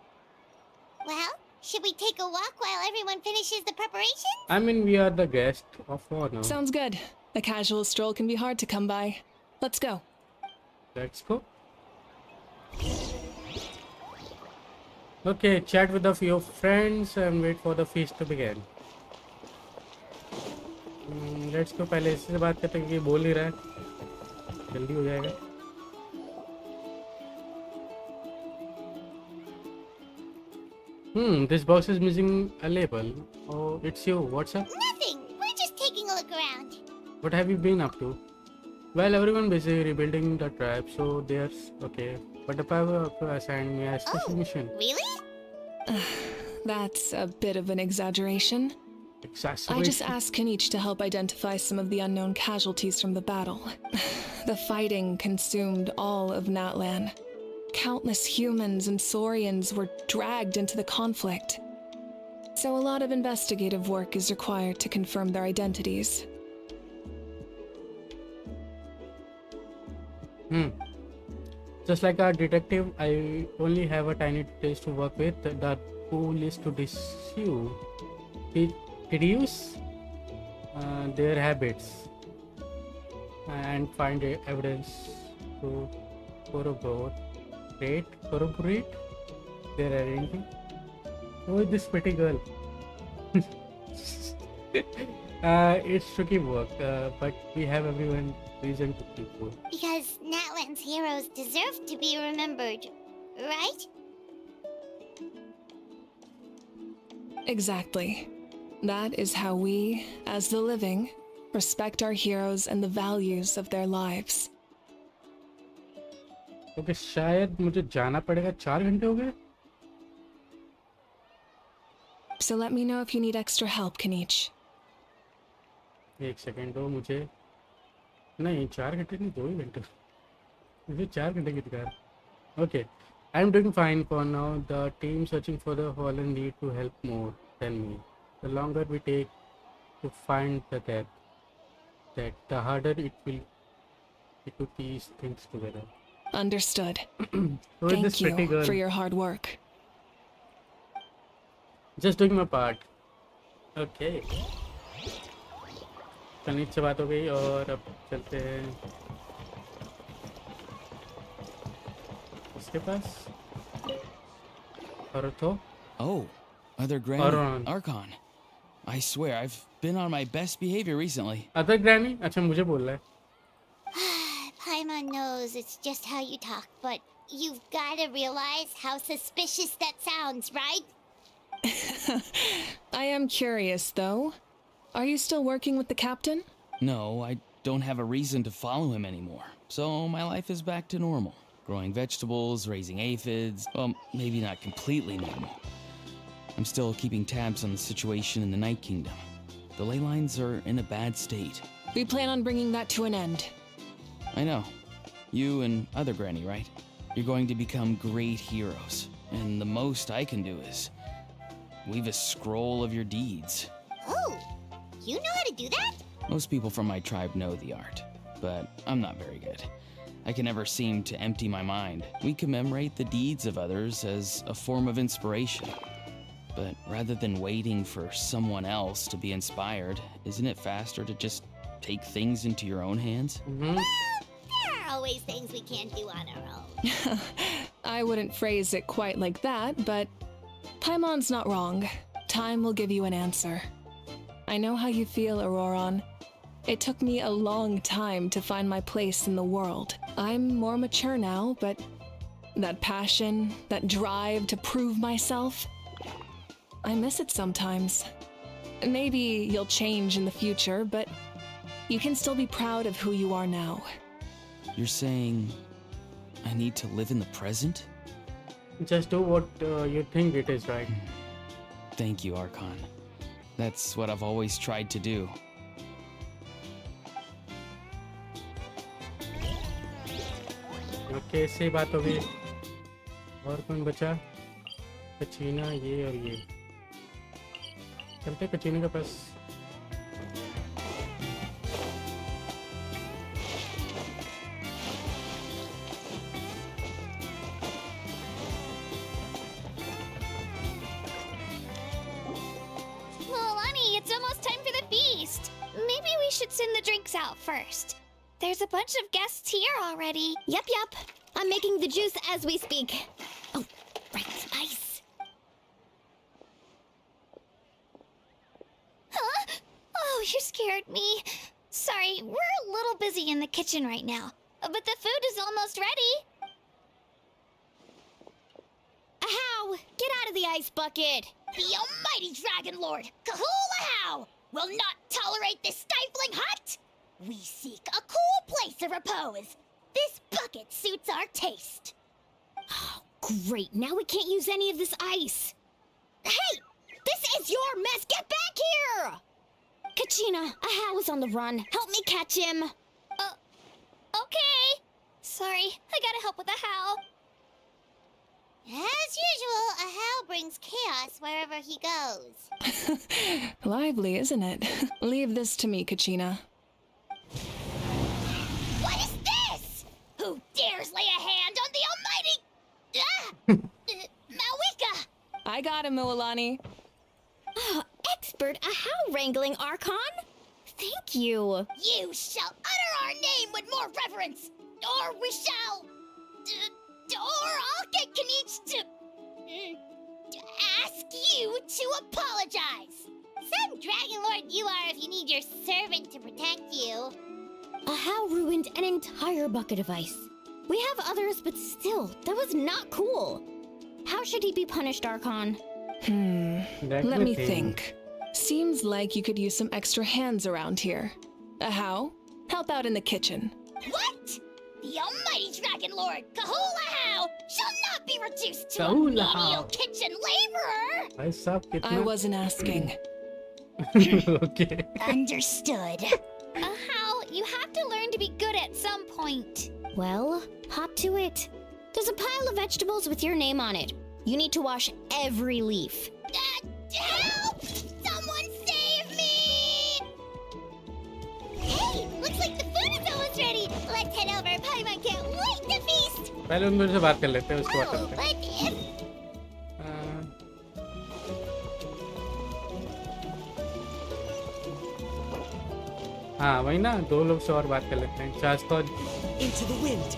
Speaker 3: Well, should we take a walk while everyone finishes the preparations?
Speaker 1: I mean, we are the guest of honor.
Speaker 16: Sounds good. A casual stroll can be hard to come by. Let's go.
Speaker 1: Let's go. Okay, chat with a few friends and wait for the feast to begin. Let's go. पहले इससे बात करते हैं कि बोल ही रहा है, जल्दी हो जाएगा. This box is missing a label. Oh, it's you. What's up?
Speaker 3: Nothing. We're just taking a look around.
Speaker 1: What have you been up to? Well, everyone busy rebuilding the tribe, so there's okay. But the power assigned me a special mission.
Speaker 3: Really?
Speaker 16: That's a bit of an exaggeration. I just asked Kenichi to help identify some of the unknown casualties from the battle. The fighting consumed all of Natlan. Countless humans and Saurians were dragged into the conflict. So a lot of investigative work is required to confirm their identities.
Speaker 1: Just like a detective, I only have a tiny details to work with. The goal is to deduce their habits and find evidence to corroborate their identity. Who is this pretty girl? It's tricky work, but we have everyone reason to keep going.
Speaker 3: Because Natlan's heroes deserve to be remembered, right?
Speaker 16: Exactly. That is how we, as the living, respect our heroes and the values of their lives.
Speaker 1: Okay, शायद मुझे जाना पड़ेगा. 4 घंटे हो गए.
Speaker 16: So let me know if you need extra help, Kenichi.
Speaker 1: एक second दो मुझे. नहीं 4 घंटे नहीं, 2 ही घंटे. मुझे 4 घंटे की दिक्कत. Okay, I'm doing fine for now. The team searching for the fallen need to help more than me. The longer we take to find the death, the harder it will be to piece things together.
Speaker 16: Understood.
Speaker 1: Who is this
Speaker 16: Thank
Speaker 1: pretty
Speaker 16: you
Speaker 1: girl?
Speaker 16: for your hard work.
Speaker 1: Just doing my part. Okay. कनीज से बात हो गई और अब चलते हैं इसके पास.
Speaker 6: Oh, other Granny. Archon. I swear, I've been on my best behavior recently.
Speaker 1: Other Granny? अच्छा मुझे बोल रहा है.
Speaker 3: Paimon knows it's just how you talk, but you've got to realize how suspicious that sounds, right?
Speaker 16: I am curious, though. Are you still working with the captain?
Speaker 6: No, I don't have a reason to follow him anymore. So my life is back to normal. Growing vegetables, raising aphids. Well, maybe not completely normal. I'm still keeping tabs on the situation in the Night Kingdom. The ley lines are in a bad state.
Speaker 16: We plan on bringing that to an end.
Speaker 6: I know. You and other Granny, right? You're going to become great heroes. And the most I can do is weave a scroll of your deeds.
Speaker 3: Oh, you know how to do that?
Speaker 6: Most people from my tribe know the art, but I'm not very good. I can never seem to empty my mind. We commemorate the deeds of others as a form of inspiration. But rather than waiting for someone else to be inspired, isn't it faster to just take things into your own hands?
Speaker 3: Well, there are always things we can't do on our own.
Speaker 16: I wouldn't phrase it quite like that, but Paimon's not wrong. Time will give you an answer. I know how you feel, Auroron. It took me a long time to find my place in the world. I'm more mature now, but that passion, that drive to prove myself, I miss it sometimes. Maybe you'll change in the future, but you can still be proud of who you are now.
Speaker 6: You're saying I need to live in the present?
Speaker 1: Just do what you think it is right.
Speaker 6: Thank you, Archon. That's what I've always tried to do.
Speaker 1: Okay, से बात हो गई. और कौन बचा? कचीना ये और ये चलते कचीने के पास।
Speaker 3: Milani, it's almost time for the feast. Maybe we should send the drinks out first. There's a bunch of guests here already.
Speaker 17: Yep. I'm making the juice as we speak. Oh, right, ice.
Speaker 3: Huh? Oh, you scared me. Sorry, we're a little busy in the kitchen right now. But the food is almost ready.
Speaker 17: Ahow! Get out of the ice bucket!
Speaker 3: The almighty Dragon Lord, Kahulahow, will not tolerate this stifling hut. We seek a cool place of repose. This bucket suits our taste.
Speaker 17: Oh, great. Now we can't use any of this ice.
Speaker 3: Hey! This is your mess! Get back here!
Speaker 17: Kachina, Ahow is on the run. Help me catch him.
Speaker 3: Okay. Sorry, I gotta help with the how. As usual, Ahow brings chaos wherever he goes.
Speaker 16: Lively, isn't it? Leave this to me, Kachina.
Speaker 3: What is this? Who dares lay a hand on the almighty... Mawika!
Speaker 16: I got him, Milani.
Speaker 17: Expert Ahow wrangling, Archon? Thank you.
Speaker 3: You shall utter our name with more reverence, or we shall... or I'll get Kanich to ask you to apologize. Some Dragon Lord you are if you need your servant to protect you.
Speaker 17: Ahow ruined an entire bucket of ice. We have others, but still, that was not cool. How should he be punished, Archon?
Speaker 16: Let me think. Seems like you could use some extra hands around here. Ahow, help out in the kitchen.
Speaker 3: What? The almighty Dragon Lord, Kahulahow, shall not be reduced to a
Speaker 1: Kahulahow.
Speaker 3: menial kitchen laborer!
Speaker 16: I wasn't asking.
Speaker 1: Okay.
Speaker 3: Understood. How? You have to learn to be good at some point.
Speaker 17: Well, hop to it. There's a pile of vegetables with your name on it. You need to wash every leaf.
Speaker 3: Help! Someone save me! Hey, looks like the food is almost ready. Let's head over. Paimon can't wait to feast.
Speaker 1: पहले उन से बात कर लेते हैं उसके बाद
Speaker 3: Oh,
Speaker 1: करते
Speaker 3: but if...
Speaker 1: हैं। हाँ वही ना, दो लोग से और बात कर लेते हैं। चार्ज तो
Speaker 6: Into the wind.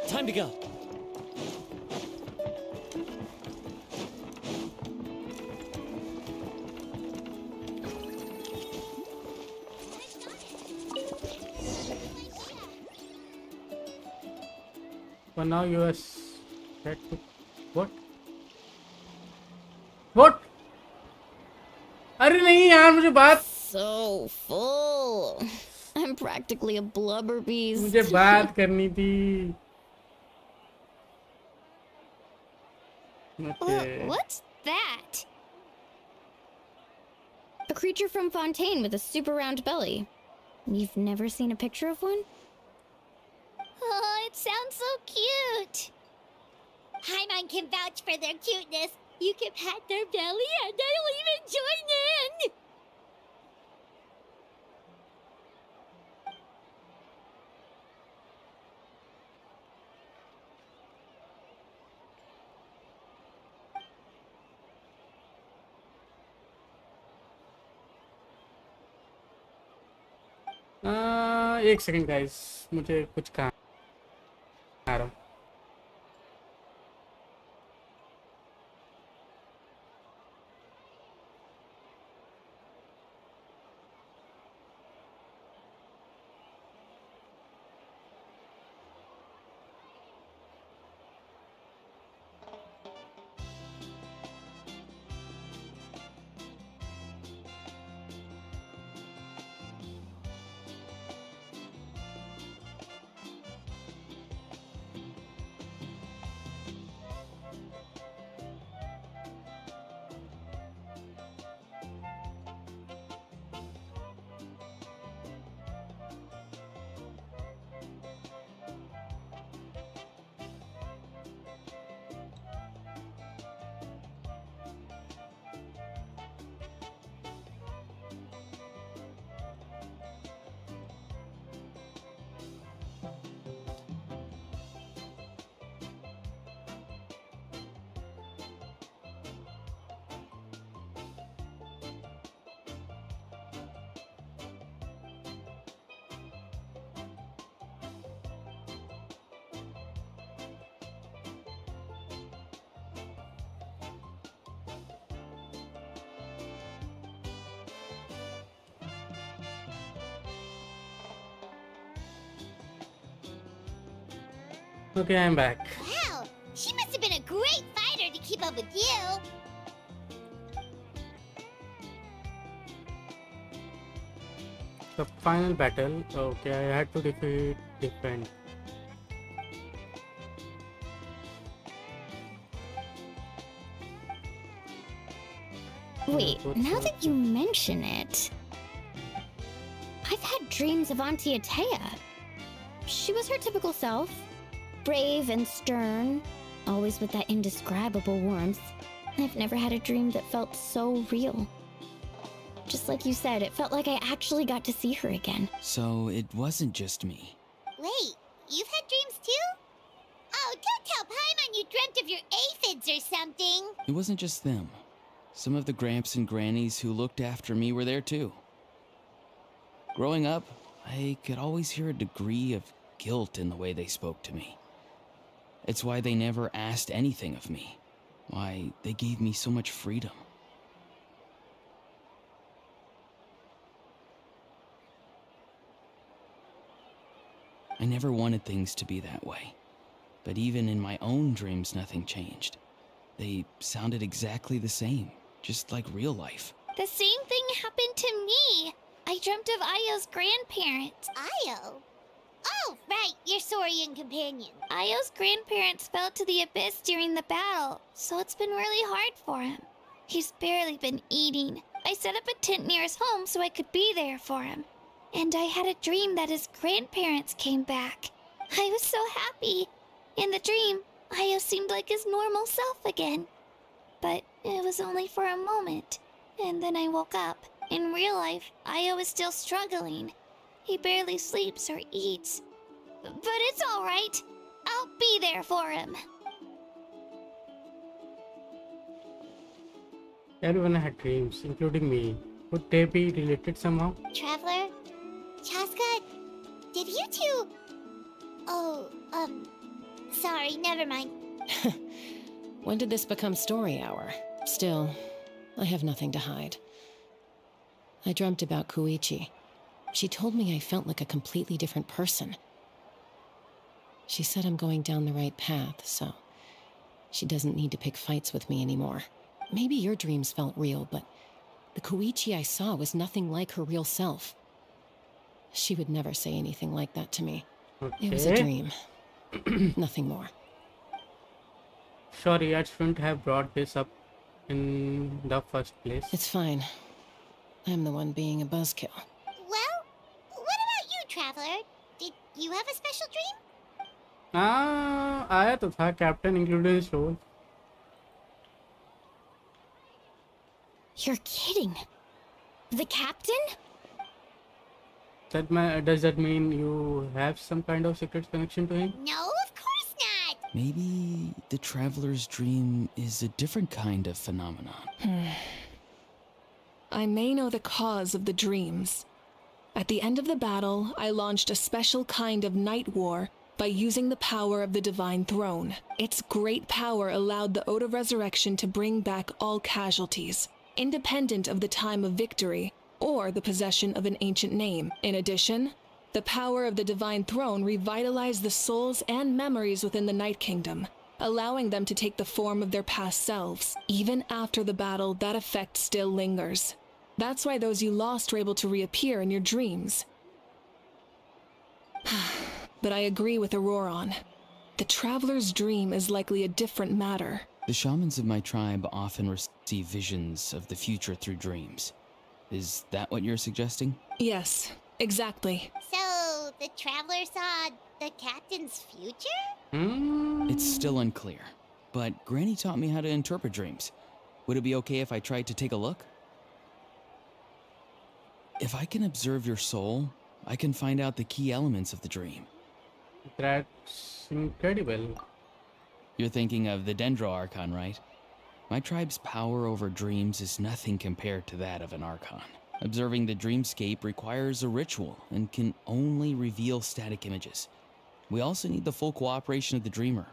Speaker 6: Time to go.
Speaker 1: For now you are set to what? What? अरे नहीं यार मुझे बात
Speaker 17: So full. I'm practically a blubber beast.
Speaker 1: मुझे बात करनी थी। Okay.
Speaker 17: What's that? A creature from Fontaine with a super round belly. You've never seen a picture of one?
Speaker 3: Oh, it sounds so cute. Paimon can vouch for their cuteness. You can pat their belly and I'll even join in.
Speaker 1: एक second guys, मुझे कुछ काम आ रहा हूँ। Okay, I'm back.
Speaker 3: Wow, she must have been a great fighter to keep up with you.
Speaker 1: The final battle. Okay, I had to defend.
Speaker 17: Wait, now that you mention it, I've had dreams of Auntie Atea. She was her typical self, brave and stern, always with that indescribable warmth. I've never had a dream that felt so real. Just like you said, it felt like I actually got to see her again.
Speaker 6: So it wasn't just me.
Speaker 3: Wait, you've had dreams too? Oh, don't tell Paimon you dreamt of your aphids or something.
Speaker 6: It wasn't just them. Some of the Gramps and Grannies who looked after me were there too. Growing up, I could always hear a degree of guilt in the way they spoke to me. It's why they never asked anything of me. Why they gave me so much freedom. I never wanted things to be that way. But even in my own dreams, nothing changed. They sounded exactly the same, just like real life.
Speaker 17: The same thing happened to me. I dreamt of Ayo's grandparents.
Speaker 3: Ayo? Oh, right, your Saurian companion.
Speaker 17: Ayo's grandparents fell to the abyss during the battle, so it's been really hard for him. He's barely been eating. I set up a tent near his home so I could be there for him. And I had a dream that his grandparents came back. I was so happy. In the dream, Ayo seemed like his normal self again. But it was only for a moment. And then I woke up. In real life, Ayo is still struggling. He barely sleeps or eats. But it's all right. I'll be there for him.
Speaker 1: Everyone had dreams, including me. Could they be related somehow?
Speaker 3: Traveler? Chaska? Did you two... Oh, sorry, never mind.
Speaker 12: When did this become story hour? Still, I have nothing to hide. I dreamt about Koichi. She told me I felt like a completely different person. She said I'm going down the right path, so she doesn't need to pick fights with me anymore. Maybe your dreams felt real, but the Koichi I saw was nothing like her real self. She would never say anything like that to me.
Speaker 1: Okay.
Speaker 12: It was a dream. Nothing more.
Speaker 1: Sorry, I shouldn't have brought this up in the first place.
Speaker 12: It's fine. I'm the one being a buzzkill.
Speaker 3: Well, what about you, Traveler? Did you have a special dream?
Speaker 1: आया तो था captain included show.
Speaker 17: You're kidding. The captain?
Speaker 1: Does that mean you have some kind of secret connection to him?
Speaker 3: No, of course not.
Speaker 6: Maybe the traveler's dream is a different kind of phenomenon.
Speaker 16: I may know the cause of the dreams. At the end of the battle, I launched a special kind of night war by using the power of the Divine Throne. Its great power allowed the Ode of Resurrection to bring back all casualties, independent of the time of victory or the possession of an ancient name. In addition, the power of the Divine Throne revitalized the souls and memories within the Night Kingdom, allowing them to take the form of their past selves. Even after the battle, that effect still lingers. That's why those you lost were able to reappear in your dreams. But I agree with Auroron. The Traveler's dream is likely a different matter.
Speaker 6: The shamans of my tribe often receive visions of the future through dreams. Is that what you're suggesting?
Speaker 16: Yes, exactly.
Speaker 3: So, the Traveler saw the captain's future?
Speaker 6: It's still unclear, but Granny taught me how to interpret dreams. Would it be okay if I tried to take a look? If I can observe your soul, I can find out the key elements of the dream.
Speaker 1: That's incredible.
Speaker 6: You're thinking of the Dendro Archon, right? My tribe's power over dreams is nothing compared to that of an Archon. Observing the dreamscape requires a ritual and can only reveal static images. We also need the full cooperation of the dreamer.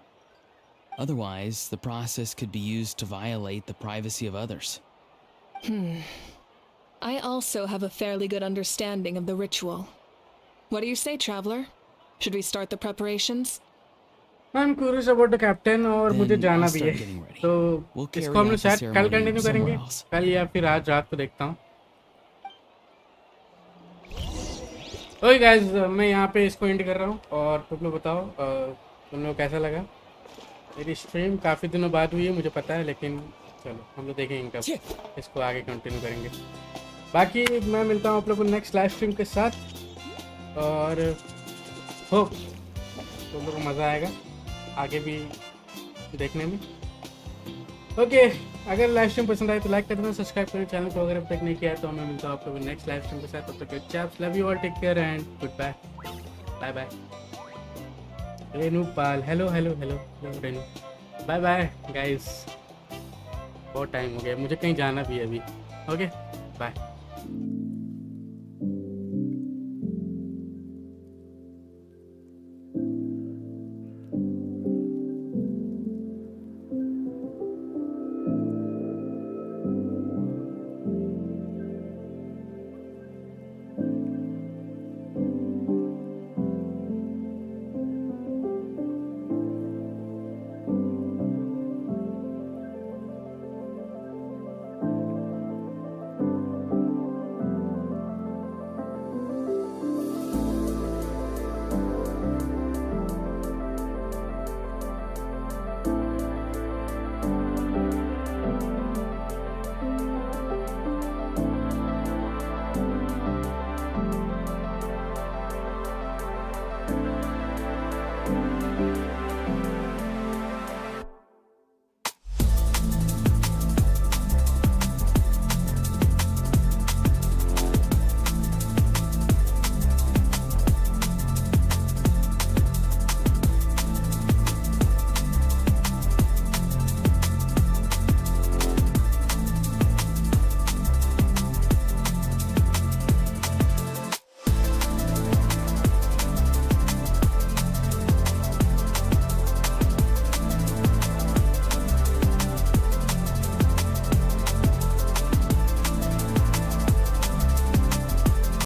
Speaker 6: Otherwise, the process could be used to violate the privacy of others.
Speaker 16: I also have a fairly good understanding of the ritual. What do you say, Traveler? Should we start the preparations?
Speaker 1: I am curious about the captain और
Speaker 6: Then
Speaker 1: मुझे जाना
Speaker 6: I'll
Speaker 1: भी
Speaker 6: start
Speaker 1: है,
Speaker 6: getting ready.
Speaker 1: तो
Speaker 6: We'll
Speaker 1: इसको
Speaker 6: carry
Speaker 1: हम लोग
Speaker 6: out the
Speaker 1: शायद कल
Speaker 6: ceremony
Speaker 1: कंटिन्यू करेंगे,
Speaker 6: somewhere else.
Speaker 1: कल या फिर आज रात को देखता हूँ। ओके गाइस, मैं यहाँ पे इसको एंड कर रहा हूँ और तुम लोग बताओ तुम लोग कैसा लगा। मेरी स्ट्रीम काफ़ी दिनों बाद हुई है मुझे पता है, लेकिन चलो हम लोग देखेंगे कब इसको आगे कंटिन्यू करेंगे। बाकी मैं मिलता हूँ आप लोगों को नेक्स्ट लाइव स्ट्रीम के साथ और होप तुम लोग को मज़ा आएगा आगे भी देखने में। ओके, अगर लाइव स्ट्रीम पसंद आए तो लाइक कर देना, सब्सक्राइब करें चैनल को अगर अब तक नहीं किया है। तो मैं मिलता हूँ आप लोगों को नेक्स्ट लाइव स्ट्रीम के साथ। तब तक chaps, love you all, take care and goodbye, bye bye. Renu Pal, hello hello hello hello Renu, bye bye guys, बहुत टाइम हो गया, मुझे कहीं जाना भी है अभी। Okay bye.